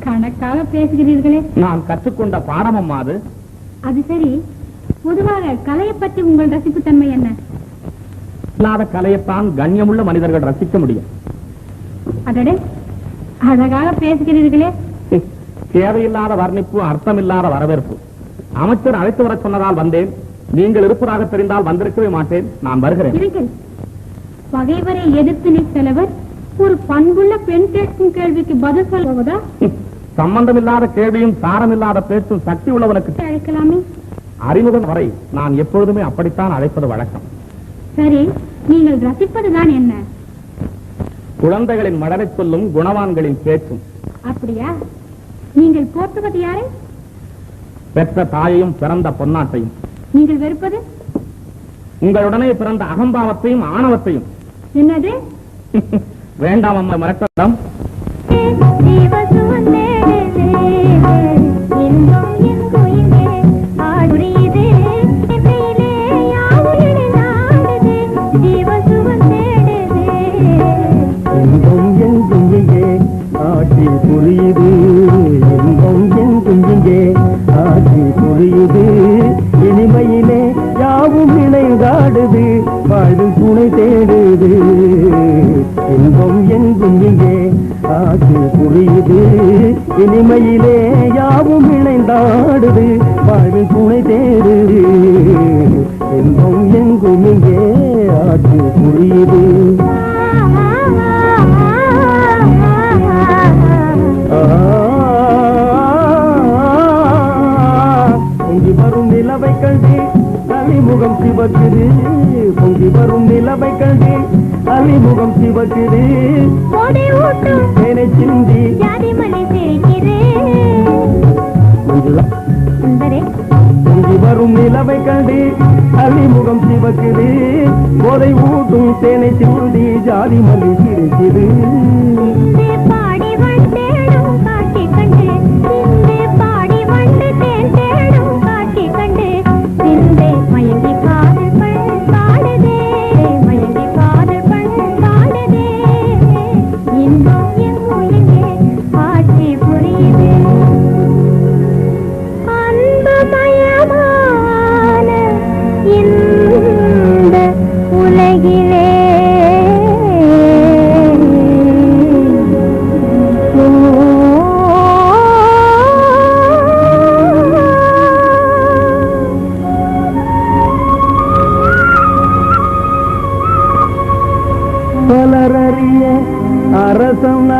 கணக்காக பேசுகிறீர்களே. நான் கற்றுக்கொண்ட பாடமும் அது. அது சரி, பொதுவாக கலையை பற்றி உங்கள் ரசிப்பு தன்மை என்ன? இல்லாத கலையைத்தான் கண்ணியமுள்ள மனிதர்கள் ரசிக்க முடியும். அடடே, அழகாக பேசுகிறீர்களே. தேவையில்லாத வர்ணிப்பு, அர்த்தமில்லாத வரவேற்பு. அமைச்சர் அழைத்து வர சொன்னதால் வந்தேன். நீங்கள் இருப்பதாக தெரிந்தால் வந்திருக்கவே மாட்டேன். நான் வருகிறேன். இருங்கள். பகைவரை எதிர்த்து நிற்கிறவர் ஒரு பண்புள்ள பெண் கேட்கும் கேள்விக்கு பதில் சொல்வதா? சம்பந்தமில்லாத கேள்வியும் சாரமில்லாத பேச்சும் சக்தி உள்ளவனுக்கு அழைக்கலாமே. அறிமுகம் வரை நான் எப்பொழுதுமே அப்படித்தான் அழைப்பது வழக்கம். சரி, நீங்கள் ரசிப்பதுதான் என்ன? குழந்தைகளின் மடலை சொல்லும் குணவான்களின் பேச்சும். அப்படியா? நீங்கள் போற்றுவது யாரை? பெற்ற தாயையும் பிறந்த பொன்னாட்டையும். நீங்கள் வெறுப்பது? உங்களுடனே பிறந்த அகம்பாவத்தையும் ஆணவத்தையும். என்னது? வேண்டாம் அம்மா, மிரட்டம். ஆட்சி புரியுது, இன்பம் எங்கும் இங்கே ஆட்சி புரியுது. இனிமையிலே யாவும் இணைந்தாடுது, வாழும் துணை தேடுது. இன்பம் எங்கும் இங்கே ஆட்சி புரியுது. இனிமையிலே யாவும் இணைந்தாடுது, வாழும் துணை தேடுது. இன்பம் எங்கும் இங்கே ஆட்சி புரியுது. பொங்கி வரும் நிலவை கண்டு அலிமுகம் சிவக்குது. பொங்கி வரும் நிலவை கண்டு அலிமுகம் சிவக்குது. தேனை சிந்தி பொங்கி வரும் நிலவை கண்டு அலிமுகம் சிவக்குது. போதை ஊட்டும் தேனை சிந்தி ஜாதி மல்லி சிரிக்குது. பலரறிய அரசம்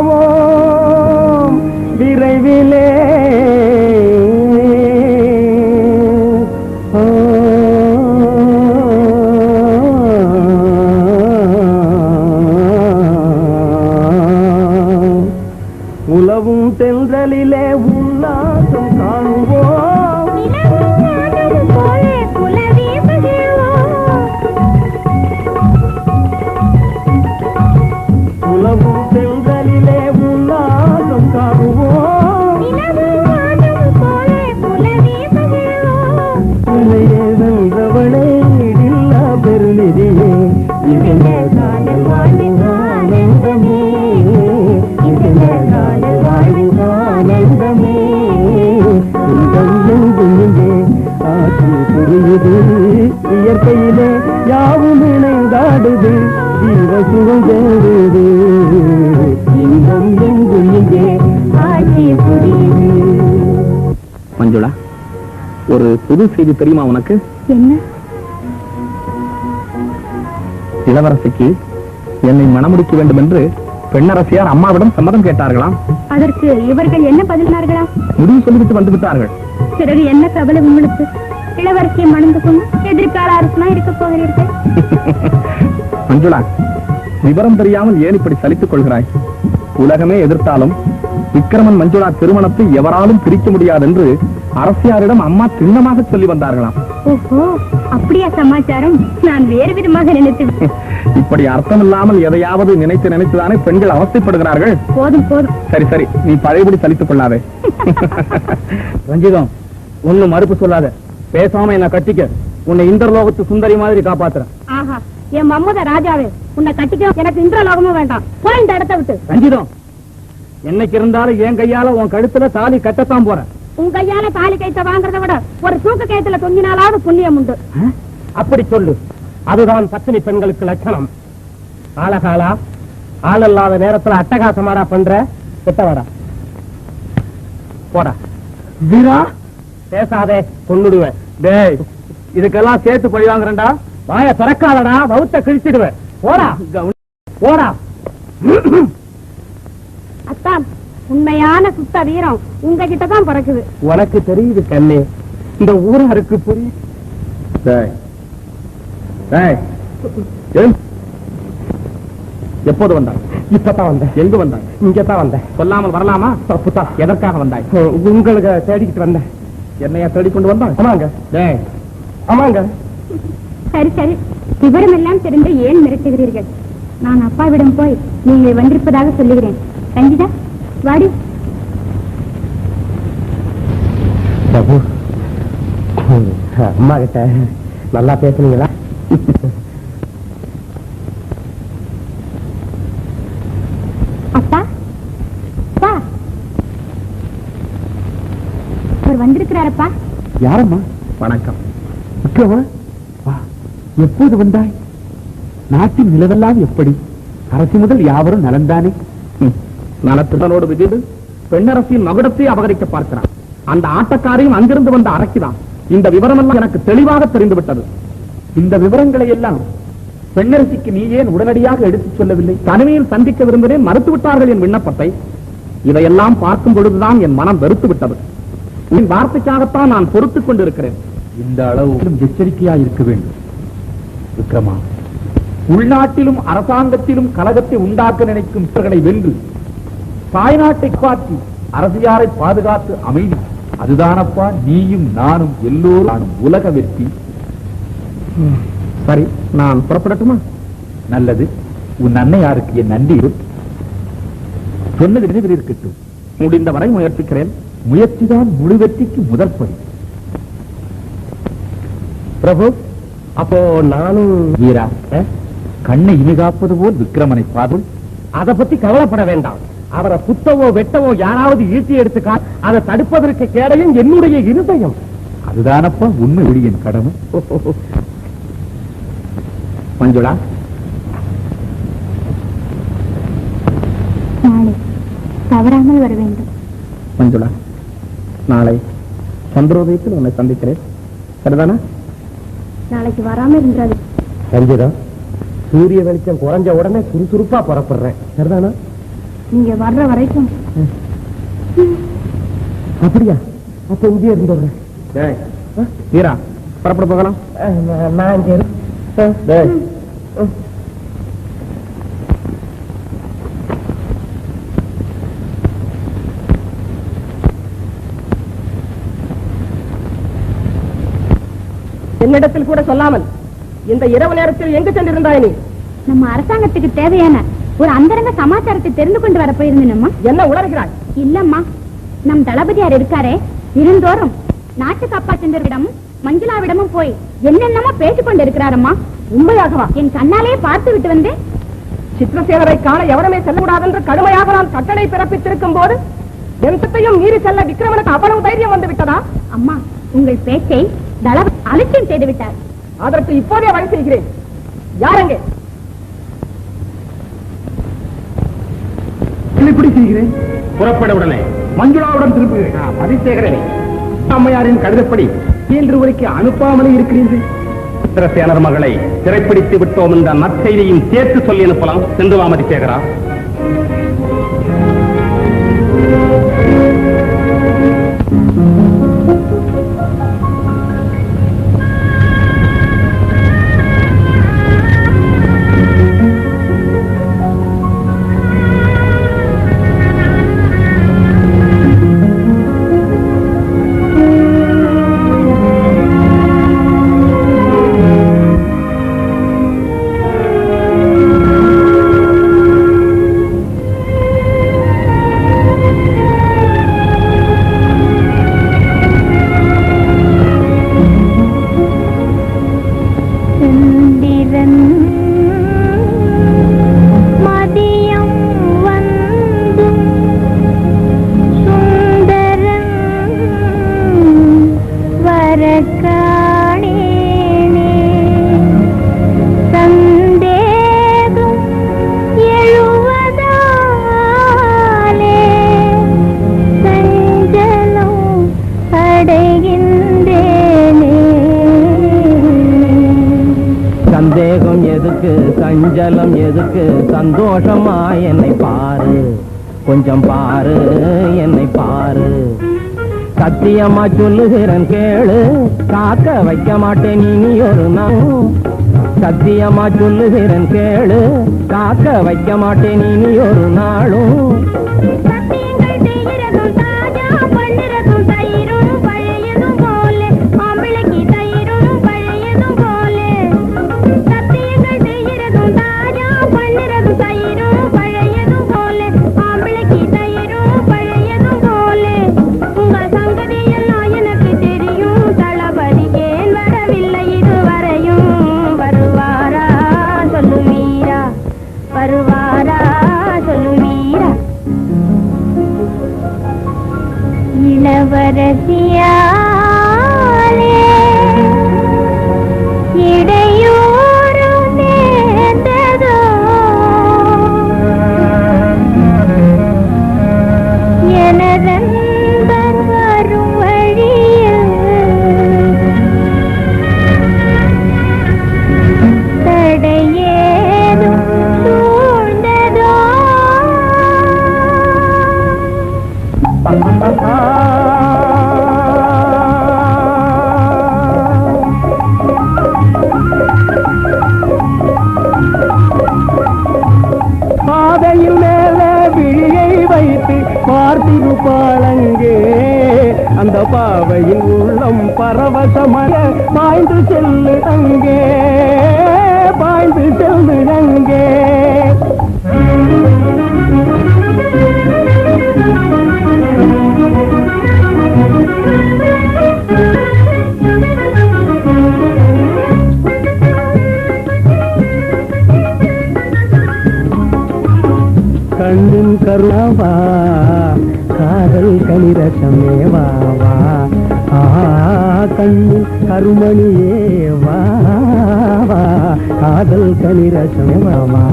அரசியாவோம் விரைவிலே. உலவும் தென்றலிலே உல்லாசம் காணுவோம். உலவும் தென்றலிலே உல்லாசம் காணுவோம். இளையே வென்றவளே இல்லா பெருநிதியே, இந்த காதல் வாழ்வின் ஆனந்தமே, இந்த காதல் வாழ்வின் ஆனந்தமே. இன்பம் எங்கும் இங்கே ஆட்சி புரியுது. இயற்கையிலே யாவும் இணைந்தாடுது, ஜீவ சுகம் தேடுது இன்பம் எங்கும் இங்கே ஆட்சி புரியுது. மஞ்சுளா, ஒரு புது செய்தி தெரியுமா உனக்கு? என்ன? இளவரசிக்கு என்னை மணமுடிக்க வேண்டும் என்று பெண்ணரசியார் அம்மாவிடம் சம்மதம் கேட்டார்களாம். அதற்கு இவர்கள் என்ன பதிலினார்களா? முடிவு சொல்லிவிட்டு வந்து விட்டார்கள். பிறகு என்ன கவலை உங்களுக்கு? இளவரசியை மணந்து கொண்டு எதிர்கால அரசனா இருக்க போகிறீர்கள். மஞ்சுளா, விவரம் தெரியாமல் ஏன் இப்படி சலித்துக் கொள்கிறாய்? உலகமே எதிர்த்தாலும் விக்ரமன் மஞ்சுளா திருமணத்தை எவராலும் பிரிக்க முடியாது என்று அரசியாரிடம் அம்மா திண்ணமாக சொல்லி வந்தார்களாம். ஓஹோ, அப்படியா சமாச்சாரம்? நான் வேறு விதமாக நினைத்து. இப்படி அர்த்தம் இல்லாமல் எதையாவது நினைத்து நினைத்துதானே பெண்கள் அவஸ்தைப்படுகிறார்கள். போதும் போதும். சரி சரி, நீ பழையபடி சலித்துக் கொள்ளாதே. ரஞ்சிதம், ஒண்ணு மறுப்பு சொல்லாத. பேசாம என்ன கட்டிக்க. உன்னை இந்திரலோகத்து சுந்தரி மாதிரி காப்பாத்துறேன். ஆஹா, என் மம்மத ராஜாவே, உன்னை கட்டிக்க எனக்கு இந்திரலோகமும் வேண்டாம். போய் இந்த இடத்தை விட்டு. ரஞ்சிதம், என்னைக்கு இருந்தாலும் என் கையால உன் கழுத்துல தாலி கட்டத்தான் போறேன். உன் கையால தாலி கைத்த வாங்குறத விட ஒரு தூக்க கைத்துல தொங்கினாலாவது புண்ணியம் உண்டு. அப்படி சொல்லு. அதுதான் பத்தினி பெண்களுக்கு லட்சணம். ஆளகாலா, ஆள் இல்லாத நேரத்துல அட்டகாசமாடா பண்ற. கிட்டவாடா, போடா. வீரா, பேசாதே, கொன்னுடுவேன். டேய், இதுக்கெல்லாம் சேர்த்து பழி வாங்குறேன்டா. வாய திறக்காதடா, வவுத்த கிழிச்சிடுவேன். போடா போடா. அத்தான், உண்மையான சுத்த வீரம் உங்ககிட்ட தான் பிறக்குது. உனக்கு தெரியுது கண்ணே, இந்த ஊராருக்கு புரியுது. எப்போது வந்தாய்? இப்பதான் வந்தேன். எங்க வந்தாய்? இங்கதான் வந்தேன். சொல்லாமல் வரலாமா? தப்புதான். எதற்காக வந்தாய்? உங்களுக்கு தேடிக்கிட்டு வந்தேன். என்னையா தேடிக்கொண்டு வந்தாய்? ஆமாங்க. டேய், ஆமாங்க. சரி சரி, விவரம் எல்லாம் தெரிந்து ஏன் மிரட்டுகிறீர்கள்? நான் அப்பாவிடம் போய் நீங்கள் வந்திருப்பதாக சொல்லுகிறேன். ரஞ்சிதா, வாடி. பிரபு, அம்மா கிட்ட நல்லா பேசுனீங்களா? அப்பா, அப்பா, அவர் வந்திருக்கிறாரப்பா. யாரம்மா? வணக்கம். விக்ரமா, வா. எப்போது வந்தாய்? நாட்டின் நிலவெல்லாம் எப்படி? அரசு முதல் யாவரும் நலன்தானே? நலத்துடனோடு விதிடு பெண்ணரசியின் மகுடத்தை அபகரிக்க பார்க்கிறான். அந்த ஆட்டக்காரையும் அங்கிருந்து வந்த அரசிதான். இந்த விவரமெல்லாம் எனக்கு தெளிவாக தெரிந்துவிட்டது. இந்த விவரங்களை எல்லாம் பெண்ணரசிக்கு நீ ஏன் உடனடியாக எடுத்துச் சொல்லவில்லை? தனிமையில் சந்திக்க விரும்பினேன், மறுத்துவிட்டார்கள் என் விண்ணப்பத்தை. இதையெல்லாம் பார்க்கும் பொழுதுதான் என் மனம் வெறுத்து விட்டது. உன் வார்த்தைக்காகத்தான் நான் பொறுத்துக் கொண்டிருக்கிறேன். இந்த அளவு எச்சரிக்கையாக இருக்க வேண்டும் விக்ரமா. உள்நாட்டிலும் அரசாங்கத்திலும் கலகத்தை உண்டாக்க நினைக்கும் இவர்களை வென்று தாய்நாட்டை காட்டி அரசியாரை பாதுகாத்து அமைதி. அதுதானப்பா நீயும் நானும் எல்லோரும் உலக வெற்றி. சரி, நான் புறப்படட்டுமா? நல்லது. உன் அன்னையாருக்கு என் நன்றி. சொன்னது நினைவில் இருக்கட்டும். முடிந்தவரை முயற்சிக்கிறேன். முயற்சிதான் முழு வெற்றிக்கு முதற்படி. பிரபு, அப்போ நானும் வீரா, கண்ணை இனிகாப்பது போல் விக்ரமனை பாருள். அதை பத்தி கவலைப்பட வேண்டாம். அவரை குத்தவோ வெட்டவோ யாராவது ஈட்டி எடுத்துக்கா, அதை தடுப்பதற்கு கேடையும் என்னுடைய இருதயம். அதுதானப்பா உண்மை ஒளியின் கடமை. மஞ்சுளா, நாளை தவறாமல் வர வேண்டும். மஞ்சுளா, நாளை சந்திரோதயத்தில் உன்னை சந்திக்கிறேன். சரிதானா? நாளைக்கு வராமல் இருந்தாது. ரஞ்சிதா, சூரிய வெளிச்சம் குறைஞ்ச உடனே சுறுசுறுப்பா புறப்படுறேன். சரிதானா? நீங்க வர்ற வரைக்கும். அப்படியா? அப்ப இங்கே இருந்துடுறேன். வீரா, புறப்பட போகலாம். நான் இங்கே இருக்கேன். என்னிடத்தில் கூட சொல்லாமல் இந்த இரவு நேரத்தில் எங்கு சென்றிருந்தாய் நீ? நம்ம அரசாங்கத்துக்கு தேவையான ஒரு அந்தரங்க சமாச்சாரத்தை தெரிந்து கொண்டு வர போயிருந்தேனம்மா. என்ன உளறுகிறாய்? இல்லம்மா, நம் தளபதியார் இருக்காரே, இருந்தோறும் நாட்டு காப்பாற்றந்தரிடமும் மஞ்சுளாவிடமும் போய் என்னென்னமோ பேசிக் கொண்டு இருக்கிறாரம்மா. உண்மையாகவா? என் கண்ணாலேயே பார்த்து விட்டு வந்தேன். சித்திரசேனரை காண எவருமே செல்லக்கூடாது என்று கடுமையாக நான் கட்டளை பிறப்பித்திருக்கும் போது எந்தத்தையும் மீறி செல்ல விக்ரமனுக்கு அவ்வளவு தைரியம் வந்து விட்டதா? அம்மா, உங்கள் பேச்சை தளபதி அலட்சியம் செய்து விட்டார். அதற்கு இப்போதே வழி செய்கிறேன். யாரெங்கே? எப்படி செய்கிறேன்? புறப்பட உடனே மஞ்சுளாவுடன் திரும்புகிறேன். மதிசேகரனே, அம்மையாரின் கடிதப்படி இன்று வரைக்கும் அனுப்பாமலே இருக்கிறீர்கள். சித்திரசேனர் மகளை சிறைப்பிடித்து விட்டோம் என்ற நற்செய்தியும் சேர்த்து சொல்லி அனுப்பலாம். சென்று வா மதிசேகரா. சந்தேகம் எதுக்கு, சஞ்சலம் எதுக்கு, சந்தோஷமா என்னை பாரு, கொஞ்சம் பாரு, என்னை பாரு. சத்தியமா சொல்லுகிறேன் கேளு, காக்க வைக்க மாட்டேன் இனி ஒரு நாள். சத்தியமா சொல்லுகிறேன் கேளு, காக்க வைக்க மாட்டேன் இனி ஒரு நாளும். இளவரசியாலே இடையூறு நேர்ந்ததோ, எனதன்பர் வரும் வழியில் தடையேதும் சூழ்ந்ததோ. பாதையில் மேலே விழியை வைத்து பார்த்திருப்பாளங்கே, அந்த பாவையின் உள்ளம் பரவசமர பாய்ந்து செல்லு அங்கே, பாய்ந்து செல்லு அங்கே. கண்ணின் கருணாவா, காதல் கனிரசமே வா வா, கண்ணின் கருமணியே வா வா, காதல் கனிரசமே வா வா.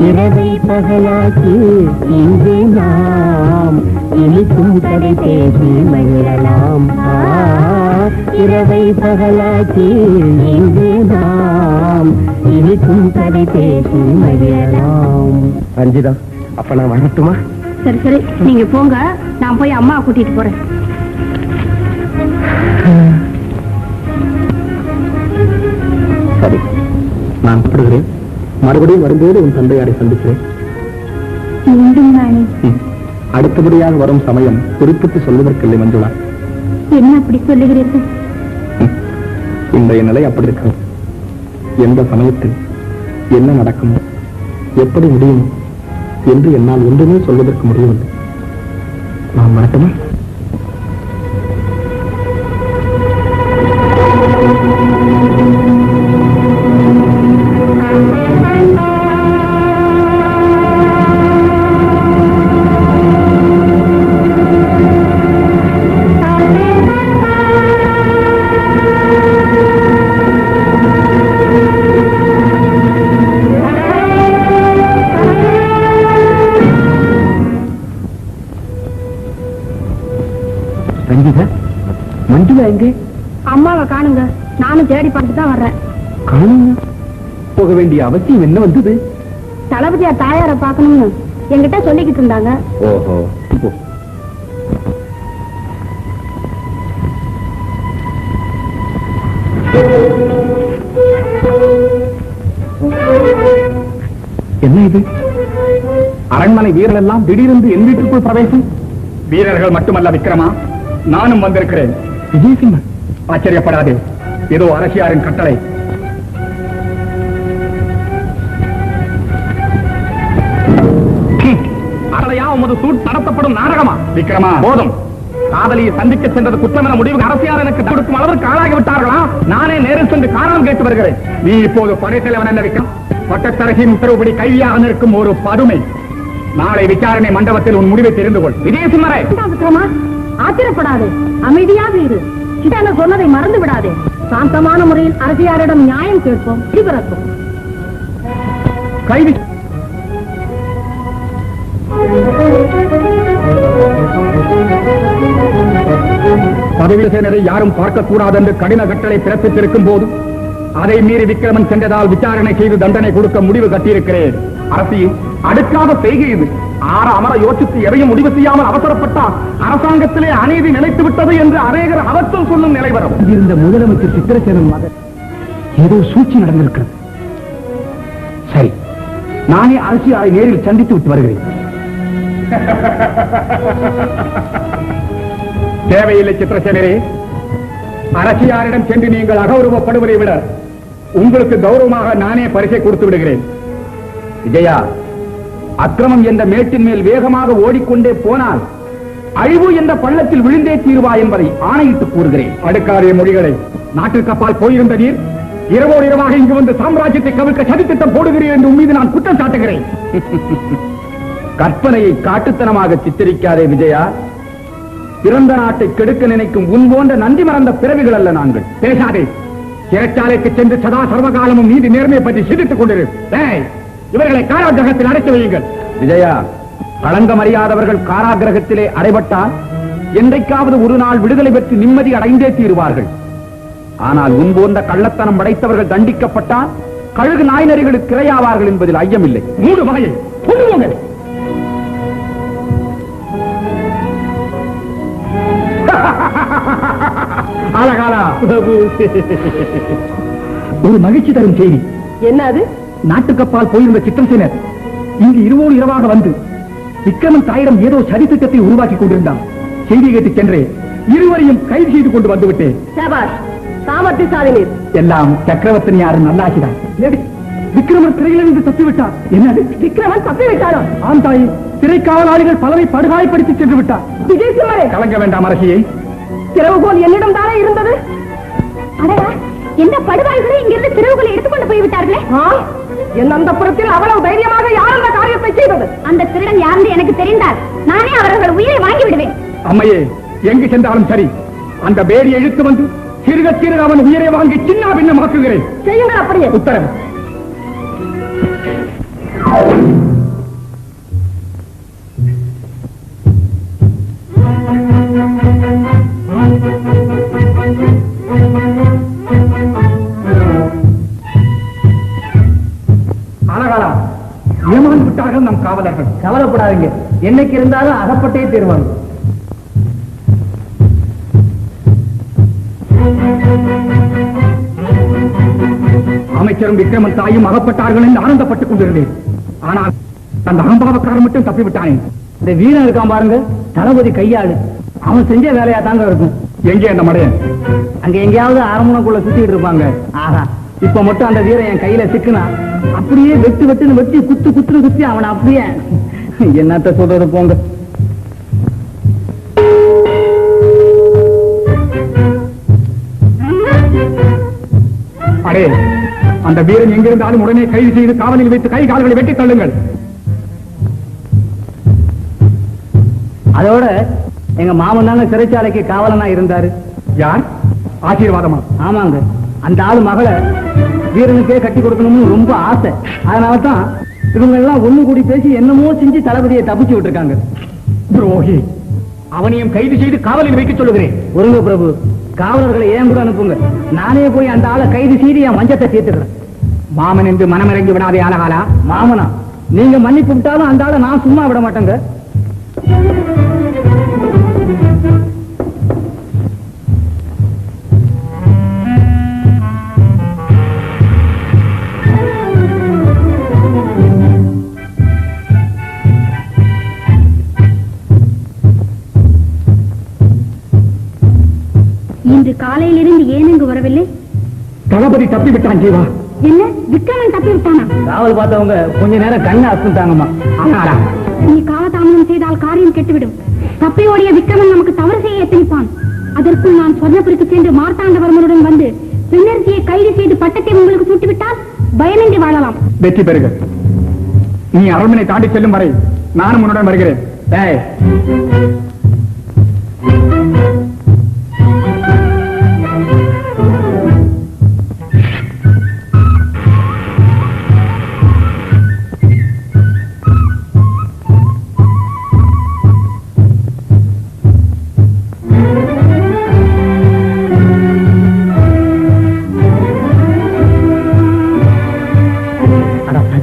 இரவை பகலாக்கி இங்கே நாம் இனிக்கும் கதை பேசி மகிழலாம். இரவை பகலாக்கி இங்கே நாம் இனிக்கும் கதை பேசி மகிழலாம். ரஞ்சிதா, அப்ப நான் வரட்டுமா? சரி சரி, நீங்க போங்க, நான் போய் அம்மா கூட்டிட்டு போறேன். சரி, நான் படுகிறேன். மறுபடியும் வரும்போது உன் தந்தையாரை சந்திக்கிறேன். அடுத்தபடியாக வரும் சமயம் குறிப்பிட்டு சொல்வதற்கில்லை மஞ்சுளா. என்ன அப்படி சொல்லுகிறீர்கள்? இன்றைய நிலை அப்படி இருக்கிறது. எந்த சமயத்தில் என்ன நடக்குமோ, எப்படி முடியுமோ என்று என்னால் ஒன்றுமே சொல்வதற்கு முடியவில்லை. நான் வரட்டுமா? ரஞ்சிதா, மஞ்சுளா எங்கே? அம்மாவை காணுங்க, நானும் தேடி பார்த்துட்டு தான் வர்றேன். காணுங்க? போக வேண்டிய அவசியம் என்ன வந்தது? தளபதியா தாயாரை பார்க்கணும்னு என்கிட்ட சொல்லிக்கிட்டு இருந்தாங்க. ஓஹோ, போ. என்ன இது? அரண்மனை வீரர்கள் எல்லாம் திடீரென்று என் வீட்டுக்குள் பிரவேசம். வீரர்கள் மட்டுமல்ல விக்ரமா, நானும் வந்திருக்கிறேன். விஜயசிம்மன், ஆச்சரியப்படாதே, ஏதோ அரசியாரின் கட்டளை. அறையா உமது சூட் நடத்தப்படும் நாடகமா? விக்ரமா, போதும். காதலியை சந்திக்க சென்றது குற்றம் என முடிவுக்கு அரசியார் எனக்கு கொடுக்கும் அளவிற்கு ஆளாகி விட்டார்களா? நானே நேரில் சென்று காரணம் கேட்டு வருகிறேன். நீ இப்போது படைத்தலைவன் என்ன விக்ரம்? பட்டத்தரசின் உத்தரவுப்படி கைதியாக நிற்கும் ஒரு பதுமை. நாளை விசாரணை மண்டபத்தில் உன் முடிவை தெரிந்து கொள். விஜயசிம்மரே, ஆத்திரப்படாதே, அமைதியாக இரு. சிதான சொன்னதை மறந்து விடாதே. சாந்தமான முறையில் அரசியாரிடம் நியாயம் கேட்போம், பிறக்கும். கைதி பதவி சேனரை யாரும் பார்க்கக்கூடாது என்று கடின கட்டளை பிறப்பித்திருக்கும் போது அதை மீறி விக்ரமன் சென்றதால் விசாரணை செய்து தண்டனை கொடுக்க முடிவு கட்டியிருக்கிறேன். அரசியை அடுக்காத செய்கை இது. ஆற அமர யோசித்து எதையும் முடிவு செய்யாமல் அவசரப்பட்டால் அரசாங்கத்திலே அநீதி நிலைத்து விட்டது என்று அநேகர் அவசரம் சொல்லும் நிலை வரும். இருந்த முதலமைச்சர் சித்திரசேனன் மகன் ஏதோ சூழ்ச்சி நடந்திருக்கிறது. சரி, நானே அரசியாரை நேரில் சந்தித்து விட்டு வருகிறேன். தேவையில்லை சித்திரசேனரே. அரசியாரிடம் சென்று நீங்கள் அகௌரவப்படுவதை விட உங்களுக்கு கௌரவமாக நானே பரிசை கொடுத்து விடுகிறேன். விஜயா, அக்கிரமம் என்ற மேட்டின் மேல் வேகமாக ஓடிக்கொண்டே போனால் அழிவு என்ற பள்ளத்தில் விழுந்தே தீர்வா என்பதை ஆணையிட்டு கூறுகிறேன். அடுக்காரிய மொழிகளை. நாட்டிற்கு அப்பால் போயிருந்த நீர் இரவோடு இரவாக இங்கு வந்து சாம்ராஜ்யத்தை கவிழ்க்க சதித்திட்டம் போடுகிறீர் என்று மீது நான் குற்றம் சாட்டுகிறேன். கற்பனையை காட்டுத்தனமாக சித்தரிக்காதே விஜயா. பிறந்த நாட்டை கெடுக்க நினைக்கும் உன் போன்ற நன்றி மறந்த பிறவிகள் அல்ல நாங்கள். பேசாதே. சிறைச்சாலைக்கு சென்று சதா சர்வகாலமும் நீதி நேர்மையை பற்றி சிந்தித்துக் கொண்டிரு. இவர்களை காராகிரகத்தில் அடைத்து வையுங்கள். விஜயா, களங்கம் அறியாதவர்கள் காராகிரகத்திலே அடைபட்டால் என்றைக்காவது ஒரு நாள் விடுதலை பெற்று நிம்மதி அடைந்தே தீருவார்கள். ஆனால் உன் போன்ற கள்ளத்தனம் படைத்தவர்கள் தண்டிக்கப்பட்டால் கழுகு நாய்நரிகளுக்கு இரையாவார்கள் என்பதில் ஐயமில்லை. மூடு வகையை சொல்லுவோங்கள். ஒரு மகிழ்ச்சி தரும் செய்தி. என்ன அது? நாட்டுக்கப்பால் போயிருந்த சித்திரசேனர் இங்கு இரவோடு இரவாக வந்து விக்ரமன் தாயிடம் ஏதோ சதி திட்டத்தை உருவாக்கி கொண்டிருந்தான். செய்தி கேட்டு சென்றே இருவரையும் கைது செய்து கொண்டு வந்து விட்டேன். சாமர்த்தியசாலினீர். எல்லாம் சக்கரவர்த்தி யாரும் நல்லாகிறார். விக்ரமன் சிறையிலிருந்து தப்பிவிட்டார். என்னது? விக்ரமன் தப்பிவிட்டாரோ? ஆம் தாய், சிறை காவலாளிகள் பலரை படுகாயப்படுத்தி சென்று விட்டார். விஜயசிம்மரே, கலங்க வேண்டாம் அரசியை. திறவுகோல் என்னிடம் தானே இருந்தது. அடடா, எந்த படுவாய்களை இங்கிருந்து திறவுகளை எடுத்துக்கொண்டு போய்விட்டார்களே. என் அந்த புறத்தில் அவ்வளவு தைரியமாக யார் அந்த காரியத்தை செய்தது? அந்த திருடன் யார் எனக்கு தெரிந்தால் நானே அவர்கள் உயிரை வாங்கி விடுவேன். அம்மையே, எங்கு சென்றாலும் சரி, அந்த பேரியை இழுத்து வந்து சிறுக சிறுக அவன் உயிரை வாங்கி சின்ன பின்னமாக்குகிறேன். செய்யுங்கள், அப்படியே உத்தரவு. அழகாலா, ஏமாந்து விட்டார்கள் நம் காவலர்கள். கவலைப்படாதீங்க, என்னைக்கு இருந்தாலும் அகப்பட்டே தீருவாங்க. அமைச்சரும் விக்ரமன் தாயும் அகப்பட்டார்கள் என்று ஆனந்தப்பட்டுக் கொண்டிருந்தேன். ஆனால் அந்த அகம்பாவக்காரன் மட்டும் தப்பிவிட்டானே. இந்த வீரன் இருக்கான் பாருங்க, தளபதி கையாளு. அவன் செஞ்ச வேலையா தாங்க இருக்கும். எங்கே அந்த மடையன்? அங்க எங்கேயாவது அரண்மனைக்குள்ள சுத்திட்டு இருப்பாங்க. ஆஹா, இப்ப மட்டும் அந்த வீரன் என் கையில சிக்குனா அப்படியே வெட்டு வெட்டுன்னு வெட்டி குத்து குத்துன்னு குத்தி அவனை அப்படியே என்னத்த சொல்றது போங்க. அடே, அந்த வீரன் எங்கிருந்தாலும் உடனே கைது செய்து காவலில் வைத்து கை கால்களை வெட்டி தள்ளுங்கள். அதோட எங்க மாமன் தாங்க சிறைச்சாலைக்கு காவலனா இருந்தாரு. யார்? ஆசீர்வாதமா? ஆமாங்க, அந்த ஆளு மகளை வீரனுக்கே கட்டி கொடுக்கணும்னு ரொம்ப ஆசை. அதனாலதான் இவங்க எல்லாம் ஒண்ணு கூடி பேசி என்னமோ செஞ்சு தளபதியை தப்பிச்சு விட்டுருக்காங்க. துரோகி! அவனையும் கைது செய்து காவலில் வைக்க சொல்லுகிறேன். ஒருங்க பிரபு, காவலர்களை ஏன் கூட அனுப்புங்க. நானே போய் அந்த ஆளை கைது செய்து என் மஞ்சத்தை சேர்த்துக்கிறேன். மாமன் என்று மனமிறங்கி விடாதே ஆலகாலா. மாமனா, நீங்க மன்னிப்பு விட்டாலும் அந்த ஆளை நான் சும்மா விட மாட்டேங்க. இன்று காலையிலிருந்து ஏன் இங்கு வரவில்லை? தளபதி தப்பி விட்டான் ஜீவா. என்ன, விக்ரமன் தப்பி விட்டானா? காவல் பார்த்தவங்க கொஞ்ச நேரம் கண்ணை அசுத்தாங்கம்மா. ஆனாரா நீ காலதாமதம் செய்தால் காரியம் கெட்டுவிடும். தப்பி ஓடிய விக்ரமன் நமக்கு தவறு செய்ய எத்தனிப்பான். அதற்குள் நான் சொர்ணபுரிக்கு சென்று மார்த்தாண்டவர்மனுடன் வந்து பின்னர்சியை கைது செய்து பட்டத்தை உங்களுக்கு சூட்டிவிட்டால் பயமின்றி வாழலாம். வெற்றி பெறுக. நீ அரண்மனை தாண்டி செல்லும் வரை நானும் உன்னுடன் வருகிறேன்.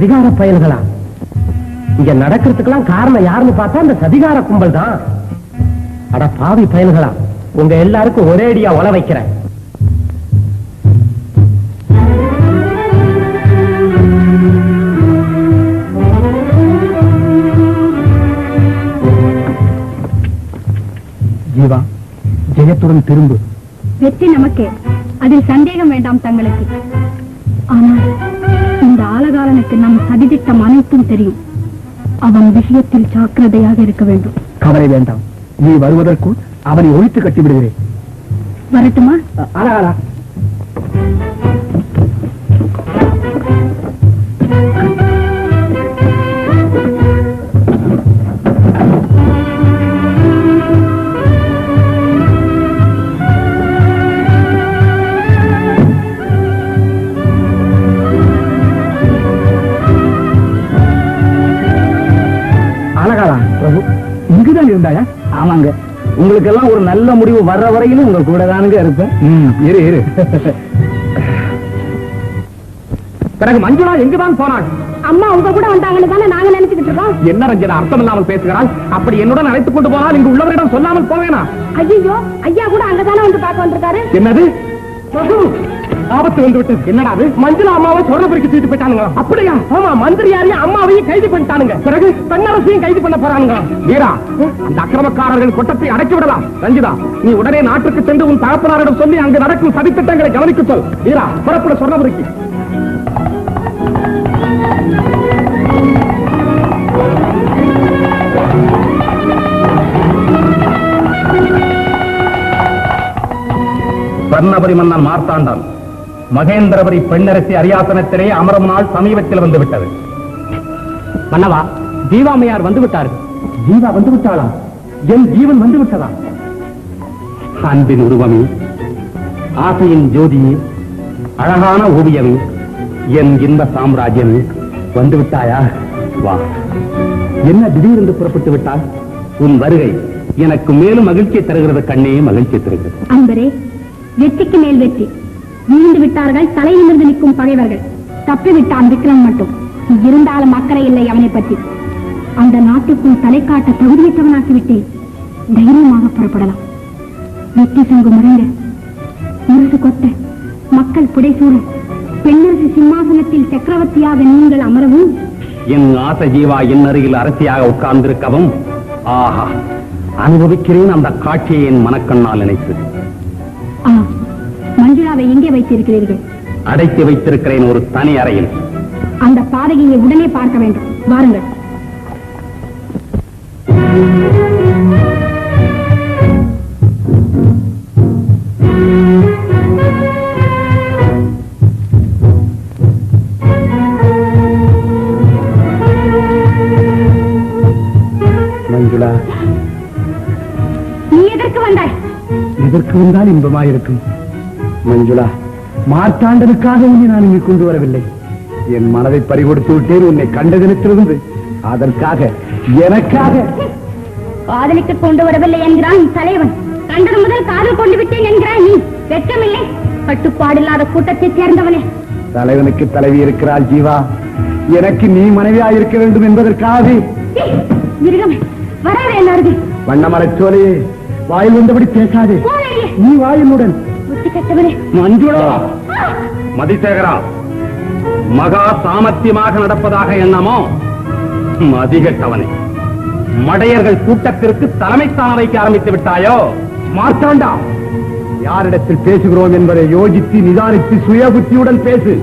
சதிகார பயல்களா? இங்க நடக்கிறதுக்கெல்லாம் காரணம் யாருன்னு பார்த்தா அந்த சதிகார கும்பல் தான். அட பாவி பயல்களா, உங்க எல்லாருக்கும் ஒரேடியா ஒல வைக்கிறேன். ஜீவா, ஜெயத்துடன் திரும்பு. வெற்றி நமக்கே, அதில் சந்தேகம் வேண்டாம் தங்களுக்கு. ஆனால் இந்த ஆலகாலனுக்கு நம் சதித்திட்டம் அனைத்தும் தெரியும். அவன் விஷயத்தில் ஜாக்கிரதையாக இருக்க வேண்டும். கவலை வேண்டாம், நீ வருவதற்குள் அவனை ஒழித்து கட்டி விடுகிறேன். வரட்டுமா? ஆலகாலா, இங்குதான் இருந்தாயா? ஆமாங்க, உங்களுக்கு எல்லாம் ஒரு நல்ல முடிவு வர்ற வரையிலும் உங்க கூட தானுங்க இருப்பேன். இரு இரு. பிறகு மஞ்சுளா எங்குதான் போனாள்? அம்மா உங்க கூட வந்தாங்கன்னு தானே நாங்க நினைச்சுக்கிட்டு இருக்கோம். என்ன ரஞ்சனா அர்த்தம் இல்லாமல் பேசுகிறாள்? அப்படி என்னுடன் அழைத்துக் கொண்டு போனால் இங்கு உள்ளவரிடம் சொல்லாமல் போவேனா? ஐயோ, ஐயா கூட அங்கதானே வந்து பார்க்க வந்திருக்காரு. என்னது? ஆபத்து வந்து விட்டது. என்னடா அது? மஞ்சுளா அம்மாவை சொர்ணபுரிக்கு தூக்கிட்டு போயிட்டானுங்க. அப்படியா? ஆமா, மந்திரியாரையும் அம்மாவையும் கைது பண்ணிட்டானுங்க. பிறகு பெண்ணரசையும் கைது பண்ண போறானுங்க. வீரா, அந்த அக்கிரமக்காரர்கள் கொட்டத்தை அடக்கி விடலாம். ரஞ்சிதா, நீ உடனே நாட்டுக்கு சென்று உன் தகப்பனாரிடம் சொல்லி அங்கு நடக்கும் சதித்திட்டங்களை கவனிக்க சொல். வீரா, புறப்பட சொர்ணபுரிக்கு. சொர்ணபுரி மன்னன் மார்த்தாண்டன் மகேந்திரபுரி பெண்ணரசி அரியாசனத்திலே அமரும் நாள் சமீபத்தில் வந்து விட்டது. மன்னவா, ஜீவாமையார் வந்து விட்டார்கள். ஜீவா வந்து விட்டாளா? என் ஜீவன் வந்து விட்டதா? அன்பின் உருவமே, ஆசையின் ஜோதியே, அழகான ஓவியமே, என் இன்ப சாம்ராஜ்யமே, வந்து விட்டாயா? வா. என்ன திடீரென்று புறப்பட்டு விட்டால்? உன் வருகை எனக்கு மேலும் மகிழ்ச்சியை தருகிறது கண்ணே, மகிழ்ச்சியை தருகிறது. அன்பரே, வெற்றிக்கு மேல் வெற்றி. வீழ்ந்து விட்டார்கள் தலை நிமிர்ந்து நிற்கும் பகைவர்கள். தப்பிவிட்டான் விக்ரம் மட்டும். இருந்தாலும் அக்கறை இல்லை அவனை பற்றி. அந்த நாட்டுக்குள் தலை காட்ட தகுதியற்றவனாக்கி விட்டேன். தைரியமாக புறப்படலாம். வெற்றி சங்கு முறைங்க, முரசு கொட்ட, மக்கள் புடைசூழ, பெண்ணரசு சிம்மாசனத்தில் சக்கரவர்த்தியாக நீங்கள் அமரவும், என் ஆசை ஜீவா என் அருகில் அரசியாக உட்கார்ந்திருக்கவும், ஆஹா, அனுபவிக்கிறேன் அந்த காட்சியை என் மனக்கண்ணால் நினைத்து. மஞ்சுளாவை எங்கே வைத்திருக்கிறீர்கள்? அடைத்து வைத்திருக்கிறேன் ஒரு தனி அறையில். அந்த பாதகியை உடனே பார்க்க வேண்டும். வாருங்கள். மஞ்சுளா, நீ எதற்கு வந்தாய்? எதற்கு வந்தால் இன்பமாயிருக்கும். மஞ்சுளா, மார்த்தாண்டனுக்காக உன்னை நான் இங்கு கொண்டு வரவில்லை. என் மனதை பறிகொடுத்து விட்டேன் உன்னை கண்ட தினத்திலிருந்து. அதற்காக, எனக்காக காதலிக்க கொண்டு வரவில்லை என்கிறான் தலைவன். கண்டது முதல் காதல் கொண்டு விட்டேன் என்கிறாய் நீ. வெட்கமில்லை? கட்டுப்பாடில்லாத கூட்டத்தைச் சேர்ந்தவனே. தலைவனுக்கு தலைவி இருக்கிறாள் ஜீவா. எனக்கு நீ மனைவியா இருக்க வேண்டும் என்பதற்காக. மிருகமே, வராதே எல்லாருமே. வண்ணமலைச்சோலையே, வாயில் வந்தபடி பேசாதே. நீ வாயிலுடன் மஞ்சுளா. மதிசேகரா, மகா சாமர்த்தியமாக நடப்பதாக எண்ணமோ? மதிகட்டவனே, மடையர்கள் கூட்டத்திற்கு தலைமைத்தான வைக்க ஆரம்பித்து விட்டாயோ? மார்த்தாண்டா, யாரிடத்தில் பேசுகிறோம் என்பதை யோசித்து நிதானித்து சுய புத்தியுடன் பேசு.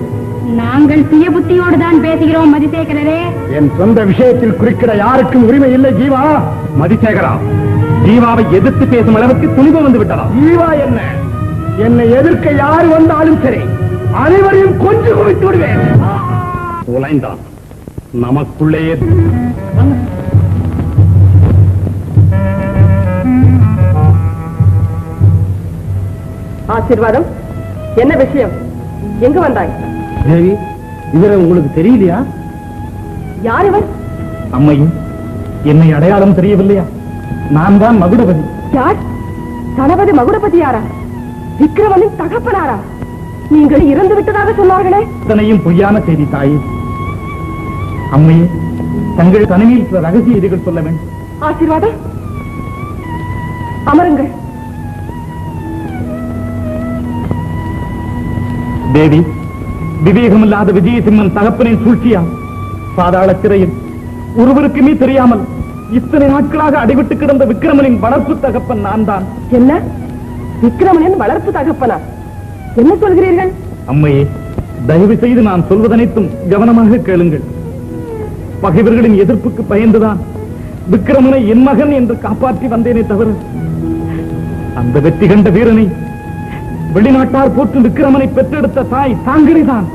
நாங்கள் சுய புத்தியோடு தான் பேசுகிறோம் மதிசேகரரே. என் சொந்த விஷயத்தில் குறுக்கிட யாருக்கும் உரிமை இல்லை ஜீவா. மதிசேகரா, ஜீவாவை எதிர்த்து பேசும் அளவுக்கு துணிவு வந்து விட்டதா? ஜீவா என்ன, என்னை எதிர்க்க யார் வந்தாலும் சரி, அனைவரையும் கொஞ்சம் குவித்து விடுவேன். தொலைந்தான் நமக்குள்ளேயே. ஆசீர்வாதம், என்ன விஷயம்? எங்கு வந்தாய்? தேவி, இவரை உங்களுக்கு தெரியலையா? யார் இவர்? அம்மையும், என்னை அடையாளம் தெரியவில்லையா? நான் தான் மகுடபதி. யார்? தளபதி மகுடபதியாரா? விக்ரமனின் தகப்பனாரா? நீங்கள் இறந்து விட்டதாக சொன்னார்களே. இத்தனையும் பொய்யான செய்தி தாயே. அம்மையே, தங்கள் தனிமையில் சில ரகசிய செய்திகள் சொல்ல வேண்டும். ஆசீர்வாதம், அமருங்கள். தேவி, விவேகமில்லாத விஜயசிம்மன் தகப்பனின் சூழ்ச்சியா பாதாள சிறையில் ஒருவருக்குமே தெரியாமல் இத்தனை நாட்களாக அடைவிட்டு கிடந்த விக்ரமனின் வளர்ப்பு தகப்பன் நான் தான். என்ன? விக்ரமனின் வளர்ப்பு தகப்பனா? என்ன சொல்கிறீர்கள்? அம்மையே, தயவு செய்து நான் சொல்வதனைத்தும் கவனமாக கேளுங்கள். பகைவர்களின் எதிர்ப்புக்கு பயந்துதான் விக்ரமனை என் மகன் என்று காப்பாற்றி வந்தேனே தவிர, அந்த வெற்றி கண்ட வீரனை வெளிநாட்டார் போட்டு விக்ரமனை பெற்றெடுத்த தாய் தாங்களேதான்.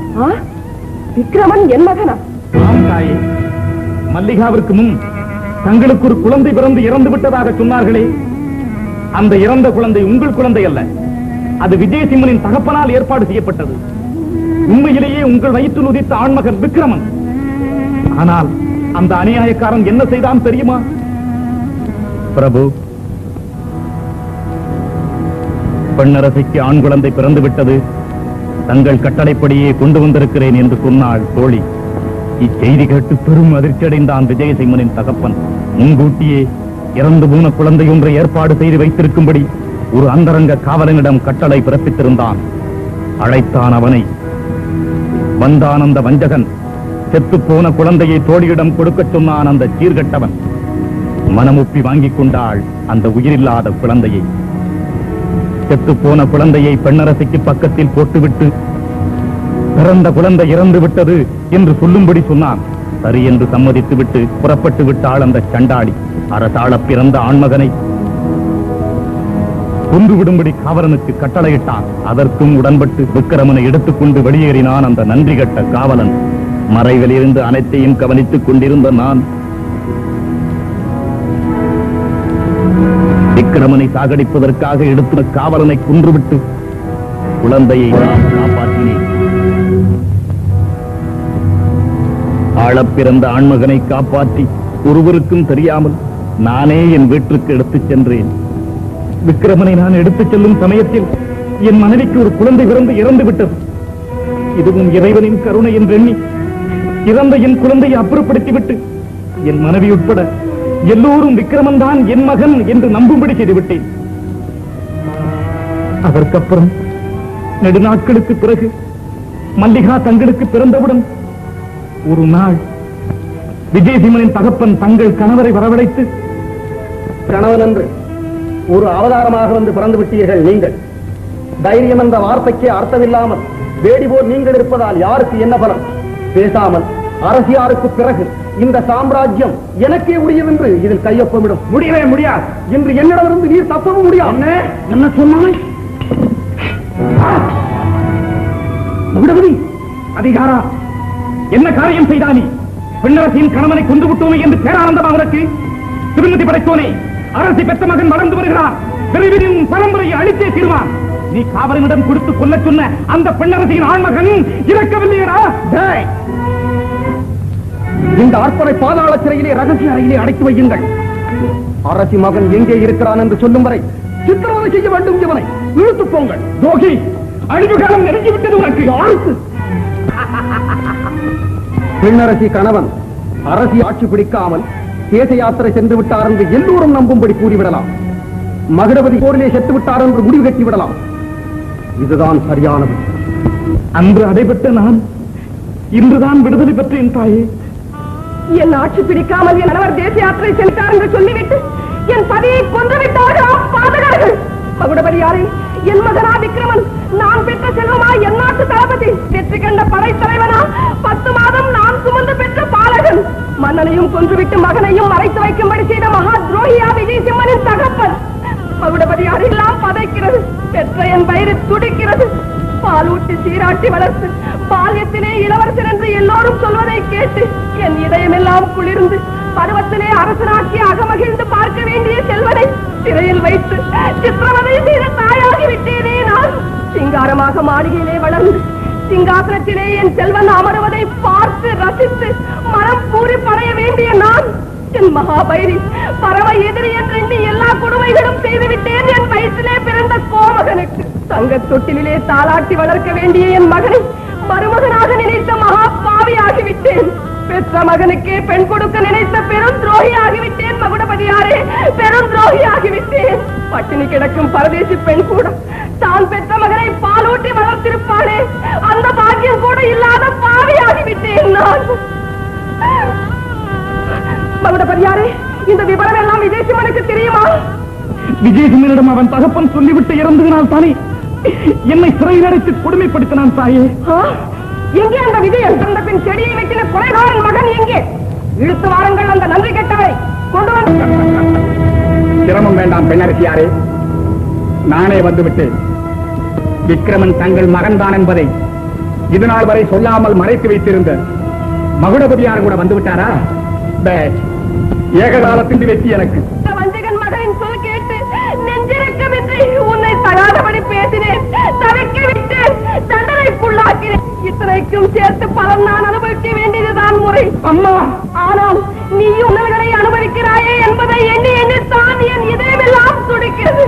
விக்ரமன் என் மகனா? ஆம் தாயே. மல்லிகாவிற்கு முன் தங்களுக்கு ஒரு குழந்தை பிறந்து இறந்து விட்டதாக சொன்னார்களே, அந்த இறந்த குழந்தை உங்கள் குழந்தை அல்ல. அது விஜயசிம்மனின் தகப்பனால் ஏற்பாடு செய்யப்பட்டது. உண்மையிலேயே உங்கள் வயிற்றில் உதித்த ஆண்மகன் விக்ரமன். ஆனால் அந்த அநியாயக்காரன் என்ன செய்தான் தெரியுமா? பிரபு, பெண்ணரசிக்கு ஆண் குழந்தை பிறந்து விட்டது, தங்கள் கட்டளைப்படியே கொண்டு வந்திருக்கிறேன் என்று சொன்னாள் தோழி. இச்செய்தி கேட்டு பெரும் அதிர்ச்சியடைந்தான் விஜயசிம்மனின் தகப்பன். முன்கூட்டியே இறந்து போன குழந்தை ஒன்றை ஏற்பாடு செய்து வைத்திருக்கும்படி ஒரு அந்தரங்க காவலனிடம் கட்டளை பிறப்பித்திருந்தான். அழைத்தான் அவனை. வந்தான் அந்த வஞ்சகன். செத்துப்போன குழந்தையை தோழியிடம் கொடுக்கச் சொன்னான் அந்த சீர்கட்டவன். மனமுப்பி வாங்கிக் கொண்டாள் அந்த உயிரில்லாத குழந்தையை. செத்துப்போன குழந்தையை பெண்ணரசிக்கு பக்கத்தில் போட்டுவிட்டு பிறந்த குழந்தை இறந்து விட்டது என்று சொல்லும்படி சொன்னான். சரி என்று சம்மதித்து விட்டு புறப்பட்டு விட்டாள் அந்த சண்டாடி. அரசாள பிறந்த ஆண்மகனை கொன்றுவிடும்படி காவலனுக்கு கட்டளையிட்டான். அதற்கும் உடன்பட்டு விக்கிரமனை எடுத்துக்கொண்டு வெளியேறினான் அந்த நன்றி கட்ட காவலன். மறைவில் இருந்து அனைத்தையும் கவனித்துக் கொண்டிருந்த நான் விக்கிரமனை சாகடிப்பதற்காக எடுத்த காவலனை கொன்றுவிட்டு குழந்தையை காப்பாற்றினேன். ஆளப்பிறந்த ஆண்மகனை காப்பாற்றி ஒருவருக்கும் தெரியாமல் நானே என் வீட்டிற்கு எடுத்துச் சென்றேன். விக்கிரமனை நான் எடுத்துச் செல்லும் சமயத்தில் என் மனைவிக்கு ஒரு குழந்தை பிறந்து இறந்து விட்டது. இதுவும் இறைவனின் கருணை என்றெண்ணி இறந்த என் குழந்தையை அப்புறப்படுத்திவிட்டு என் மனைவி உட்பட எல்லோரும் விக்கிரமன் தான் என் மகன் என்று நம்பும்படி செய்துவிட்டேன். அதற்கப்புறம் நெடுநாட்களுக்கு பிறகு மல்லிகா தங்களுக்கு பிறந்தவுடன் ஒரு நாள் விஜயசிம்மனின் தகப்பன் தங்கள் கணவரை வரவழைத்து, கணவன் என்று ஒரு அவதாரமாக வந்து பிறந்து விட்டீர்கள் நீங்கள். தைரியம் என்ற வார்த்தைக்கு அர்த்தமில்லாமல் வேடிபோர் நீங்கள் இருப்பதால் யாருக்கு என்ன பலம்? பேசாமல் அரசியாருக்கு பிறகு இந்த சாம்ராஜ்யம் எனக்கே உரியது என்று இதில் கையொப்பமிடும். முடியவே முடியாது என்று என்னிடமிருந்து நீர் தப்பவும் முடியாது. என்ன சொன்னாய்? மகுடபதி, அதிகாரா, என்ன காரியம் செய்தானி? பெண்ணரசியின் கணவனை கொண்டு விட்டோமே என்று பேரானந்தம் அவருக்கு. திருமதி படைத்தோனே, அரசை பெற்ற மகன் வளர்ந்து வருகிறார். விரைவில் பரம்பரையை அழித்தே தீர்வான். நீ காவலனிடம் கொடுத்து கொல்ல சொன்ன அந்த பெண்ணரசியின் ஆண்மகன் இறக்கவில்லையடா. இந்த அற்பனை பாதாள சிறையிலே ரகசிய அறையிலே அடைத்து வையுங்கள். அரசி மகன் எங்கே இருக்கிறான் என்று சொல்லும் வரை சித்திரவதை செய்ய வேண்டும். இவனை இழுத்து போங்கள். துரோகி, அழிவு காலம் நெருங்கிவிட்டது உனக்கு. ஆழ்த்து. பெண்ணரசி கணவன் அரசி ஆட்சி பிடிக்காமல் தேச யாத்திரை சென்று விட்டார் என்று எல்லோரும் நம்பும்படி கூறிவிடலாம். மகுடபதி போரிலே செத்து விட்டார் என்று முடிவு கட்டிவிடலாம். இதுதான் சரியானது. அன்று அடைபட்ட நான் இன்றுதான் விடுதலை பெற்றேன் தாயே. என் ஆட்சி பிடிக்காமல் என் கணவர் தேச யாத்திரை சென்றார் என்று சொல்லிவிட்டு என் பதியை கொன்று விட்டார்கள் பாதகர்கள். மகுடபதியாரே, என் மகனா விக்ரமன் நான் பெற்ற செல்வமா என் நாட்டு தளபதி வெற்றி கண்ட படைத்தலைவனா 10 மாதம் நான் சுமந்து பெற்ற பாலகன் மன்னனையும் கொன்றுவிட்டு மகனையும் மறைத்து வைக்கும்படி செய்த மகா துரோகியா விஜயசிம்மனின் தகப்பன். மகுடபதியார் எல்லாம் பதைக்கிறது. பெற்ற என் வயிறு துடிக்கிறது. பாலூட்டி சீராட்டி வளர்த்து பால்யத்திலே இளவரசன் என்று எல்லோரும் சொல்வதை கேட்டு என் இதயமெல்லாம் குளிர்ந்து பருவத்திலே அரசனாக்கி அகமகிழ்ந்து பார்க்க வேண்டிய செல்வனை சிறையில் வைத்து சித்திரவதை செய்த தாயாகி விட்டேனே நான். சிங்காரமாக மாளிகையிலே வளர்ந்து சிங்காசனத்திலே என் செல்வன் அமருவதை பார்த்து ரசித்து மனம் பூரி படைய வேண்டிய நான் என் மகாபைரி பரவ எதிரி என்று எண்ணி எல்லா கொடுமைகளும் செய்துவிட்டேன். என் வயிற்றிலே பிறந்த கோமகனுக்கு தங்க தொட்டிலே தாளாட்டி வளர்க்க வேண்டிய என் மகனை மருமகனாக நினைத்த மகா பாவியாகிவிட்டேன். பெற்ற மகனுக்கே பெண் கொடுக்க நினைத்த பெரும் துரோகியாகிவிட்டேன். மகுடபதியாரே, பெரும் துரோகியாகிவிட்டேன். பட்டினி கிடக்கும் பரதேசி பெண் கூட தான் பெற்ற மகனை பாலூட்டி வளர்த்திருப்பாளே, அந்த பாக்கியம் கூட இல்லாத பாவியாகிவிட்டேன் நான். மகுடபதியாரே, இந்த விவரம் எல்லாம் விஜயசிம்மனுக்கு தெரியுமா? விஜயசிம்மனிடம் அவன் தகப்பன் சொல்லிவிட்டு இறந்ததினால் தானே என்னை சிறையில் அடைத்து கொடுமைப்படுத்தினான் தாயே. எங்கே அந்த விஜயன்? அந்த பின் செடியை வெட்டின கொலைகாரன் மகன் எங்கே? இழுத்து வாருங்கள் அந்த நன்றி கெட்டவரை கொண்டு வந்து. சிரமம் வேண்டாம் பெண்ணரசியாரே, நானே வந்துவிட்டேன். விக்ரமன் தங்கள் மகன்தான் என்பதை இதுநாள் வரை சொல்லாமல் மறைத்து வைத்திருந்த மகுடபதியார் கூட வந்துவிட்டாரா? ஏககாலத்தின் வெற்றி எனக்கு. வஞ்சகன் மகனின் சொல் கேட்டு நெஞ்சிறக்கமின்றி உன்னை தகாதபடி பேசினேன், தவிக்க விட்டேன், தண்டனைக்குள்ளாக்கினேன். இத்தனைக்கும் சேர்த்து பலன் நான் அனுபவிக்க வேண்டியதுதான் முறை. அம்மா, ஆனால் நீ உணவுகளை அனுபவிக்கிறாயே என்பதை எண்ணி எண்ணித்தான் என் இதயமெல்லாம் துடிக்கிறது.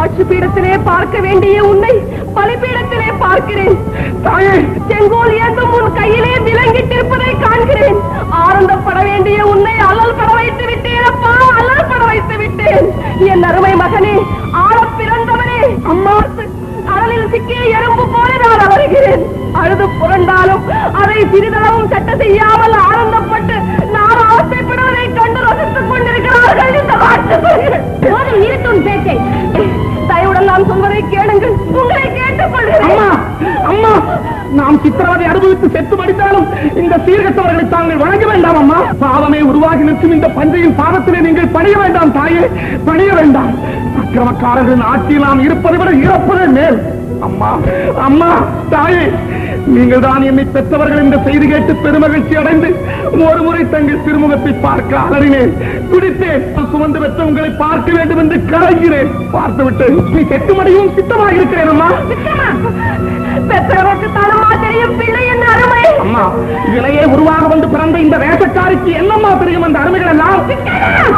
ஆட்சி பீடத்திலே பார்க்க வேண்டிய உன்னை பலிபீடத்திலே பார்க்கிறேன். செங்கோல் ஏந்தும் உன் கையிலே விலங்கிட்டிருப்பதை காண்கிறேன். ஆனந்தப்பட வேண்டிய உன்னை அல்லல் பட வைத்து விட்டேன் அப்பா, அல்லல் பட வைத்து விட்டேன். என் அருமை மகனே, ஆழ பிறந்தவனே, அம்மா அழலில் சிக்கிய எறும்பு போல நான் அலறுகிறேன். அழுது புரண்டாலும் அதை சிறிதளவும் சட்ட செய்யாமல் ஆனந்தப்பட்டு நான் ஆசைப்படுவதை கண்டு ரசித்துக் கொண்டிருக்கிறார்கள் இந்த நாட்டு இருக்கும் பேச்சை. தயவுடன் நான் சொல்வதை கேளுங்கள், உங்களை கேட்டுக் கொள்கிறேன். அம்மா, நாம் சித்திரவதை அனுபவித்து செத்து மடித்தாலும் இந்த சீர்கட்டவர்களை தாங்கள் வணங்க வேண்டாம் அம்மா. பாவமே உருவாகி நிற்கும் இந்த பஞ்சையின் பாவத்திலே நீங்கள் பணிய வேண்டாம் தாயே, பணிய வேண்டாம். அக்கிரமக்காரர்களின் ஆட்சியில் நாம் இருப்பதை விட இறப்பதே மேல். அம்மா, அம்மா, தாயே, நீங்கள் தான் என்னை பெற்றவர்கள் இந்த செய்தி கேட்டு பெருமகிழ்ச்சி அடைந்து ஒரு முறை தங்கள் திருமுகத்தை பார்க்க அலறினேன், துடித்தேன். சுமந்து பெற்ற உங்களை பார்க்க வேண்டும் என்று கலங்கிறேன். பார்த்துவிட்டு நீ செட்டுமடையும் சித்தமாக இருக்கிறேன் அம்மா. பெற்றவருக்கு தானம்மா தெரியும் பிள்ளை என்ன அருமை. அம்மா, இளையே உருவாக வந்து பிறந்த இந்த வேஷக்காரிக்கு என்னம்மா தெரியும் அந்த அருமைகள் எல்லாம்?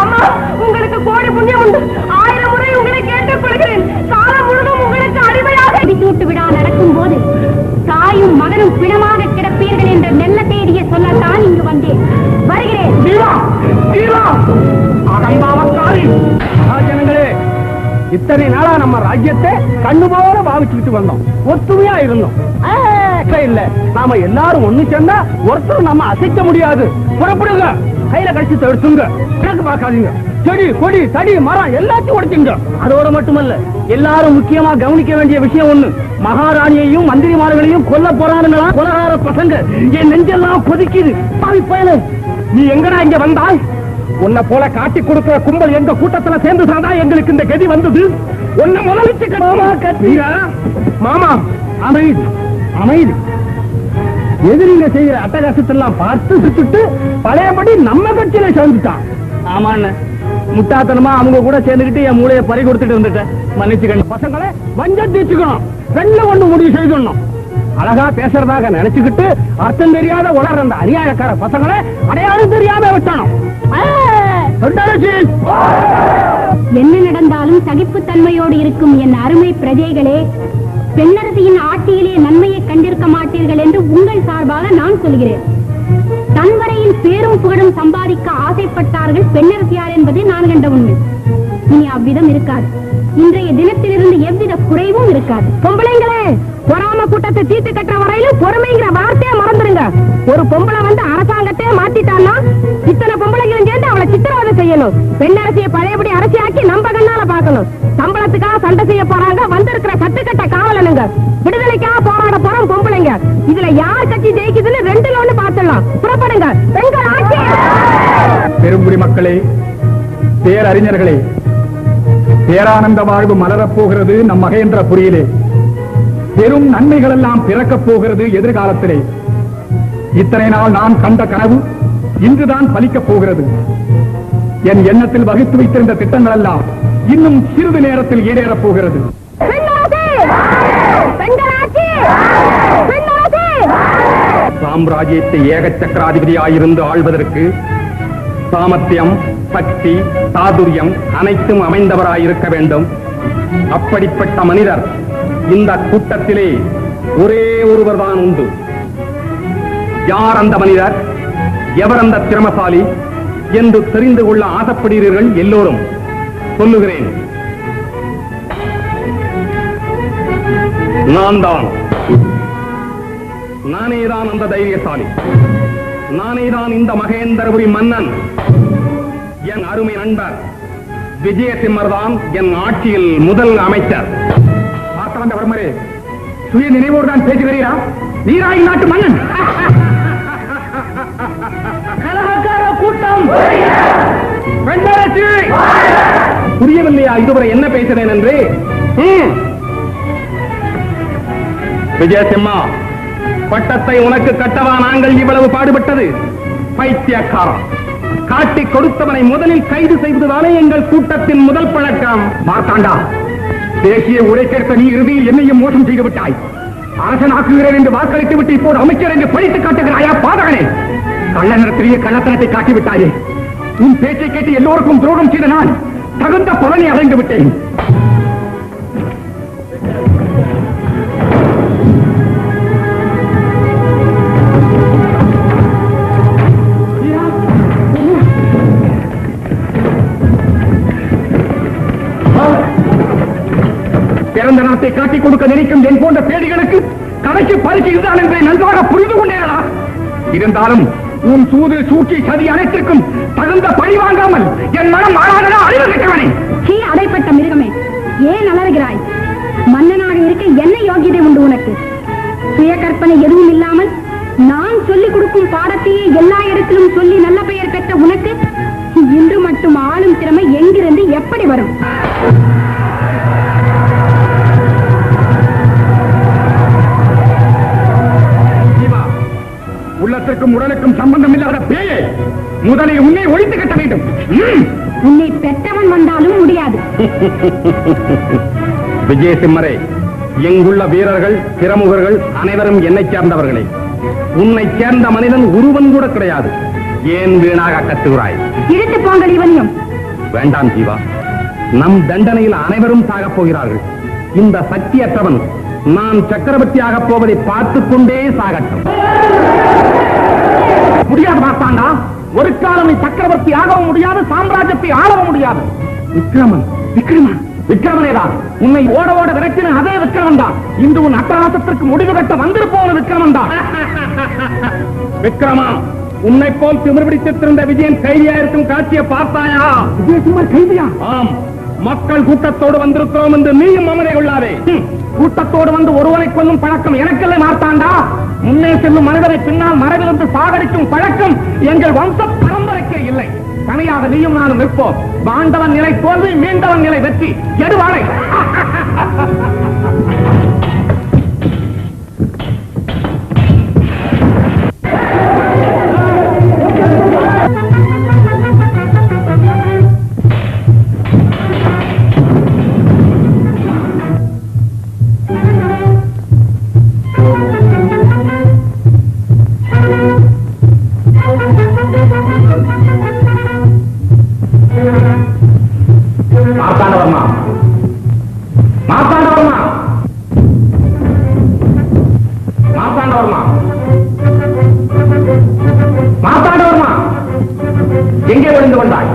அம்மா, உங்களுக்கு கோடி புண்ணியம் உண்டு. 1000 முறை உங்களை கேட்டுக் கொள்கிறேன். காலம் முழுதும் உங்களுக்கு அடிமையாக விட்டு விழா நடக்கும் போது தாயும் மகனும் பிணமாக கிடப்பீர்கள் என்ற நெல்ல தேடிய சொல்லத்தான் இங்கு வந்தேன். வருகிறேன். ஜனங்களே, இத்தனை நாளா நம்ம ராஜ்யத்தை கண்ணு போல பாவிச்சுக்கிட்டு வந்தோம், ஒத்துமையா இருந்தோம். இல்ல, நாம எல்லாரும் ஒண்ணு சேர்ந்தா ஒருத்தரும் நம்ம அசைக்க முடியாது. புறப்படுங்க, கையில கழிச்சு எடுத்துங்க, எனக்கு பார்க்காதீங்க. செடி கொடி தடி மரம் எல்லாத்தையும் உடைச்சுங்க. அதோட மட்டுமல்ல, எல்லாரும் முக்கியமா கவனிக்க வேண்டிய விஷயம் ஒண்ணு, மகாராணியையும் மந்திரிமார்களையும் கொல்ல போறானுங்களா கொலகார பசங்க. என் நெஞ்செல்லாம் கொதிக்குது. பயனு, நீ எங்கடா இங்க வந்தாய்? உன்னை போல காட்டி கொடுக்கிற கும்பல் எங்க கூட்டத்துல சேர்ந்து சாதா எங்களுக்கு இந்த கதி வந்தது. உன்னை முதலிச்சு மாமா, அமைதி அமைதி. எதிரிங்க செய்யற அட்டகாசத்தெல்லாம் பார்த்து சுட்டுட்டு பழையபடி நம்ம கட்சியில சேர்ந்துட்டான். ஆமாண்ண, முட்டாத்தனமா அவங்க கூட சேர்ந்துக்கிட்டு என் மூளையை பறி கொடுத்துட்டு வந்துட்டேன். மன்னிச்சுக்கணும். பசங்களை வஞ்சம் தீச்சுக்கணும், ரெண்டு ஒண்ணு முடிவு செய்யணும். அழகா பேசுறதாக நினைச்சுக்கிட்டு அர்த்தம் தெரியாத உலர் அந்த அநியாயக்கார பசங்களை அடையாளம் தெரியாம விட்டணும். என்ன நடந்தாலும் சகிப்புத்தன்மையோடு இருக்கும் என் அருமை பிரஜைகளே, பெண்ணரசியின் ஆட்சியிலே நன்மையை கண்டிருக்க மாட்டீர்கள் என்று உங்கள் சார்பாக நான் சொல்கிறேன். தன்வரையில் பேரும் புகழும் சம்பாதிக்க ஆசைப்பட்டார்கள் பெண்ணரசியார் என்பதை நான் கண்ட உண்மை. இனி அவ்விதம் இருக்காது. இன்றைய தினத்திலிருந்து எவ்வித குறைவும் இருக்காது. பொம்பளைங்களே, பொறாம கூட்டத்தை தீர்த்து கட்டுற வரையிலும் பொறுமைங்கிற வார்த்தையை மறந்துருங்க. ஒரு பொம்பளை வந்து அரசாங்கத்தையே மாத்திட்டான்னா இத்தனை பொம்பளைங்களும் சேர்ந்து அவளை சித்திரவதை செய்யணும். பெண்ணரசியை பழையபடி அரசியாக்கி நம்ம கண்ணால பாக்கணும். சம்பளத்துக்காக சண்டை செய்ய போறாங்க வந்திருக்கிற கட்டுக்கட்ட காவலனுங்க. விடுதலைக்காக போராட போறோம் பொம்பளைங்க. இதுல யார் கட்சி ஜெயிக்குதுன்னு ரெண்டுல ஒண்ணு பாத்துடலாம். புறப்படுங்க பெண்கள் ஆட்சி. பெருங்குடி மக்களே, பேரறிஞர்களே, பேரானந்த வாழ்வு மலரப் போகிறது நம் மகேந்திரபுரியிலே. பெரும் நன்மைகள் எல்லாம் பிறக்கப் போகிறது எதிர்காலத்திலே. இத்தனை நாள் நான் கண்ட கனவு இன்றுதான் பலிக்கப் போகிறது. என் எண்ணத்தில் வகுத்து வைத்திருந்த திட்டங்கள் எல்லாம் இன்னும் சிறிது நேரத்தில் ஈடேறப் போகிறது. சாம்ராஜ்யத்தை ஏக சக்கராதிபதியாயிருந்து ஆள்வதற்கு சாமர்த்தியம், சக்தி, சாதுரியம் அனைத்தும் அமைந்தவராயிருக்க வேண்டும். அப்படிப்பட்ட மனிதர் இந்த கூட்டத்திலே ஒரே ஒருவர் தான் உண்டு. யார் அந்த மனிதர், எவர் அந்த திறமசாலி என்று தெரிந்து கொள்ள ஆசைப்படுகிறீர்கள் எல்லோரும். சொல்லுகிறேன், நானேதான் அந்த தைரியசாலி. நானேதான் இந்த மகேந்திரபுரி மன்னன். என் அருமை நண்பர் விஜயசிம்மர் தான் என் ஆட்சியில் முதல் அமைச்சர். வர்மரே, சுய நினைவோடு தான் பேசுகிறீரா? நீராய் நாட்டு மன்னன். கூட்டம் புரியவில்லையா இதுவரை என்ன பேசுகிறேன் என்று? விஜயசிம்மா, பட்டத்தை உனக்கு கட்டவா நாங்கள் இவ்வளவு பாடுபட்டது? பைத்தியக்காரன், காட்டி கொடுத்தவனை முதலில் கைது செய்வதுதானே எங்கள் கூட்டத்தின் முதல் பழக்கம். மார்த்தாண்டா, தேசிய உரைக்கேற்ற நீ இறுதியில் என்னையும் மோசம் செய்து விட்டாய். அரசனாக்குகிறேன் என்று வாக்களித்து விட்டு இப்போது அமைச்சர் என்று படித்து காட்டுகிறாயா? பாதகனே, கள்ள நிறத்திலேயே கள்ளத்தனத்தை காட்டிவிட்டாயே. உன் பேச்சை கேட்டு எல்லோருக்கும் துரோகம் செய்த நான் தகுந்த பலனை அடைந்து விட்டேன். பிறந்த நாட்டை காட்டிக் கொடுக்க நினைக்கும் என் போன்ற பேடிகளுக்கு கடைக்கு பரிசு இதுதான் என்பதை நன்றாக புரிந்து கொண்டேனா? இருந்தாலும் உன் சூது, சூழ்ச்சி, சதி அனைத்திற்கும் தகுந்த பழி வாங்காமல் என் மனம் மாறாதா? அறிவு கட்டவனே, அடைப்பட்ட மிருகமே, ஏன் அலறுகிறாய்? மன்னனாக இருக்க என்ன யோகியதை உண்டு உனக்கு? சுய கற்பனை எதுவும் இல்லாமல் நான் சொல்லிக் கொடுக்கும் பாடத்தையே எல்லா இடத்திலும் சொல்லி நல்ல பெயர் பெற்ற உனக்கு இன்று மட்டும் ஆளும் திறமை எங்கிருந்து எப்படி வரும்? உள்ளத்திற்கும் உடலுக்கும் சம்பந்தம் இல்லாத பேயே, முதலில் உன்னை ஒழித்து கட்ட வேண்டும். உன்னை பெற்றவன் வந்தாலும் முடியாது. விஜயசிம்மரே, எங்குள்ள வீரர்கள், பிரமுகர்கள் அனைவரும் என்னை சேர்ந்தவர்களே. உன்னை சேர்ந்த மனிதன் ஒருவன் கூட கிடையாது. ஏன் வீணாக கத்துகிறாய்? இழுத்து போங்கள் இவனையும். வேண்டாம் ஜீவா, நம் தண்டனையில் அனைவரும் சாகப் போகிறார்கள். இந்த சக்தியற்றவன் நான் சக்கரவர்த்தியாக போவதை பார்த்துக் கொண்டே சாகட்டும். முடியாது மாத்தாண்டா, ஒரு காலம் நீ சக்கரவர்த்தி ஆகவும் முடியாது, சாம்ராஜ்யத்தை ஆளவும் முடியாது. விக்ரமனேதான் உன்னை ஓட ஓட விரட்டின அதே விக்ரமன் தான் இன்று உன் அட்டகாசத்திற்கு முடிவு கட்ட வந்திருப்போன விக்ரமன் தான். விக்ரமா, உன்னை போல் திமிர் பிடித்திருந்த விஜயன் கைதியா இருக்கும் காட்சியை பார்த்தாயா? விஜயகுமார் கைதியா? ஆம், மக்கள் கூட்டத்தோடு வந்திருக்கிறோம் என்று நீயும் மமதை கொள்ளாதே. கூட்டத்தோடு வந்து ஒருவனை கொல்லும் பழக்கம் எனக்கல்ல மார்த்தாண்டா. முன்னே செல்லும் மனிதரை பின்னால் மறைவிலிருந்து சாகடிக்கும் பழக்கம் எங்கள் வம்ச பரம்பரைக்கே இல்லை. தனியாக நீயும் நானும் நிற்போம். வாழ்ந்தவன் நிலை தோல்வி, மீண்டவன் நிலை வெற்றி. எடுவாளை. மார்த்தாண்டவர்மா, மார்த்தாண்டவர்மா, மார்த்தாண்டவர்மா, மார்த்தாண்டவர்மா, எங்கே ஒளிந்து கொண்டாய்?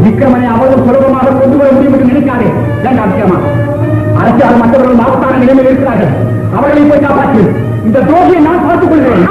விக்ரமனை அவ்வளவு சுலபமாக கொண்டு வர முடியும் என்று நினைக்காதே. வேண்டாம் விக்ரமா, அரசியல் மற்றவர்கள் மாவட்டான நிலைமையில் இருக்கிறார்கள். அவர்களை போய் காப்பாற்று. இந்த துரோகியை நான் பார்த்துக் கொள்கிறேன்.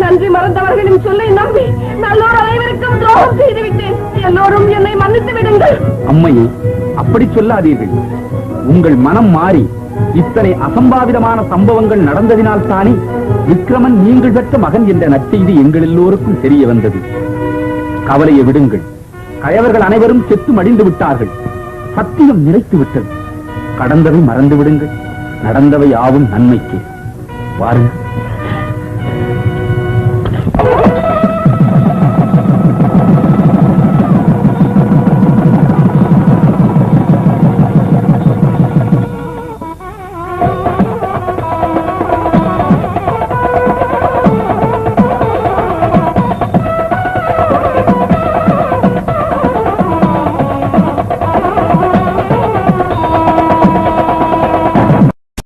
நன்றி மறந்தவர்களின் சொல்லை நம்பி நல்லோர் அனைவருக்கும் துரோகம் செய்து விட்டேன். எல்லோரும் என்னை மன்னித்து விடுங்கள். அம்மையே, அப்படி சொல்லாதீர்கள். உங்கள் மனம் மாறி இத்தனை அசம்பாவிதமான சம்பவங்கள் நடந்ததினால் தானே விக்ரமன் நீங்கள் பெற்ற மகன் என்ற நற்செய்தி எங்கள் எல்லோருக்கும் தெரிய வந்தது. கவலையை விடுங்கள். கயவர்கள் அனைவரும் செத்து மடிந்து விட்டார்கள். சத்தியம் நிலைத்து விட்டது. கடந்தவை மறந்து விடுங்கள். நடந்தவை யாவும் நன்மைக்கு. வாருங்கள்.